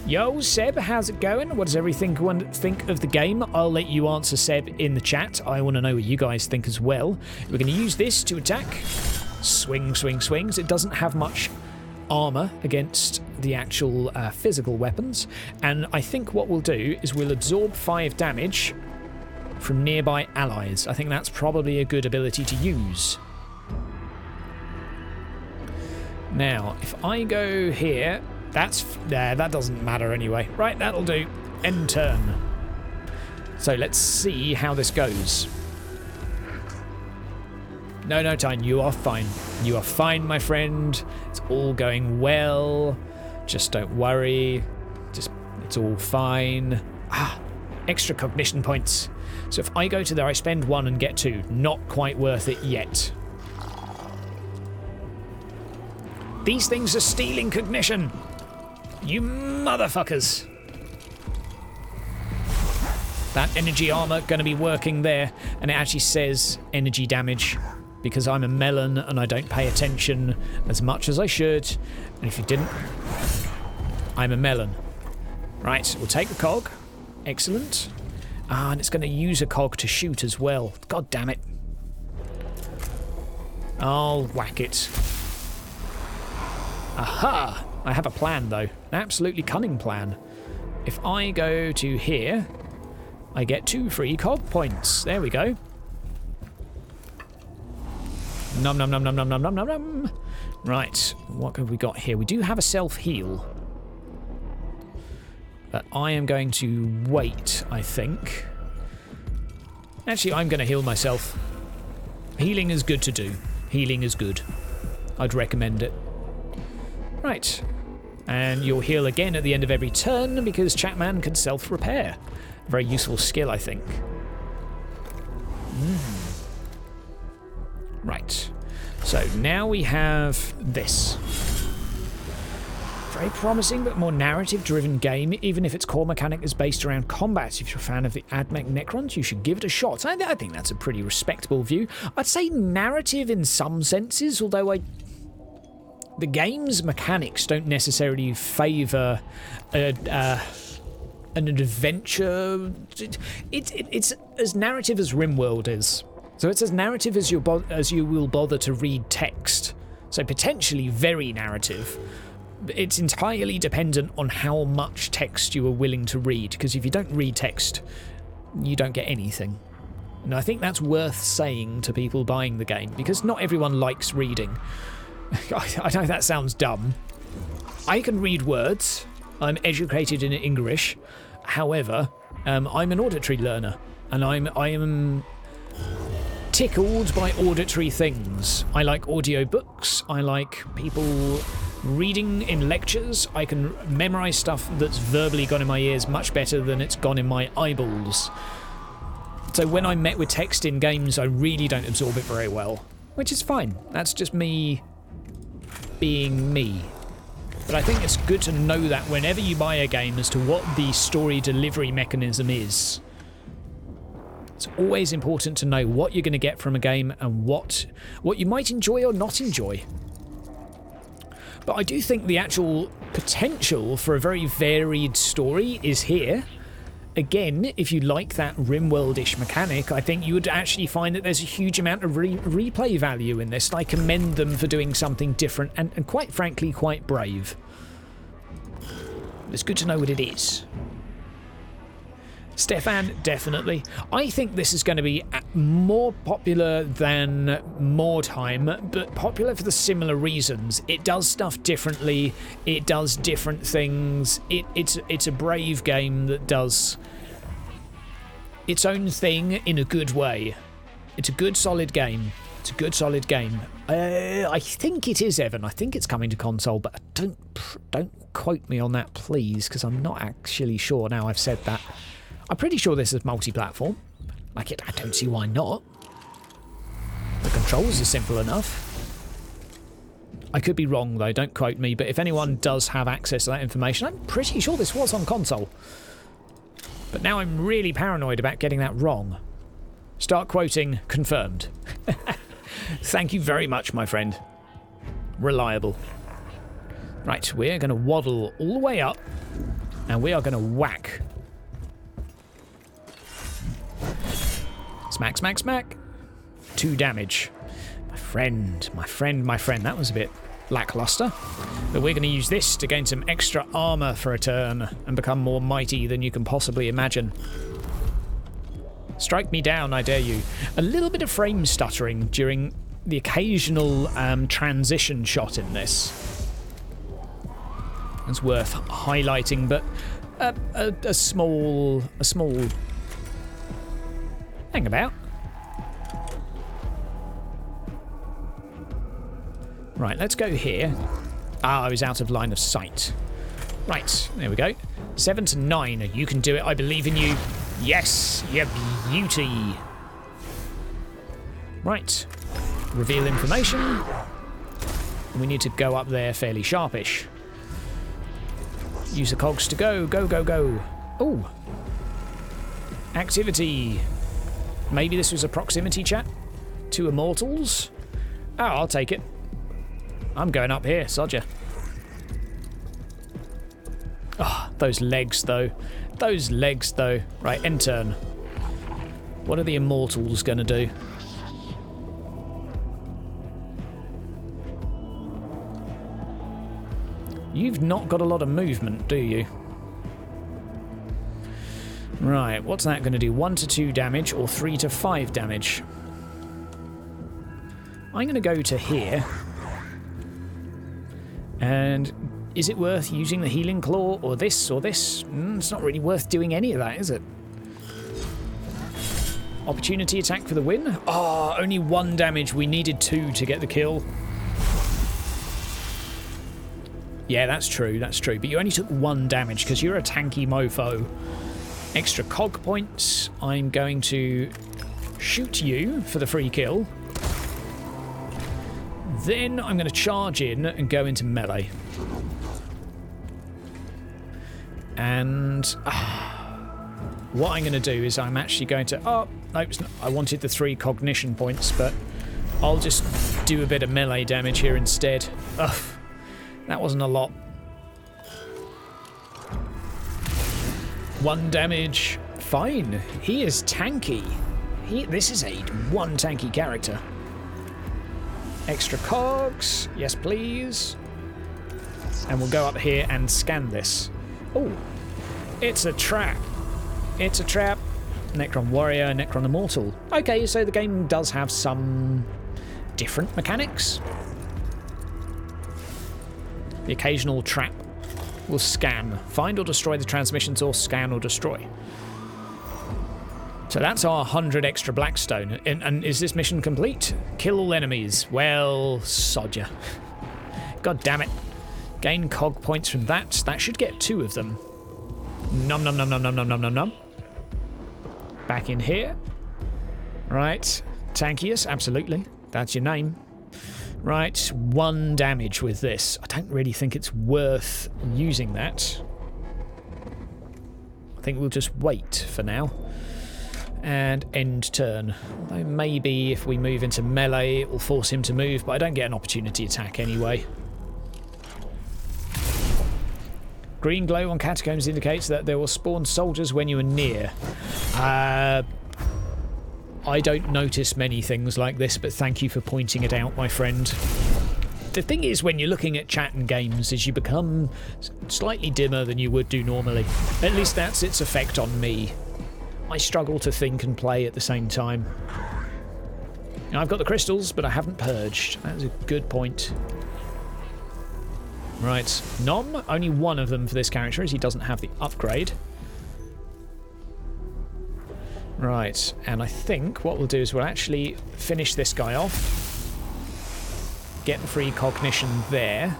Yo, Seb, how's it going? What does everything think of the game? I'll let you answer, Seb, in the chat. I want to know what you guys think as well. We're going to use this to attack. Swing, swing, swings. It doesn't have much armor against the actual physical weapons. And I think what we'll do is we'll absorb 5 damage from nearby allies. I think that's probably a good ability to use. Now, if I go here, that doesn't matter anyway. Right, that'll do. End turn. So let's see how this goes. No, Tyne, you are fine. You are fine, my friend. It's all going well. Just don't worry. It's all fine. Extra cognition points. So if I go to there, I spend 1 and get 2. Not quite worth it yet. These things are stealing cognition. You motherfuckers. That energy armor going to be working there. And it actually says energy damage. Because I'm a melon and I don't pay attention as much as I should. And if you didn't, I'm a melon. Right, we'll take the cog. Excellent. And it's going to use a cog to shoot as well. God damn it. I'll whack it. Aha! I have a plan though. An absolutely cunning plan. If I go to here, I get 2 free cog points. There we go. Nom nom nom nom nom nom nom nom nom. Right, what have we got here? We do have a self-heal. But I am going to wait, I think. Actually, I'm going to heal myself. Healing is good to do. Healing is good. I'd recommend it. Right. And you'll heal again at the end of every turn because Chatman can self-repair. Very useful skill, I think. Right. So now we have this. Very promising but more narrative-driven game, even if its core mechanic is based around combat. If you're a fan of the Admech Necrons, you should give it a shot. I think that's a pretty respectable view. I'd say narrative in some senses, although the game's mechanics don't necessarily favour an adventure. It's as narrative as RimWorld is. So it's as narrative as you will bother to read text. So potentially very narrative. It's entirely dependent on how much text you are willing to read, because if you don't read text, you don't get anything. And I think that's worth saying to people buying the game, because not everyone likes reading. I know that sounds dumb. I can read words. I'm educated in English. However, I'm an auditory learner, and I am tickled by auditory things. I like audiobooks. I like people reading in lectures. I can memorize stuff that's verbally gone in my ears much better than it's gone in my eyeballs. So when I'm met with text in games, I really don't absorb it very well, which is fine. That's just me being me. But I think it's good to know that whenever you buy a game as to what the story delivery mechanism is. It's always important to know what you're going to get from a game and what you might enjoy or not enjoy. But I do think the actual potential for a very varied story is here. Again, if you like that RimWorld-ish mechanic, I think you would actually find that there's a huge amount of replay value in this. And I commend them for doing something different and quite frankly, quite brave. It's good to know what it is. Stefan, definitely. I think this is going to be more popular than More Time, but popular for the similar reasons. It does stuff differently. It does different things. It's a brave game that does its own thing in a good way. It's a good, solid game. It's a good, solid game. I think it is, Evan. I think it's coming to console, but don't quote me on that, please, because I'm not actually sure now I've said that. I'm pretty sure this is multi-platform. I don't see why not. The controls are simple enough. I could be wrong though, don't quote me, but if anyone does have access to that information, I'm pretty sure this was on console. But now I'm really paranoid about getting that wrong. Start quoting, confirmed. Thank you very much, my friend. Reliable. Right, we're going to waddle all the way up, and we are going to whack. Smack, smack, smack. 2 damage. My friend, my friend, my friend. That was a bit lackluster. But we're going to use this to gain some extra armor for a turn and become more mighty than you can possibly imagine. Strike me down, I dare you. A little bit of frame stuttering during the occasional transition shot in this is worth highlighting, but a small hang about. Right, let's go here. Ah, I was out of line of sight. Right, there we go. 7 to 9. You can do it. I believe in you. Yes, you beauty. Right. Reveal information. We need to go up there fairly sharpish. Use the cogs to go. Go, go, go. Oh. Activity. Maybe this was a proximity chat? 2 immortals? Oh, I'll take it. I'm going up here, sodja. Oh, those legs, though. Those legs, though. Right, end turn. What are the immortals going to do? You've not got a lot of movement, do you? Right, what's that going to do? 1 to 2 damage or 3 to 5 damage? I'm going to go to here. And is it worth using the healing claw or this or this? It's not really worth doing any of that, is it? Opportunity attack for the win? Oh, only 1 damage. We needed 2 to get the kill. Yeah, that's true, that's true. But you only took 1 damage because you're a tanky mofo. Extra cog points. I'm going to shoot you for the free kill. Then I'm going to charge in and go into melee. And what I'm going to do is I'm actually going to... Oh, no, I wanted the 3 cognition points, but I'll just do a bit of melee damage here instead. Ugh, that wasn't a lot. 1 damage. Fine. He is tanky. This is one tanky character. Extra cogs. Yes, please. And we'll go up here and scan this. Oh, it's a trap. It's a trap. Necron Warrior, Necron Immortal. Okay, so the game does have some different mechanics. The occasional trap will scan. Find or destroy the transmissions or scan or destroy. So that's our 100 extra Blackstone. And is this mission complete? Kill all enemies. Well, sodja. God damn it. Gain cog points from that. That should get 2 of them. Nom nom nom nom nom nom nom nom nom. Back in here. Right. Tankius, absolutely. That's your name. Right. 1 damage with this. I don't really think it's worth using that. I think we'll just wait for now. And end turn. Although maybe if we move into melee, it will force him to move, but I don't get an opportunity attack anyway. Green glow on catacombs indicates that there will spawn soldiers when you are near. I don't notice many things like this, but thank you for pointing it out, my friend. The thing is, when you're looking at chat and games, is you become slightly dimmer than you would do normally. At least that's its effect on me. I struggle to think and play at the same time. Now, I've got the crystals, but I haven't purged. That's a good point. Right, Nom, only 1 of them for this character as he doesn't have the upgrade. Right, and I think what we'll do is we'll actually finish this guy off. Get the free cognition there.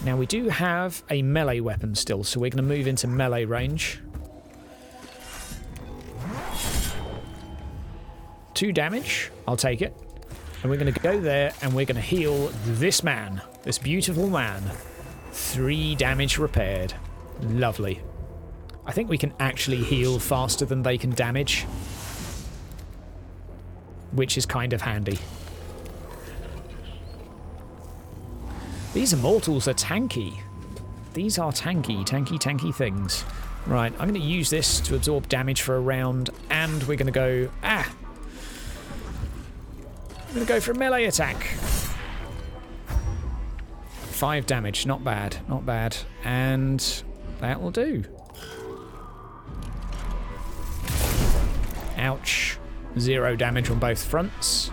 Now we do have a melee weapon still, so we're going to move into melee range. 2 damage, I'll take it. And we're going to go there and we're going to heal this man, this beautiful man. 3 damage repaired. Lovely. I think we can actually heal faster than they can damage, which is kind of handy. These immortals are tanky. These are tanky things. Right, I'm going to use this to absorb damage for a round, and we're going to go... I'm going to go for a melee attack. 5 damage, not bad, not bad. And that will do. Ouch. 0 damage on both fronts.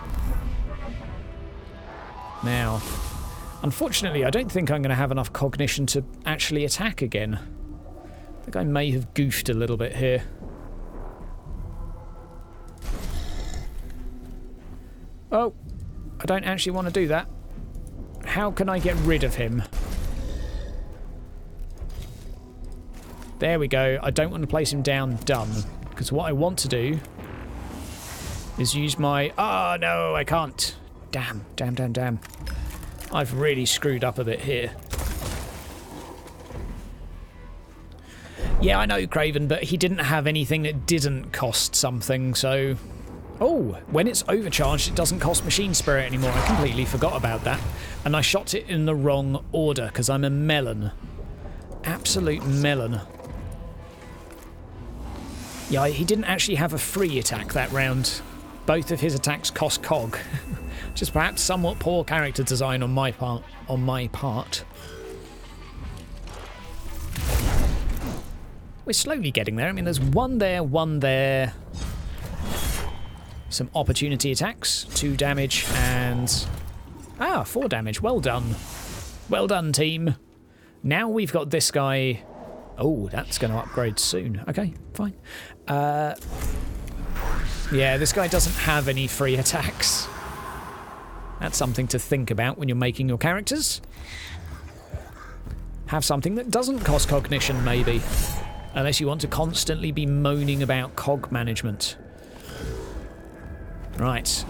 Now, unfortunately, I don't think I'm going to have enough cognition to actually attack again. I think I may have goofed a little bit here. Oh, I don't actually want to do that. How can I get rid of him? There we go. I don't want to place him down. Done. Because what I want to do is use my... Oh, no, I can't. Damn, damn, damn, damn. I've really screwed up a bit here. Yeah, I know, Craven, but he didn't have anything that didn't cost something, so... Oh, when it's overcharged, it doesn't cost Machine Spirit anymore. I completely forgot about that. And I shot it in the wrong order, because I'm a melon. Absolute melon. Yeah, he didn't actually have a free attack that round. Both of his attacks cost cog. Which is perhaps somewhat poor character design on my part. We're slowly getting there. I mean, there's one there, one there. Some opportunity attacks. 2 damage and... Ah, 4 damage. Well done. Well done, team. Now we've got this guy... Oh, that's going to upgrade soon. Okay, fine. Yeah, this guy doesn't have any free attacks. That's something to think about when you're making your characters. Have something that doesn't cost cognition, maybe. Unless you want to constantly be moaning about cog management. Right.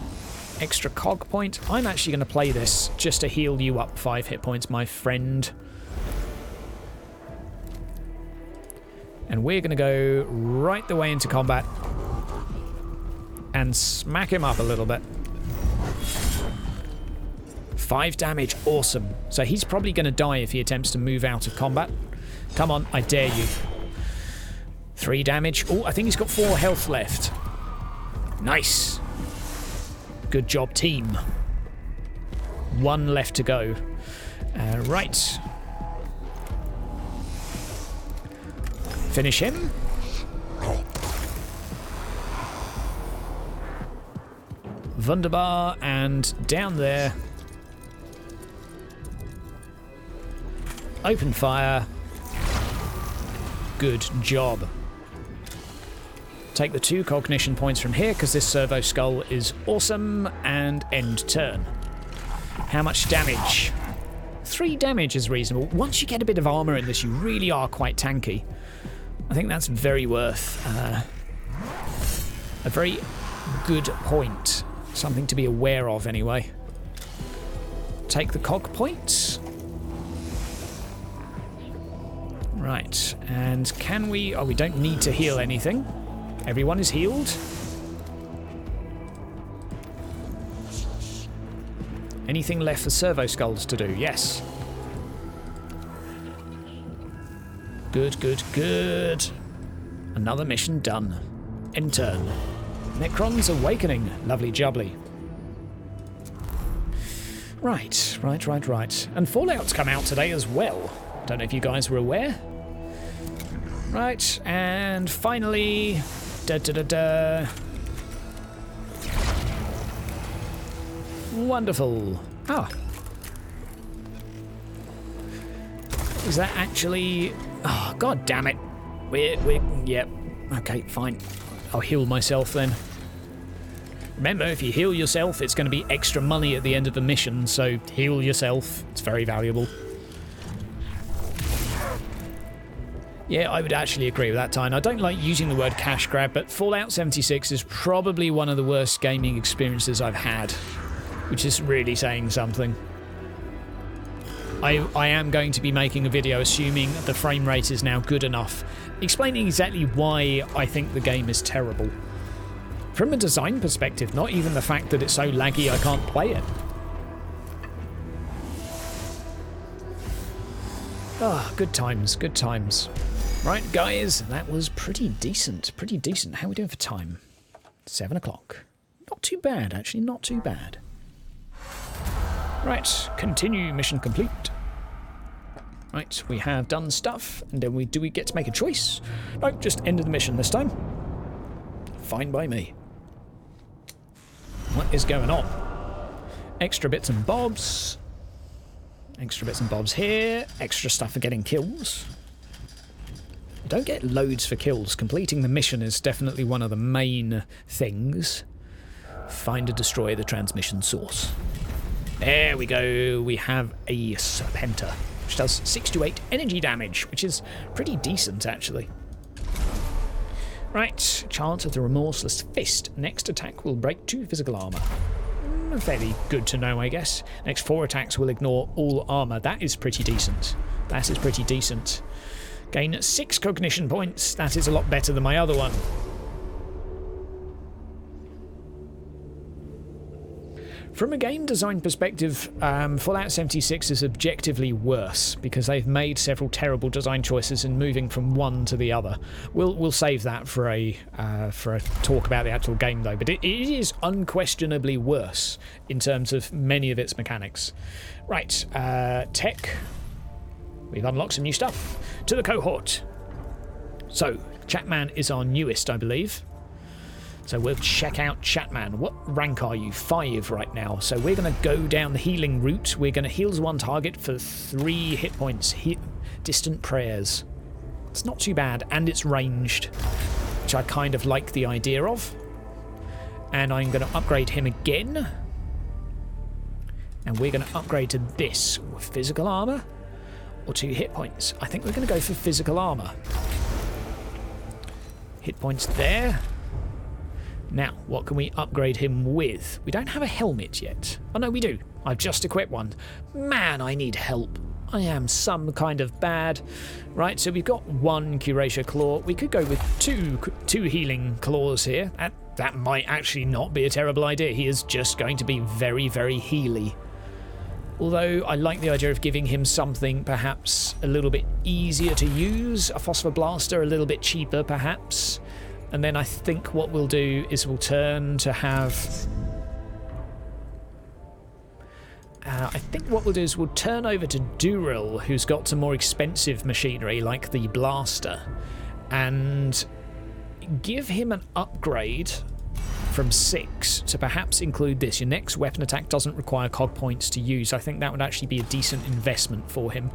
Extra cog point. I'm actually going to play this just to heal you up 5 hit points, my friend. And we're going to go right the way into combat and smack him up a little bit. 5 damage, awesome. So he's probably going to die if he attempts to move out of combat. Come on, I dare you. 3 damage. Oh, I think he's got 4 health left. Nice. Good job, team. 1 left to go. Right. Finish him. Wunderbar, and down there. Open fire. Good job. Take the 2 cognition points from here because this servo skull is awesome, and end turn. How much damage? 3 damage is reasonable. Once you get a bit of armor in this, you really are quite tanky. I think that's very worth a very good point. Something to be aware of, anyway. Take the cog points. Right, and can we... Oh, we don't need to heal anything. Everyone is healed. Anything left for servo skulls to do? Yes. Good, good, good. Another mission done. End turn. Necron's Awakening. Lovely jubbly. Right. And Fallout's come out today as well. Don't know if you guys were aware. Right, and finally... Wonderful. Ah. Is that actually... Oh, god damn it. Yep. Okay, fine. I'll heal myself then. Remember, if you heal yourself, it's going to be extra money at the end of the mission, so heal yourself. It's very valuable. Yeah, I would actually agree with that, Tyne. I don't like using the word cash grab, but Fallout 76 is probably one of the worst gaming experiences I've had, which is really saying something. I am going to be making a video assuming the frame rate is now good enough, explaining exactly why I think the game is terrible. From a design perspective, not even the fact that it's so laggy I can't play it. Ah, good times, good times. Right, guys, that was pretty decent, pretty decent. How are we doing for time? 7 o'clock. Not too bad, actually, not too bad. Right, continue, mission complete. Right, we have done stuff, and then do we get to make a choice? No, just ended the mission this time. Fine by me. What is going on? Extra bits and bobs. Extra bits and bobs here. Extra stuff for getting kills. You don't get loads for kills. Completing the mission is definitely one of the main things. Find and destroy the transmission source. There we go. We have a Serpenter, which does 6 to 8 energy damage, which is pretty decent, actually. Right, chance of the Remorseless Fist. Next attack will break 2 physical armor. Fairly good to know, I guess. Next 4 attacks will ignore all armor. That is pretty decent. That is pretty decent. Gain 6 cognition points. That is a lot better than my other one. From a game design perspective, Fallout 76 is objectively worse because they've made several terrible design choices in moving from one to the other. We'll save that for a talk about the actual game, though. But it is unquestionably worse in terms of many of its mechanics. Right, tech. We've unlocked some new stuff. To the cohort. So, Chatman is our newest, I believe. So we'll check out Chatman. What rank are you? 5 right now. So we're going to go down the healing route. We're going to heal one target for 3 hit points. Distant prayers. It's not too bad, and it's ranged, which I kind of like the idea of. And I'm going to upgrade him again. And we're going to upgrade to this. Physical armor or 2 hit points. I think we're going to go for physical armor. Hit points there. Now, what can we upgrade him with? We don't have a helmet yet. Oh, no, we do. I've just equipped one. Man, I need help. I am some kind of bad. Right, so we've got 1 Cuirassier Claw. We could go with two healing claws here. That might actually not be a terrible idea. He is just going to be very, very healy. Although I like the idea of giving him something perhaps a little bit easier to use. A Phosphor Blaster, a little bit cheaper, perhaps. And then I think what we'll do is we'll turn to have... I think what we'll do is we'll turn over to Duril, who's got some more expensive machinery, like the Blaster, and give him an upgrade from 6 to perhaps include this. Your next weapon attack doesn't require cog points to use. I think that would actually be a decent investment for him.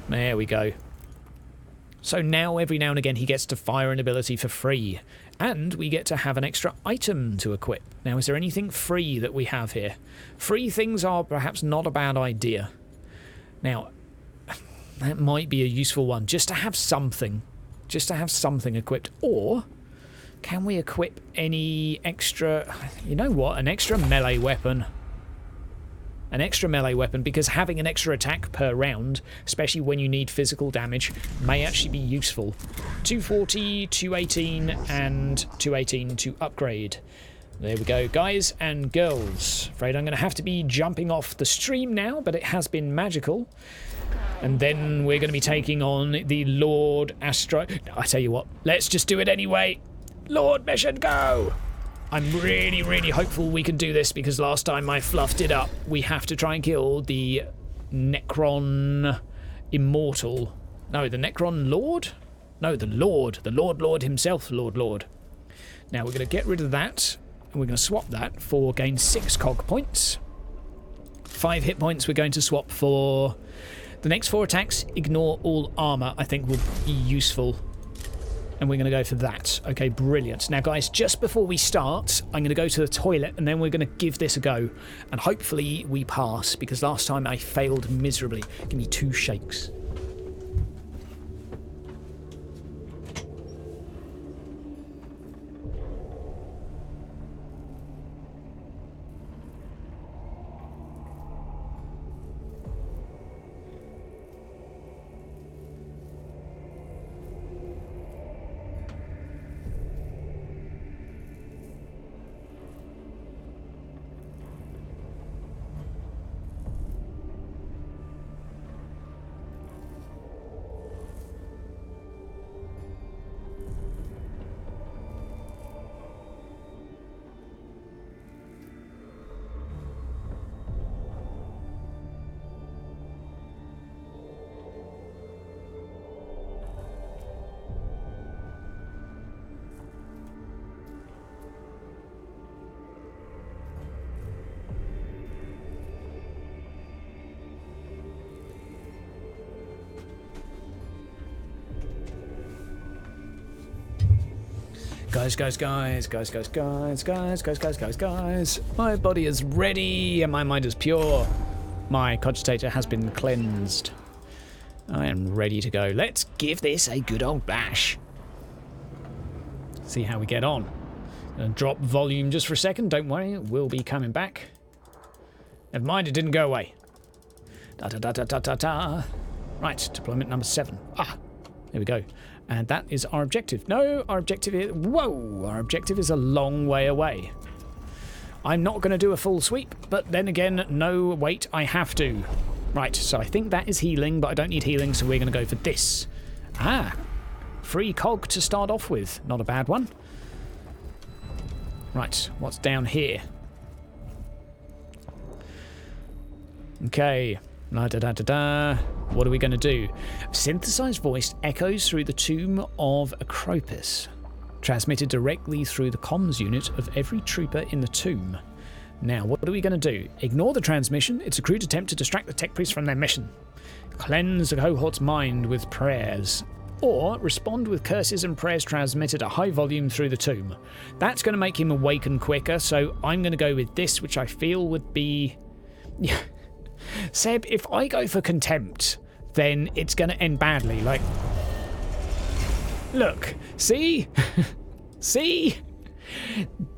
There we go. So now, every now and again, he gets to fire an ability for free. And we get to have an extra item to equip. Now, is there anything free that we have here? Free things are perhaps not a bad idea. Now, that might be a useful one, just to have something. Just to have something equipped. Or, can we equip any extra... You know what? An extra melee weapon. An extra melee weapon, because having an extra attack per round, especially when you need physical damage, may actually be useful. 240, 218, and 218 to upgrade. There we go, guys and girls. Afraid I'm going to have to be jumping off the stream now, but it has been magical. And then we're going to be taking on the Lord Astro... I tell you what, let's just do it anyway. Lord Mission, go! I'm really, really hopeful we can do this, because last time I fluffed it up. We have to try and kill the Necron Immortal. No, the Necron Lord? No, the Lord. The Lord himself, Lord. Now, we're going to get rid of that, and we're going to swap that for gain 6 cog points. 5 hit points we're going to swap for... The next 4 attacks, ignore all armor, I think will be useful. And we're going to go for that. Okay, brilliant. Now, guys, just before we start, I'm going to go to the toilet, and then we're going to give this a go. And hopefully we pass, because last time I failed miserably. Give me 2 shakes. Guys. My body is ready and my mind is pure. My cogitator has been cleansed. I am ready to go. Let's give this a good old bash. See how we get on. Gonna drop volume just for a second. Don't worry, it will be coming back. Never mind, it didn't go away. Right, deployment number 7. There we go. And that is our objective. No, our objective is... Whoa! Our objective is a long way away. I'm not going to do a full sweep, but then again, no, wait, I have to. Right, so I think that is healing, but I don't need healing, so we're going to go for this. Free cog to start off with. Not a bad one. Right, what's down here? Okay. What are we going to do? Synthesized voice echoes through the tomb of Acropis, transmitted directly through the comms unit of every trooper in the tomb. Now, what are we going to do? Ignore the transmission. It's a crude attempt to distract the tech priests from their mission. Cleanse the cohort's mind with prayers. Or respond with curses and prayers transmitted at high volume through the tomb. That's going to make him awaken quicker, so I'm going to go with this, which I feel would be... Seb, if I go for contempt, then it's going to end badly. Like, look, see? See?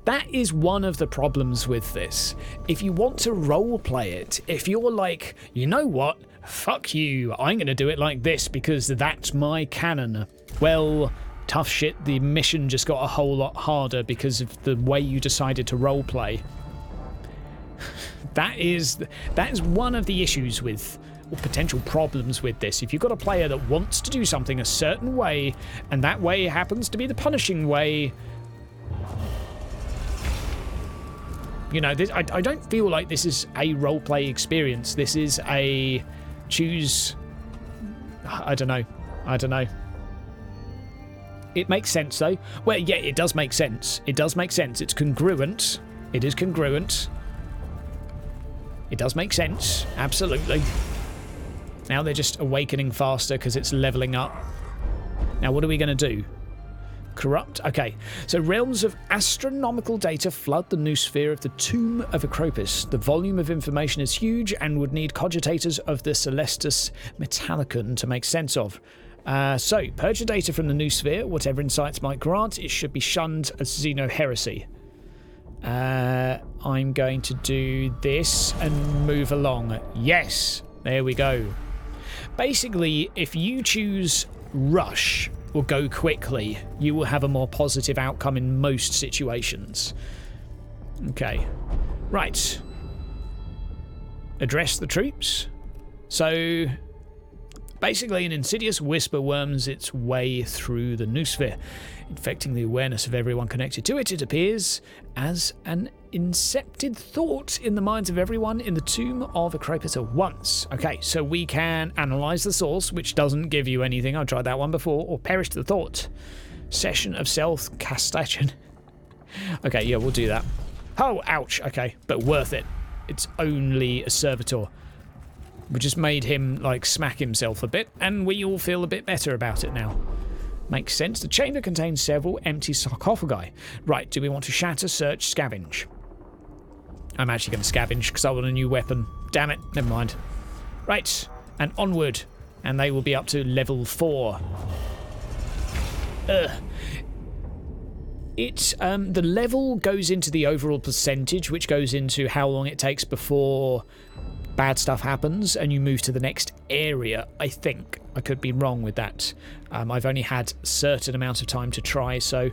That is one of the problems with this. If you want to roleplay it, if you're like, you know what? Fuck you, I'm going to do it like this because that's my canon. Well, tough shit, the mission just got a whole lot harder because of the way you decided to roleplay. That is one of the issues with, or potential problems with this. If you've got a player that wants to do something a certain way, and that way happens to be the punishing way, you know, I don't feel like this is a roleplay experience. This is a choose... I don't know. It makes sense, though. Well, yeah, it does make sense. It does make sense. It's congruent. It is congruent. It does make sense, absolutely. Now they're just awakening faster because it's leveling up. Now what are we going to do? Corrupt? Okay, so realms of astronomical data flood the noosphere of the tomb of Acropis. The volume of information is huge and would need cogitators of the Celestus Mechanicus to make sense of. So, purge the data from the noosphere. Whatever insights might grant, it should be shunned as xenoheresy. I'm going to do this and move along. Yes, there we go. Basically, if you choose rush or go quickly, you will have a more positive outcome in most situations. Okay, right. Address the troops. So, basically, an insidious whisper worms its way through the noosphere, infecting the awareness of everyone connected to it. It appears as an incepted thought in the minds of everyone in the tomb of Acropis at once. Okay, so we can analyze the source, which doesn't give you anything. I've tried that one before. Or perish the thought. Session of self-castation. Okay, yeah, we'll do that. Oh, ouch. Okay, but worth it. It's only a servitor. We just made him, like, smack himself a bit, and we all feel a bit better about it now. Makes sense. The chamber contains several empty sarcophagi. Right, do we want to shatter, search, scavenge? I'm actually going to scavenge because I want a new weapon. Damn it, never mind. Right, and onward. And they will be up to level 4. The level goes into the overall percentage, which goes into how long it takes before bad stuff happens and you move to the next area, I think. I could be wrong with that. I've only had a certain amount of time to try, so...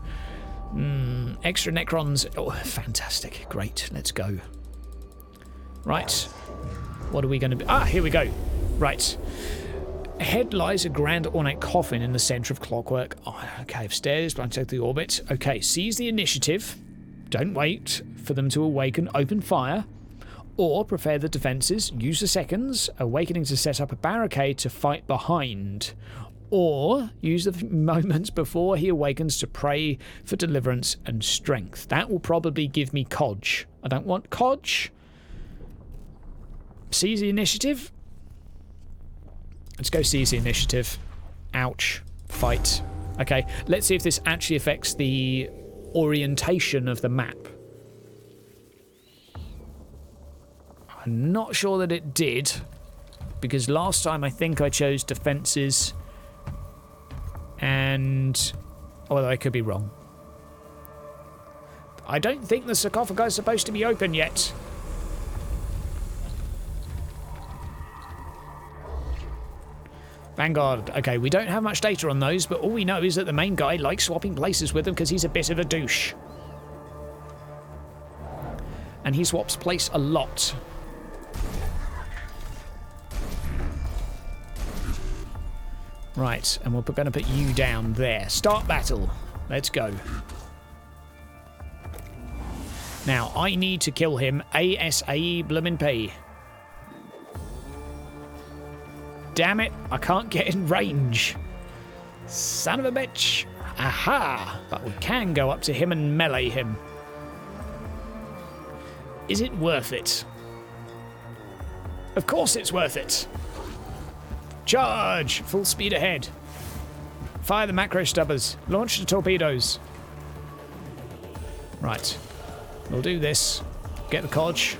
extra Necrons. Oh, fantastic. Great. Let's go. Right. What are we going to be... Ah, here we go. Right. Ahead lies a grand ornate coffin in the centre of clockwork. Oh, okay, stairs, blind to the orbit. Okay, seize the initiative. Don't wait for them to awaken. Open fire. Or prepare the defences. Use the seconds. Awakening to set up a barricade to fight behind. Or use the moments before he awakens to pray for deliverance and strength. That will probably give me Codge. I don't want Codge. Seize the initiative. Let's go seize the initiative. Ouch. Fight. Okay, let's see if this actually affects the orientation of the map. I'm not sure that it did, because last time I think I chose defences, and although I could be wrong. I don't think the sarcophagus is supposed to be open yet. Vanguard. Okay, we don't have much data on those, but all we know is that the main guy likes swapping places with them because he's a bit of a douche. And he swaps place a lot. Right, and we're going to put you down there. Start battle. Let's go. Now, I need to kill him ASAP bloomin' P. Damn it, I can't get in range. Son of a bitch. Aha! But we can go up to him and melee him. Is it worth it? Of course it's worth it. Charge! Full speed ahead. Fire the macro stubbers. Launch the torpedoes. Right. We'll do this. Get the codge.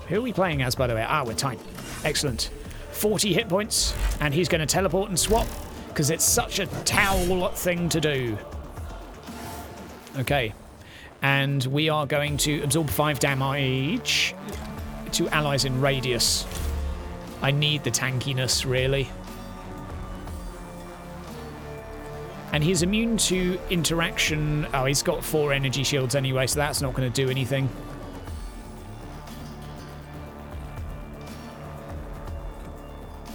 Who are we playing as, by the way? Ah, we're time. Excellent. 40 hit points, and he's going to teleport and swap, because it's such a towel thing to do. Okay. And we are going to absorb 5 damage to allies in radius. I need the tankiness, really. And he's immune to interaction. Oh, he's got 4 energy shields anyway, so that's not going to do anything.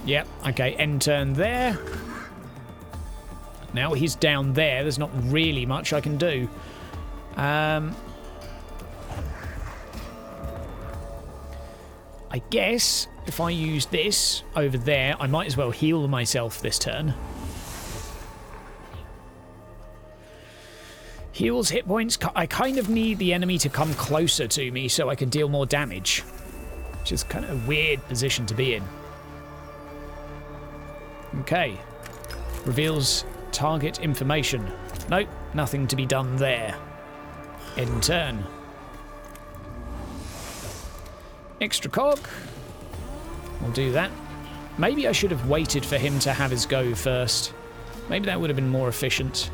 Yep, okay, end turn there. Now he's down there. There's not really much I can do. I guess if I use this over there, I might as well heal myself this turn. Heals hit points. I kind of need the enemy to come closer to me so I can deal more damage, which is kind of a weird position to be in. Okay. Reveals target information. Nope, nothing to be done there. End turn. Extra cog. We'll do that. Maybe I should have waited for him to have his go first. Maybe that would have been more efficient.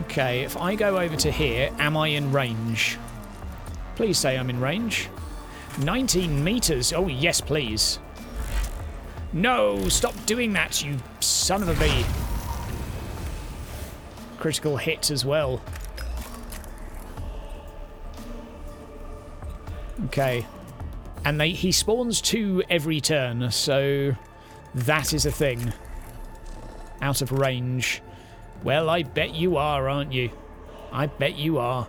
Okay, if I go over to here, am I in range? Please say I'm in range. 19 meters. Oh, yes, please. No, stop doing that, you son of a bee. Critical hit as well. Okay. And he spawns 2 every turn, so that is a thing. Out of range. Well, I bet you are, aren't you? I bet you are.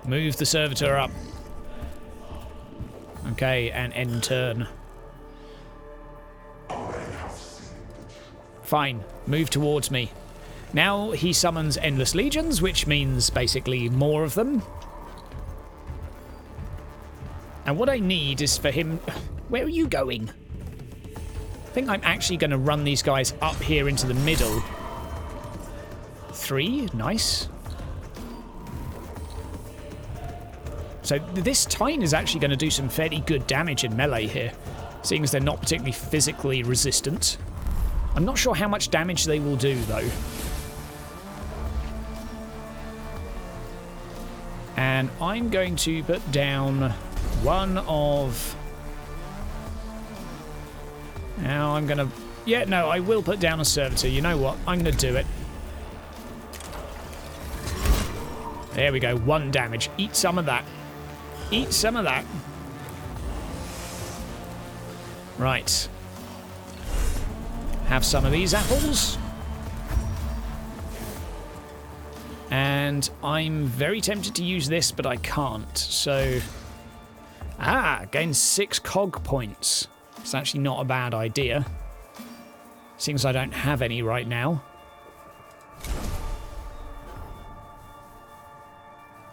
Move the servitor up. Okay, and end turn. Fine, move towards me. Now he summons endless legions, which means basically more of them. And what I need is for him... Where are you going? I think I'm actually going to run these guys up here into the middle. 3, nice. So this Tine is actually going to do some fairly good damage in melee here, seeing as they're not particularly physically resistant. I'm not sure how much damage they will do, though. And I'm going to put down one of... Now I'm going to... Yeah, no, I will put down a servitor. You know what? I'm going to do it. There we go. 1 damage. Eat some of that. Eat some of that. Right. Have some of these apples. And I'm very tempted to use this, but I can't. So... Ah, gain 6 cog points. It's actually not a bad idea. Seems I don't have any right now.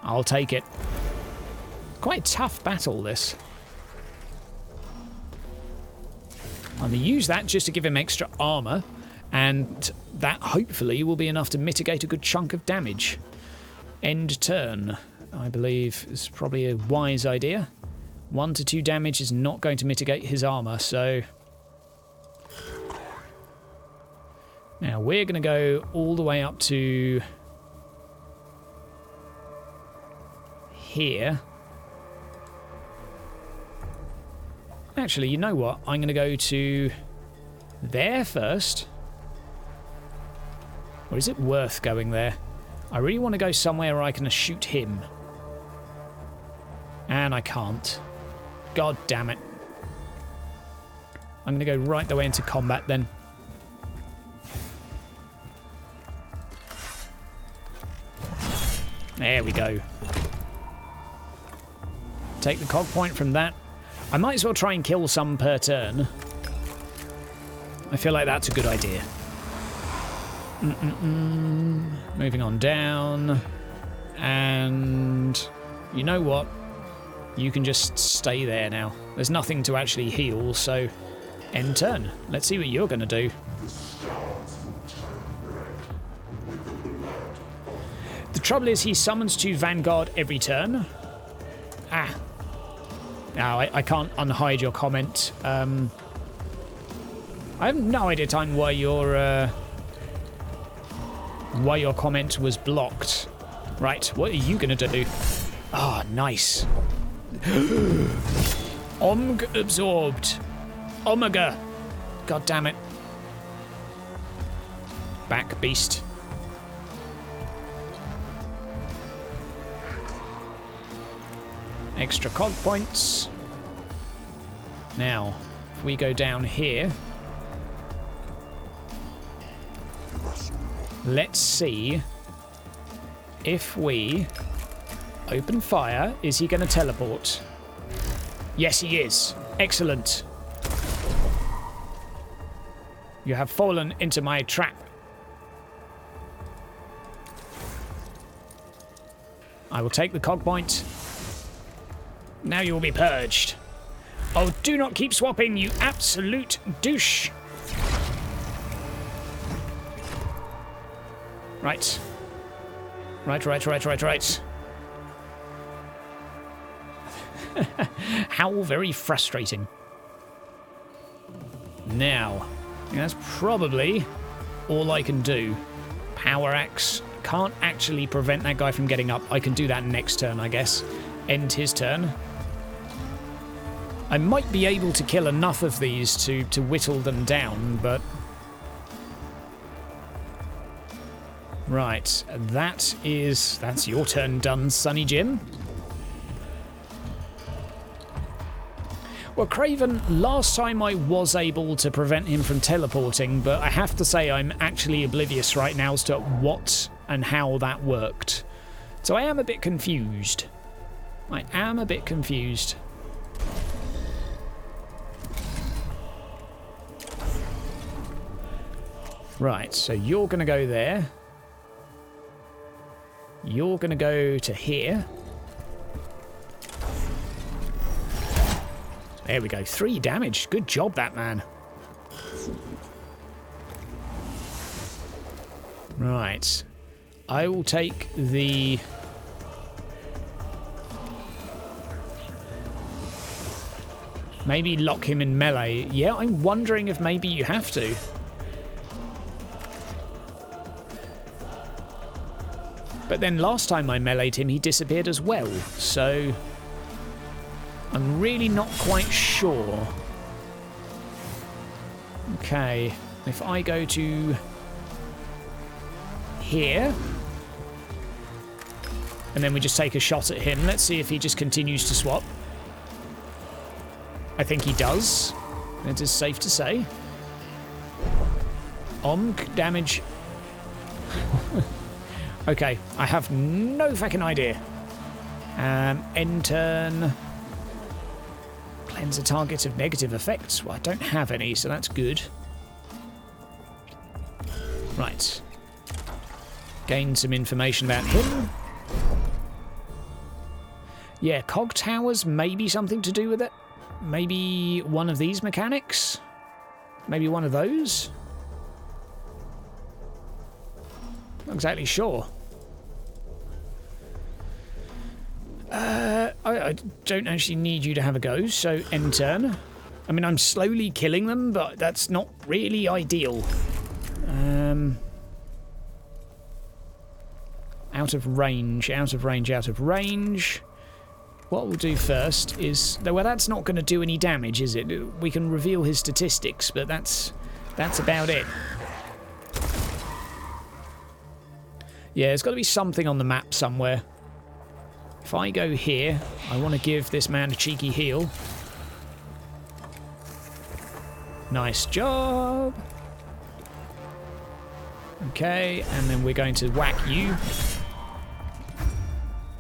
I'll take it. Quite a tough battle, this. I'm going to use that just to give him extra armor, and that hopefully will be enough to mitigate a good chunk of damage. End turn, I believe, is probably a wise idea. 1 to 2 damage is not going to mitigate his armor, so... Now we're going to go all the way up to... here. Actually, you know what? I'm going to go to there first. Or is it worth going there? I really want to go somewhere where I can shoot him. And I can't. God damn it. I'm going to go right the way into combat then. There we go. Take the cog point from that. I might as well try and kill some per turn. I feel like that's a good idea. Moving on down. And you know what? You can just stay there now. There's nothing to actually heal, so end turn. Let's see what you're going to do. The trouble is he summons 2 Vanguard every turn. Ah. Now, I can't unhide your comment. I have no idea, Time, why your comment was blocked. Right, what are you going to do? Ah, oh, nice. Omg absorbed. Omega. God damn it. Back, beast. Extra cog points. Now, if we go down here, let's see if we open fire. Is he going to teleport? Yes, he is. Excellent. You have fallen into my trap. I will take the cog point. Now you will be purged. Oh, do not keep swapping, you absolute douche. Right. Right. How very frustrating. Now, that's probably all I can do. Power axe. Can't actually prevent that guy from getting up. I can do that next turn, I guess. End his turn. I might be able to kill enough of these to whittle them down, but... Right, that's your turn done, Sonny Jim. Well, Craven, last time I was able to prevent him from teleporting, but I have to say I'm actually oblivious right now as to what and how that worked. So I am a bit confused. Right, so you're going to go there. You're going to go to here. There we go, 3 damage. Good job, that man. Right. I will take the... Maybe lock him in melee. Yeah, I'm wondering if maybe you have to. But then last time I meleeed him, he disappeared as well, so... I'm really not quite sure. Okay, if I go to... here... and then we just take a shot at him, let's see if he just continues to swap. I think he does. That is safe to say. Omg damage. Okay, I have no fucking idea. End turn. Cleanse a target of negative effects. Well, I don't have any, so that's good. Right. Gain some information about him. Yeah, cog towers may be something to do with it. Maybe one of these mechanics? Maybe one of those? Not exactly sure. I don't actually need you to have a go, so end turn. I mean, I'm slowly killing them, but that's not really ideal. Out of range, out of range, out of range. What we'll do first is... Well, that's not going to do any damage, is it? We can reveal his statistics, but that's about it. Yeah, there's got to be something on the map somewhere. If I go here, I want to give this man a cheeky heal. Nice job. Okay, and then we're going to whack you.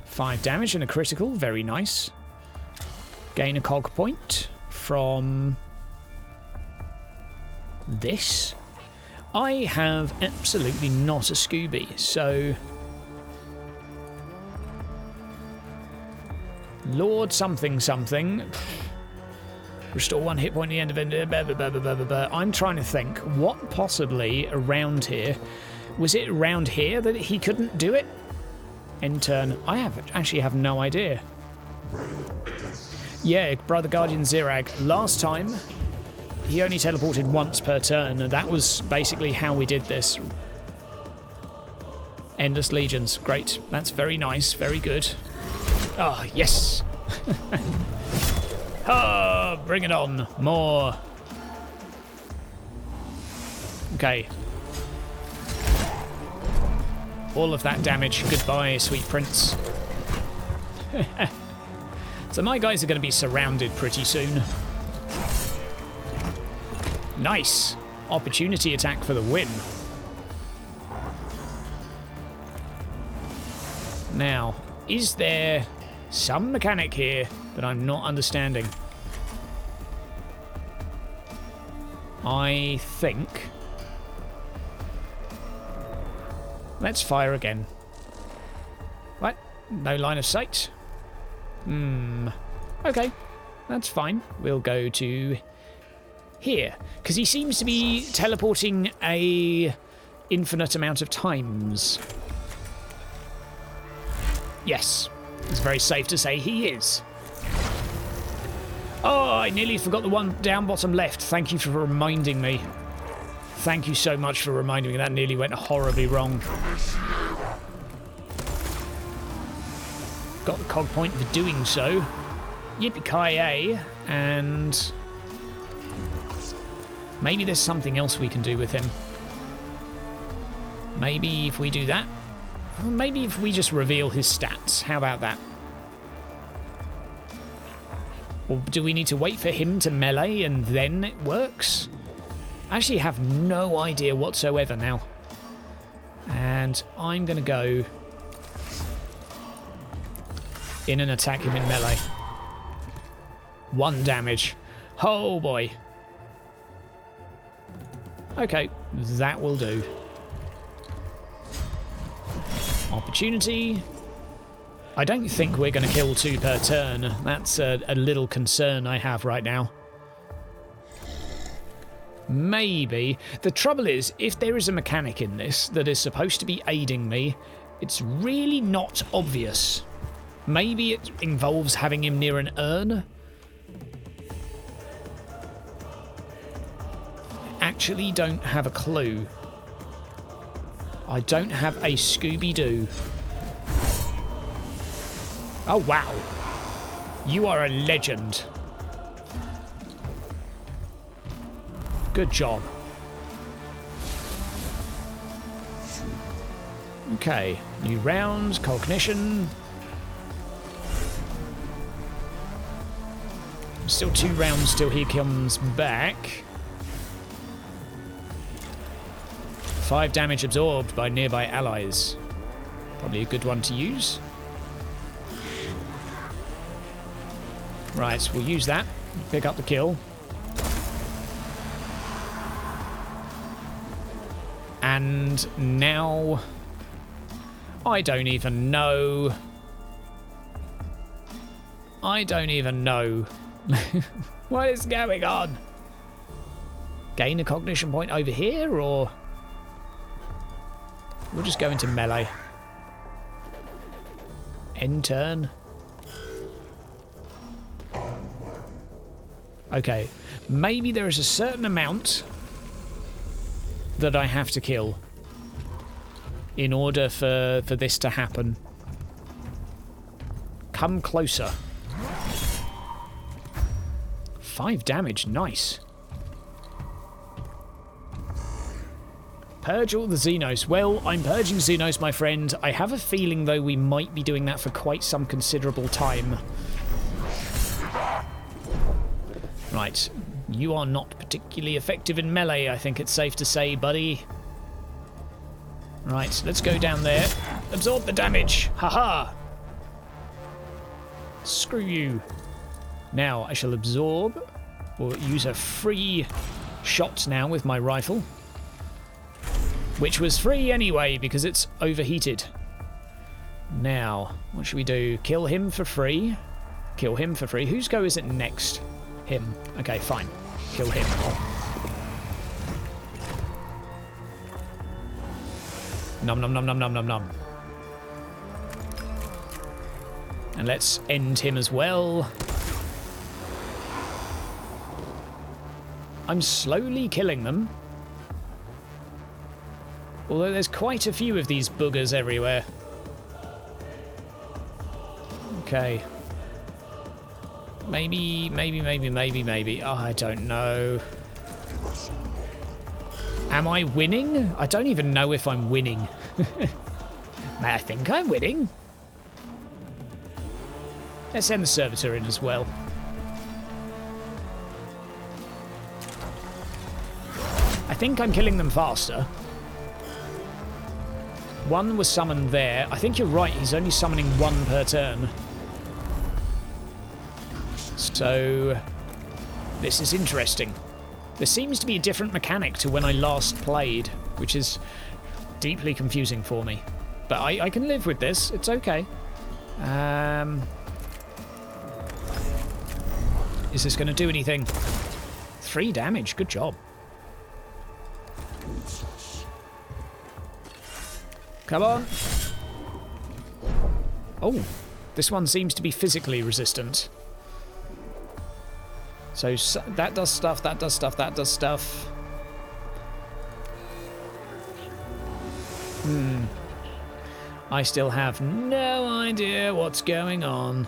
5 damage and a critical, very nice. Gain a cog point from this. I have absolutely not a Scooby, so... Lord something something. Restore 1 hit point at the end of it. I'm trying to think, what possibly around here... Was it around here that he couldn't do it? End turn. I actually have no idea. Yeah, Brother Guardian Zirag. Last time, he only teleported once per turn, and that was basically how we did this. Endless Legions. Great. That's very nice. Very good. Ah, oh, yes. Oh, bring it on. More. Okay. All of that damage. Goodbye, sweet prince. So my guys are going to be surrounded pretty soon. Nice. Opportunity attack for the win. Now, is there some mechanic here that I'm not understanding? I think... Let's fire again. What? No line of sight? Okay, that's fine. We'll go to here, because he seems to be teleporting a infinite amount of times. Yes, it's very safe to say he is. Oh, I nearly forgot the one down bottom left. Thank you for reminding me. Thank you so much for reminding me. That nearly went horribly wrong. Got the cog point for doing so. Yippee-ki-yay. And maybe there's something else we can do with him. Maybe if we do that. Maybe if we just reveal his stats. How about that? Or do we need to wait for him to melee and then it works? I actually have no idea whatsoever now. And I'm going to go in and attack him in melee. 1 damage. Oh boy. Okay, that will do. Opportunity. I don't think we're going to kill 2 per turn. That's a little concern I have right now. Maybe. The trouble is, if there is a mechanic in this that is supposed to be aiding me, it's really not obvious. Maybe it involves having him near an urn. Actually don't have a clue. I don't have a Scooby-Doo. Oh, wow. You are a legend. Good job. Okay, new rounds, cognition. Still 2 rounds till he comes back. 5 damage absorbed by nearby allies. Probably a good one to use. Right, we'll use that. Pick up the kill. And now... I don't even know. I don't even know. What is going on? gain a cognition point over here, or we'll just go into melee. End turn. Okay, maybe there is a certain amount that I have to kill in order for this to happen. Come closer. 5 damage, nice. Purge all the Xenos. Well, I'm purging Xenos, my friend. I have a feeling, though, we might be doing that for quite some considerable time. Right. You are not particularly effective in melee, I think it's safe to say, buddy. Right, let's go down there. Absorb the damage. Haha. Screw you. Now, I shall absorb, or use a free shot now with my rifle. Which was free anyway, because it's overheated. Now, what should we do? Kill him for free. Kill him for free. Whose go is it next? Him. Okay, fine. Kill him. Nom nom nom nom nom nom nom. And let's end him as well. I'm slowly killing them. Although there's quite a few of these boogers everywhere. Okay. Maybe. Oh, I don't know. Am I winning? I don't even know if I'm winning. I think I'm winning. Let's send the servitor in as well. I think I'm killing them faster. One was summoned there. I think you're right, he's only summoning one per turn. So, this is interesting. There seems to be a different mechanic to when I last played, which is deeply confusing for me. But I can live with this, it's okay. Is this going to do anything? 3 damage, good job. Come on. Oh, this one seems to be physically resistant. So that does stuff, that does stuff, that does stuff. I still have no idea what's going on.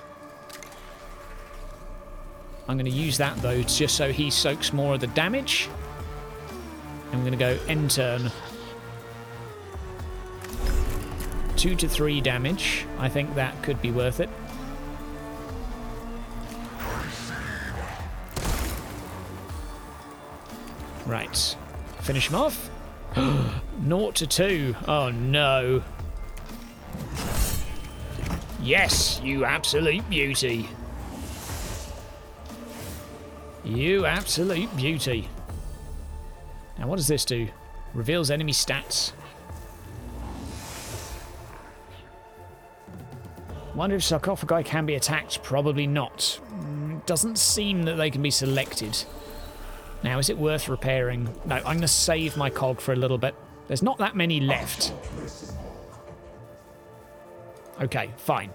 I'm going to use that, though, just so he soaks more of the damage. I'm going to go end turn. 2 to 3 damage. I think that could be worth it. Right. Finish him off. 0 to 2. Oh, no. Yes, you absolute beauty. You absolute beauty. Now, what does this do? Reveals enemy stats. Wonder if sarcophagi can be attacked? Probably not. Doesn't seem that they can be selected. Now, is it worth repairing? No, I'm going to save my cog for a little bit. There's not that many left. Okay, fine.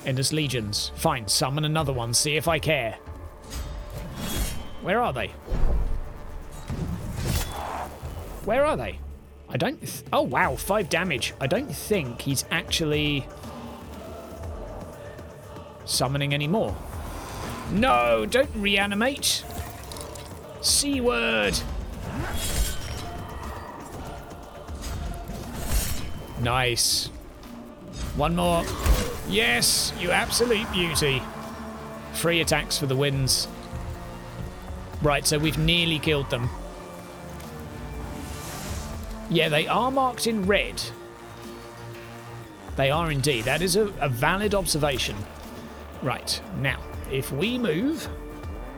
Endless Legions. Fine, summon another one, see if I care. Where are they? Where are they? I don't... oh, wow, 5 damage. I don't think he's actually summoning any more. No, don't reanimate. C-word. Nice. One more. Yes, you absolute beauty. 3 attacks for the wins. Right, so we've nearly killed them. Yeah, they are marked in red. They are indeed. That is a valid observation. Right, now, if we move...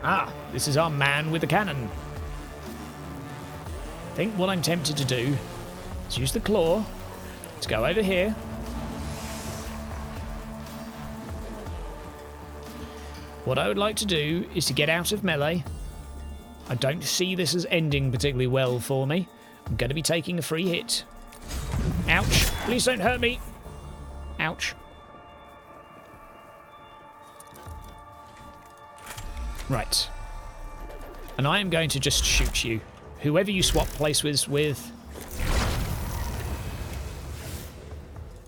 ah, this is our man with the cannon. I think what I'm tempted to do is use the claw to go over here. What I would like to do is to get out of melee I don't see this as ending particularly well for me. I'm going to be taking a free hit. Ouch. Please don't hurt me. Ouch. Right. And I am going to just shoot you. Whoever you swap places with.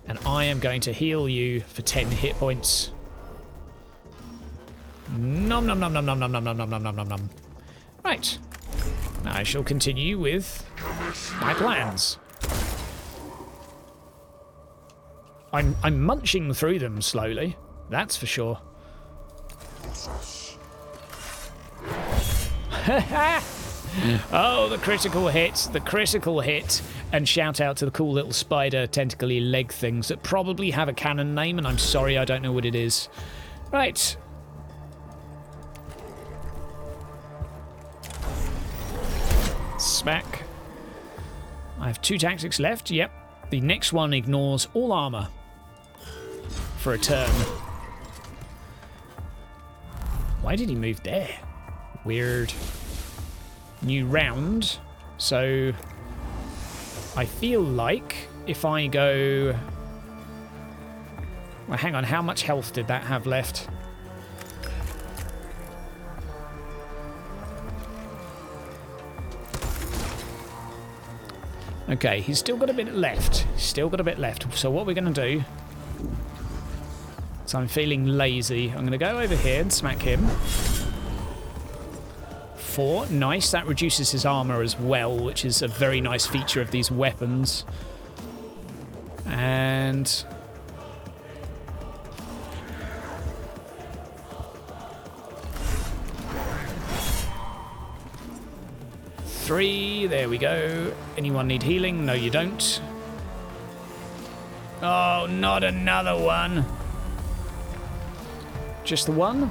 And I am going to heal you for 10 hit points. Nom nom nom nom nom nom nom nom nom nom nom nom nom. Right. I shall continue with my plans. I'm munching through them slowly. That's for sure. Oh, the critical hit. The critical hit. And shout out to the cool little spider tentacly leg things that probably have a canon name, and I'm sorry I don't know what it is. Right. Smack. I have 2 tactics left. Yep. The next one ignores all armor for a turn. Why did he move there? Weird. New round. So I feel like if I go... Well, hang on. How much health did that have left? Okay, he's still got a bit left. Still got a bit left. So what we're going to do... So I'm feeling lazy. I'm going to go over here and smack him. 4. Nice. That reduces his armor as well, which is a very nice feature of these weapons. And... Three, there we go. Anyone need healing? No, you don't. Oh, not another one. Just the one?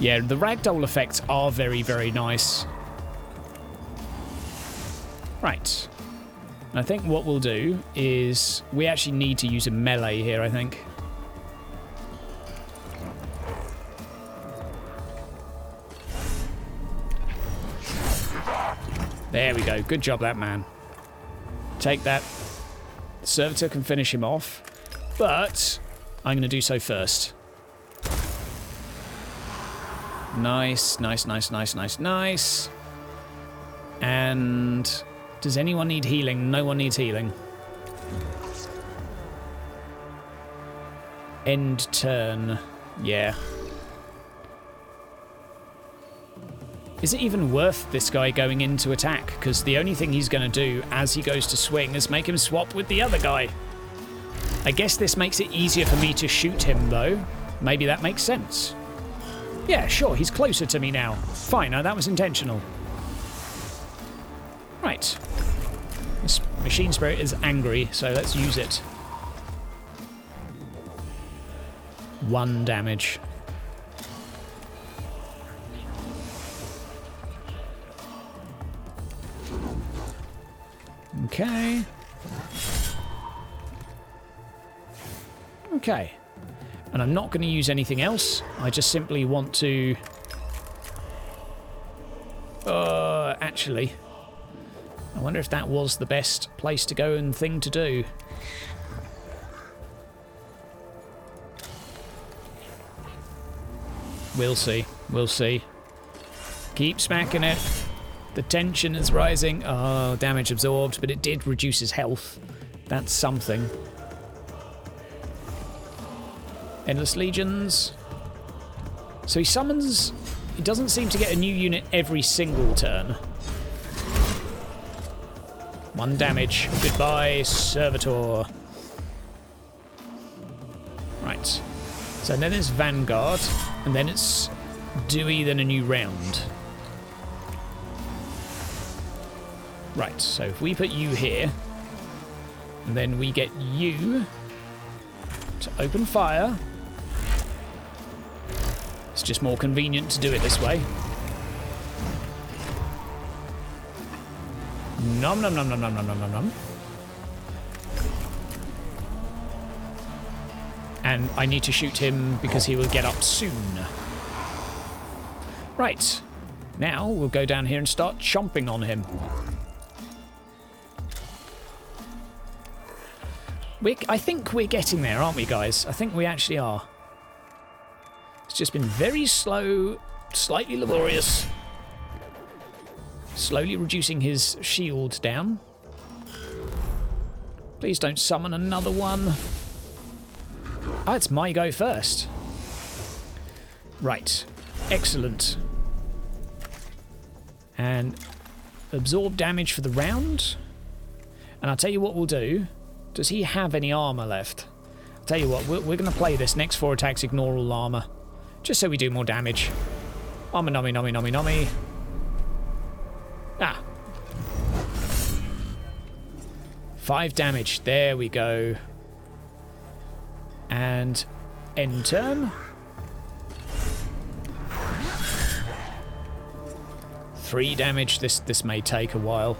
Yeah, the ragdoll effects are very, very nice. Right. I think what we'll do is we actually need to use a melee here, I think. There we go. Good job, that man. Take that. The servitor can finish him off, but I'm going to do so first. Nice, nice, nice, nice, nice, nice. And does anyone need healing? No one needs healing. End turn. Yeah. Is it even worth this guy going in to attack? Because the only thing he's going to do as he goes to swing is make him swap with the other guy. I guess this makes it easier for me to shoot him, though. Maybe that makes sense. Yeah, sure, he's closer to me now. Fine, that was intentional. Right. This machine spirit is angry, so let's use it. 1 damage. Okay. Okay. And I'm not going to use anything else. I just simply want to... actually... I wonder if that was the best place to go and thing to do. We'll see. We'll see. Keep smacking it. The tension is rising. Oh, damage absorbed, but it did reduce his health. That's something. Endless Legions. So he summons... He doesn't seem to get a new unit every single turn. 1 damage. Goodbye, Servitor. Right. So then it's Vanguard, and then it's Dewey, then a new round. Right, so if we put you here, and then we get you to open fire. It's just more convenient to do it this way. Nom nom nom nom nom nom nom nom nom. And I need to shoot him because he will get up soon. Right. Now we'll go down here and start chomping on him. I think we're getting there, aren't we, guys? I think we actually are. It's just been very slow, slightly laborious. Slowly reducing his shield down. Please don't summon another one. Oh, it's my go first. Right. Excellent. And absorb damage for the round. And I'll tell you what we'll do. Does he have any armor left? I'll tell you what, we're going to play this. Next 4 attacks ignore all armor. Just so we do more damage. Armor nommy nommy nommy nommy. Ah. 5 damage. There we go. And end turn. 3 damage. This may take a while.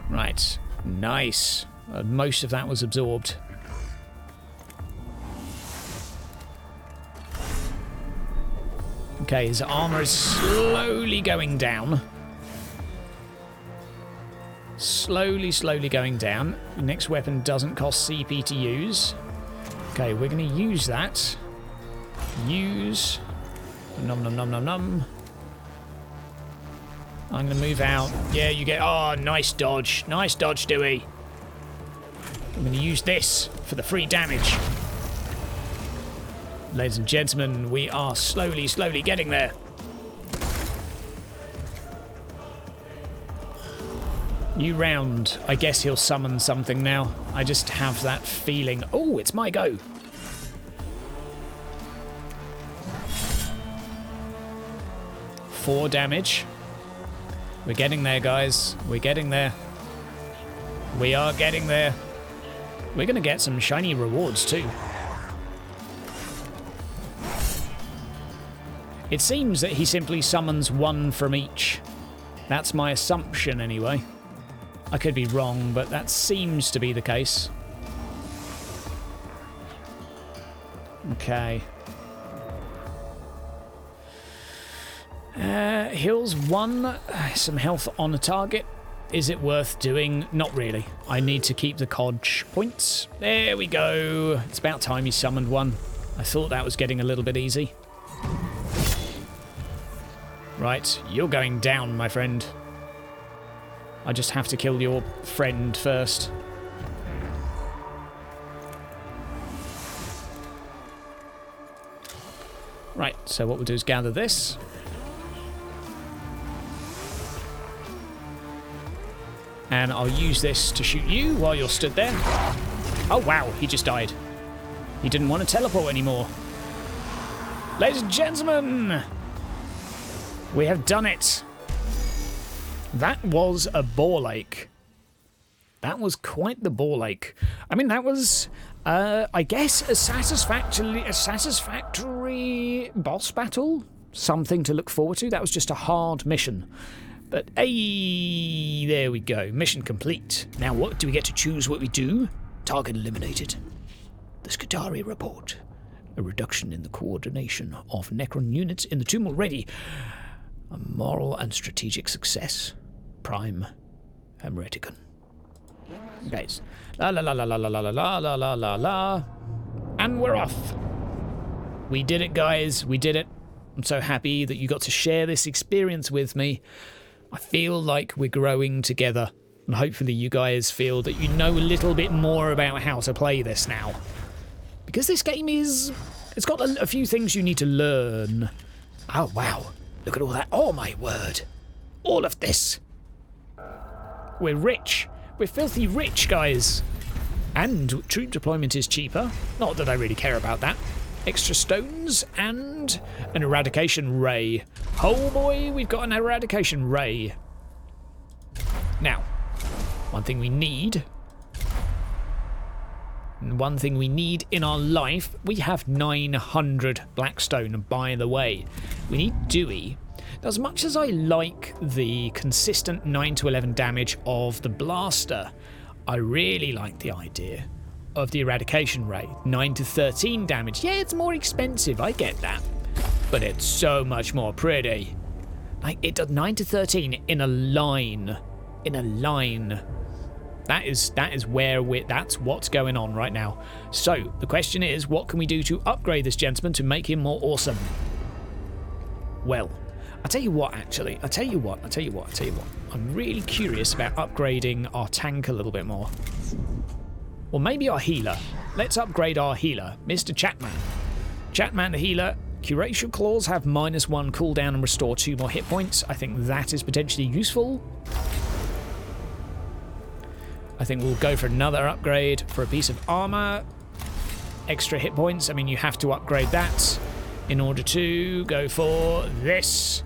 Right. Nice. Most of that was absorbed. Okay, his armor is slowly going down. Slowly going down. The next weapon doesn't cost CP to use. Okay, we're going to use that. Use. Nom nom nom nom nom. I'm going to move out. Yeah, you get... Oh, nice dodge. Nice dodge, Dewey. I'm going to use this for the free damage. Ladies and gentlemen, we are slowly getting there. New round. I guess he'll summon something now. I just have that feeling. Oh, it's my go. Four damage. We're getting there, guys. We're getting there. We are getting there. We're going to get some shiny rewards, too. It seems that he simply summons one from each. That's my assumption, anyway. I could be wrong, but that seems to be the case. Okay. Heals 1. Some health on a target. Is it worth doing? Not really. I need to keep the Codge points. There we go. It's about time he summoned one. I thought that was getting a little bit easy. Right, you're going down, my friend. I just have to kill your friend first. Right, so what we'll do is gather this. And I'll use this to shoot you while you're stood there. Oh, wow, he just died. He didn't want to teleport anymore. Ladies and gentlemen, we have done it. That was a ball ache. That was quite the ball ache. I mean, that was, I guess, a satisfactory boss battle. Something to look forward to. That was just a hard mission. But, hey, there we go. Mission complete. Now, what do we get to choose what we do? Target eliminated. The Skitarii report. A reduction in the coordination of Necron units in the tomb already. A moral and strategic success. Prime Hereticon. Guys. La la la la la la la la la la la la. And we're off. We did it, guys. We did it. I'm so happy that you got to share this experience with me. I feel like we're growing together. And hopefully you guys feel that you know a little bit more about how to play this now. Because this game is... It's got a few things you need to learn. Oh, wow. Look at all that. Oh, my word. All of this. We're rich. We're filthy rich, guys. And troop deployment is cheaper. Not that I really care about that. Extra stones and an eradication ray. Oh boy, we've got an eradication ray. Now, one thing we need in our life, we have 900 Blackstone, by the way. We need Dewey Now, as much as I like the consistent 9 to 11 damage of the blaster, I really like the idea of the eradication ray. 9 to 13 damage. Yeah, it's more expensive, I get that. But it's so much more pretty. Like, it does 9 to 13 in a line. In a line. That is that's what's going on right now. So, the question is, what can we do to upgrade this gentleman to make him more awesome? Well, I'll tell you what, actually. I'll tell you what. I'm really curious about upgrading our tank a little bit more. Well, maybe our healer. Let's upgrade our healer, Mr. Chatman. Chatman the healer. Curation Claws have -1 cooldown and restore 2 more hit points. I think that is potentially useful. I think we'll go for another upgrade for a piece of armor. Extra hit points. I mean, you have to upgrade that in order to go for this.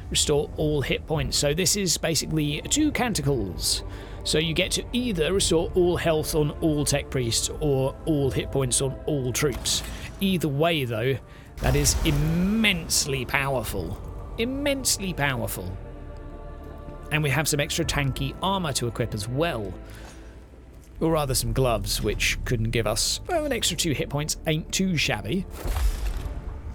Restore all hit points. So this is basically 2 canticles. So you get to either restore all health on all tech priests or all hit points on all troops. Either way, though, that is immensely powerful. Immensely powerful. And we have some extra tanky armor to equip as well. Or rather some gloves, which couldn't give us an extra 2 hit points. Ain't too shabby.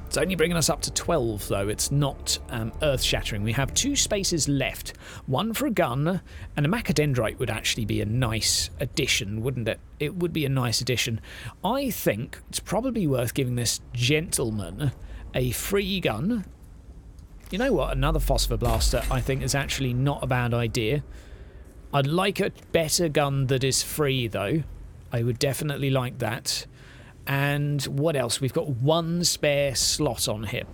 It's only bringing us up to 12, though. It's not earth-shattering. We have 2 spaces left. One for a gun, and a macadendrite would actually be a nice addition, wouldn't it? It would be a nice addition. I think it's probably worth giving this gentleman a free gun. You know what? Another phosphor blaster, I think, is actually not a bad idea. I'd like a better gun that is free, though. I would definitely like that. And what else? We've got 1 spare slot on him.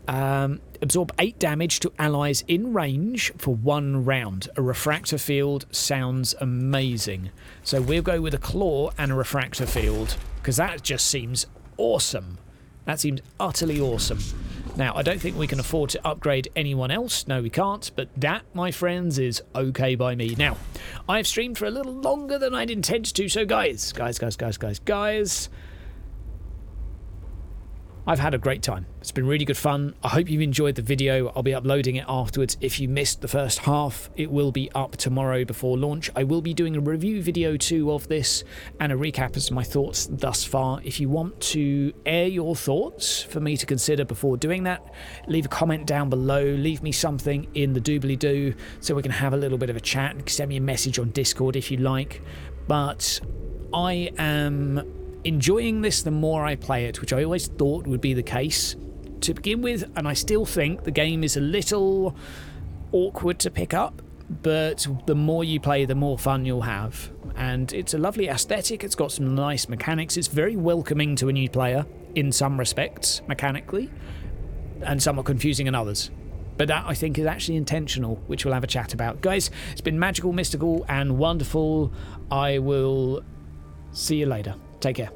Absorb 8 damage to allies in range for 1 round. A refractor field sounds amazing. So we'll go with a claw and a refractor field, because that just seems awesome. That seems utterly awesome. Now, I don't think we can afford to upgrade anyone else. No, we can't. But that, my friends, is okay by me. Now, I've streamed for a little longer than I'd intended to. So, guys, I've had a great time. It's been really good fun. I hope you've enjoyed the video. I'll be uploading it afterwards. If you missed the first half, it will be up tomorrow before launch. I will be doing a review video too of this and a recap as to my thoughts thus far. If you want to air your thoughts for me to consider before doing that, leave a comment down below. Leave me something in the doobly-doo so we can have a little bit of a chat. Send me a message on Discord if you like. But I am enjoying this the more I play it, which I always thought would be the case to begin with, and I still think the game is a little awkward to pick up, but the more you play, the more fun you'll have. And it's a lovely aesthetic, it's got some nice mechanics, it's very welcoming to a new player in some respects, mechanically, and somewhat confusing in others. But that, I think, is actually intentional, which we'll have a chat about. Guys, it's been magical, mystical, and wonderful. I will see you later. Take care.